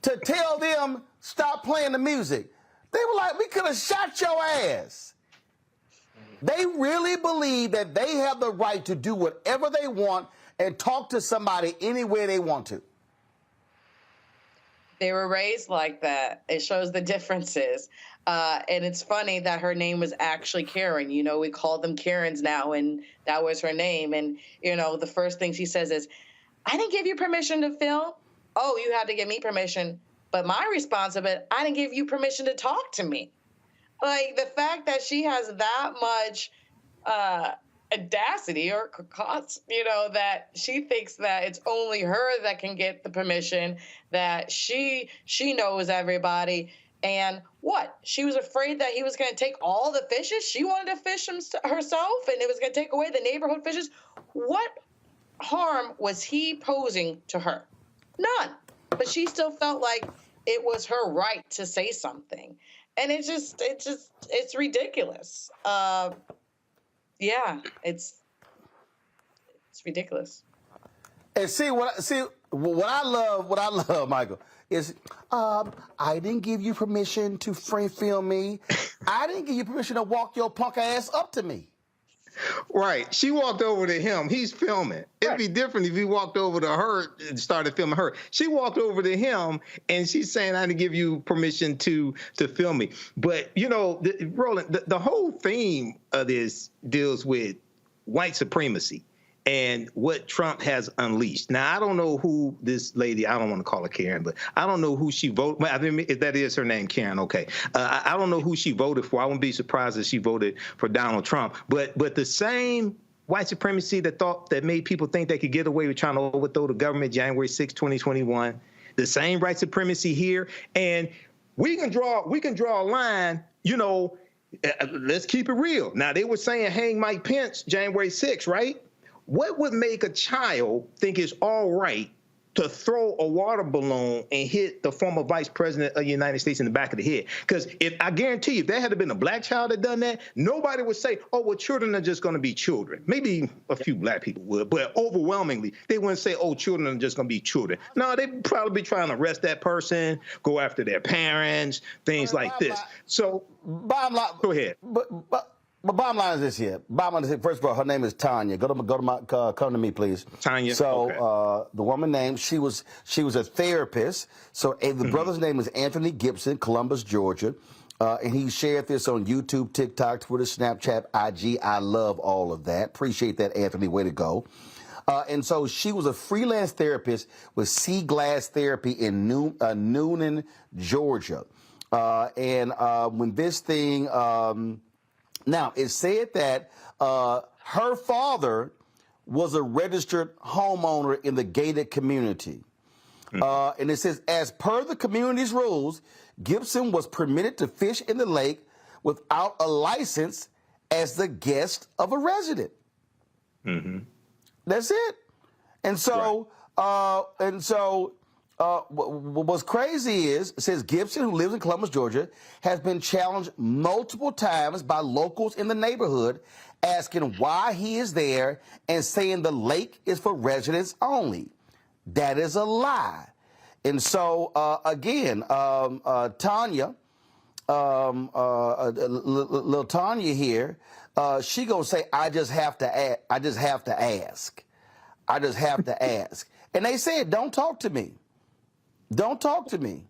[SPEAKER 1] to tell them, stop playing the music. They were like, we could have shot your ass. They really believe that they have the right to do whatever they want and talk to somebody anywhere they want to.
[SPEAKER 11] They were raised like that. It shows the differences. And it's funny that her name was actually Karen. We call them Karens now, and that was her name. And, the first thing she says is, I didn't give you permission to film. Oh, you had to give me permission. But my response of it, I didn't give you permission to talk to me. Like, the fact that she has that much audacity or that she thinks that it's only her that can get the permission, that she knows everybody. And what? She was afraid that he was going to take all the fishes? She wanted to fish herself, and it was going to take away the neighborhood fishes? What harm was he posing to her? None. But she still felt like it was her right to say something. And it's ridiculous. It's ridiculous.
[SPEAKER 1] And what I love, Michael, is I didn't give you permission to film me. I didn't give you permission to walk your punk ass up to me.
[SPEAKER 18] Right. She walked over to him. He's filming. It'd be different if he walked over to her and started filming her. She walked over to him, and she's saying, I didn't give you permission to film me. But, you know, Roland, the whole theme of this deals with white supremacy and what Trump has unleashed. Now, I don't know who this lady, I don't want to call her Karen, but I don't know who she voted. Well, I mean, if that is her name, Karen, okay. I don't know who she voted for. I wouldn't be surprised if she voted for Donald Trump. But the same white supremacy that made people think they could get away with trying to overthrow the government January 6, 2021, the same white supremacy here. And we can draw a line, you know, let's keep it real. Now, they were saying hang Mike Pence January 6, right? What would make a child think it's all right to throw a water balloon and hit the former vice president of the United States in the back of the head? Because I guarantee you, if there had been a black child that done that, nobody would say, oh, well, children are just going to be children. Maybe a few black people would, but overwhelmingly, they wouldn't say, oh, children are just going to be children. No, they'd probably be trying to arrest that person, go after their parents, things like this. So,
[SPEAKER 1] bottom line,
[SPEAKER 18] go ahead.
[SPEAKER 1] But bottom line is this here. Bottom line is this. First of all, her name is Tanya. Come to me, please.
[SPEAKER 18] Tanya.
[SPEAKER 1] So
[SPEAKER 18] okay.
[SPEAKER 1] The woman name, she was a therapist. So the brother's name is Anthony Gibson, Columbus, Georgia. And he shared this on YouTube, TikTok, Twitter, Snapchat, IG. I love all of that. Appreciate that, Anthony. Way to go. And so she was a freelance therapist with Sea Glass Therapy in Noonan, Georgia. When this thing... Now, it said that her father was a registered homeowner in the gated community. And it says, as per the community's rules, Gibson was permitted to fish in the lake without a license as the guest of a resident.
[SPEAKER 18] Mm-hmm.
[SPEAKER 1] That's it. And so, what's crazy is, it says Gibson, who lives in Columbus, Georgia, has been challenged multiple times by locals in the neighborhood, asking why he is there and saying the lake is for residents only. That is a lie. And so, again, Tanya, little Tanya here, she gonna say, I just have to ask. I just have to ask. And they said, don't talk to me. Don't talk to me.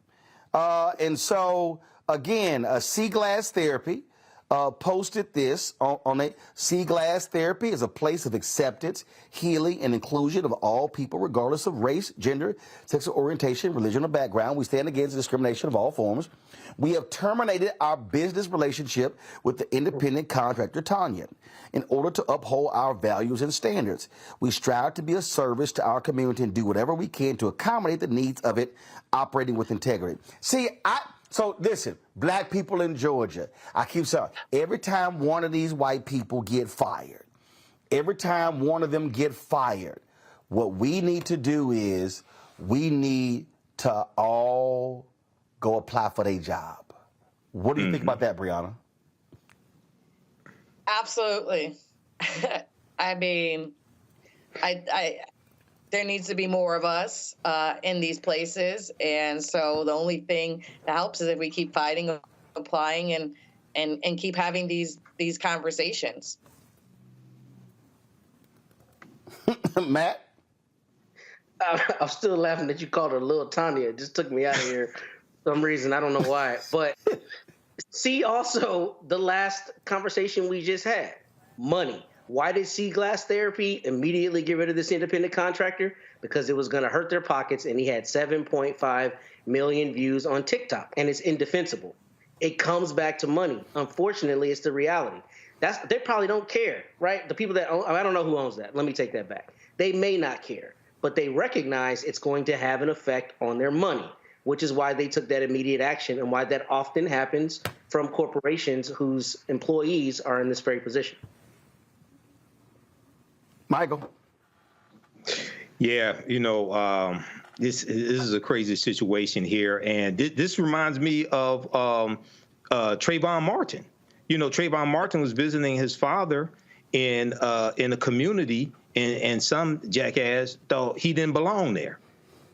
[SPEAKER 1] And so, again, Sea Glass Therapy posted this on it. Sea Glass Therapy is a place of acceptance, healing, and inclusion of all people, regardless of race, gender, sexual orientation, religion, or background. We stand against discrimination of all forms. We have terminated our business relationship with the independent contractor, Tanya, in order to uphold our values and standards. We strive to be a service to our community and do whatever we can to accommodate the needs of it, operating with integrity. See, so listen, black people in Georgia, I keep saying, every time one of these white people get fired, what we need to do is we need to all go apply for their job. What do you think about that, Brianna?
[SPEAKER 11] Absolutely. I mean, there needs to be more of us in these places. And so the only thing that helps is if we keep fighting, applying, and keep having these conversations.
[SPEAKER 1] Matt?
[SPEAKER 17] I'm still laughing that you called her Little Tanya. It just took me out of here for some reason. I don't know why. But see also the last conversation we just had, money. Why did Sea Glass Therapy immediately get rid of this independent contractor? Because it was going to hurt their pockets, and he had 7.5 million views on TikTok, and it's indefensible. It comes back to money. Unfortunately, it's the reality. They probably don't care, right? The people that own, I don't know who owns that. Let me take that back. They may not care, but they recognize it's going to have an effect on their money, which is why they took that immediate action and why that often happens from corporations whose employees are in this very position.
[SPEAKER 1] Michael?
[SPEAKER 18] Yeah, this is a crazy situation here. And this reminds me of Trayvon Martin. Trayvon Martin was visiting his father in a community, and some jackass thought he didn't belong there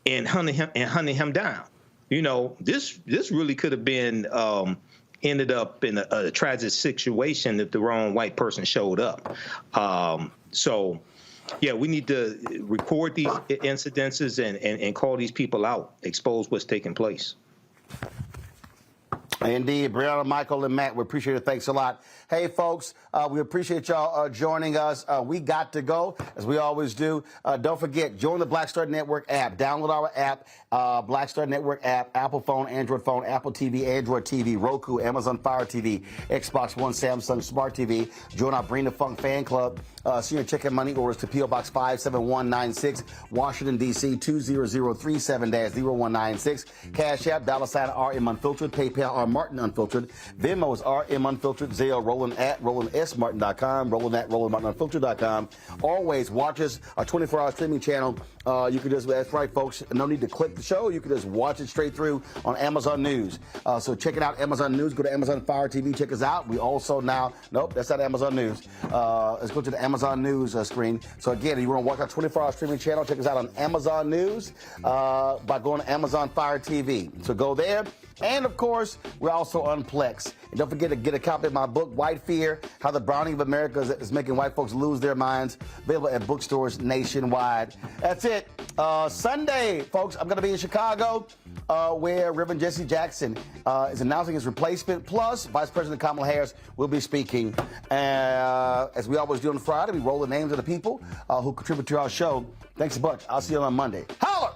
[SPEAKER 18] and hunting him down. This really could have been ended up in a tragic situation if the wrong white person showed up. So, yeah, we need to record these incidences and call these people out, expose what's taking place.
[SPEAKER 1] Indeed. Brianna, Michael, and Matt, we appreciate it. Thanks a lot. Hey, folks, we appreciate y'all joining us. We got to go, as we always do. Don't forget, join the Black Star Network app. Download our app, Black Star Network app, Apple phone, Apple TV, Android TV, Roku, Amazon Fire TV, Xbox One, Samsung Smart TV. Join our Bring the Funk fan club. Senior check-in money orders to P.O. Box 57196, Washington, D.C. 20037-0196. Cash App, $RM Unfiltered. PayPal, R Martin Unfiltered. Venmo is RM Unfiltered. Zelle, Roland at RolandSMartin.com. Roland at RolandMartinUnfiltered.com. Always watch us, our 24-hour streaming channel. You can just, that's right, folks, no need to click the show. You can just watch it straight through on Amazon News. So check it out, Amazon News. Go to Amazon Fire TV. Check us out. We also now, nope, that's not Amazon News. Let's go to the Amazon News screen. So again, if you want to watch our 24-hour streaming channel, check us out on Amazon News by going to Amazon Fire TV. So go there. And, of course, we're also on Plex. And don't forget to get a copy of my book, White Fear, How the Browning of America is Making White Folks Lose Their Minds, available at bookstores nationwide. That's it. Sunday, folks, I'm going to be in Chicago, where Reverend Jesse Jackson is announcing his replacement, plus Vice President Kamala Harris will be speaking. As we always do on Friday, we roll the names of the people who contribute to our show. Thanks a bunch. I'll see you on Monday. Holla!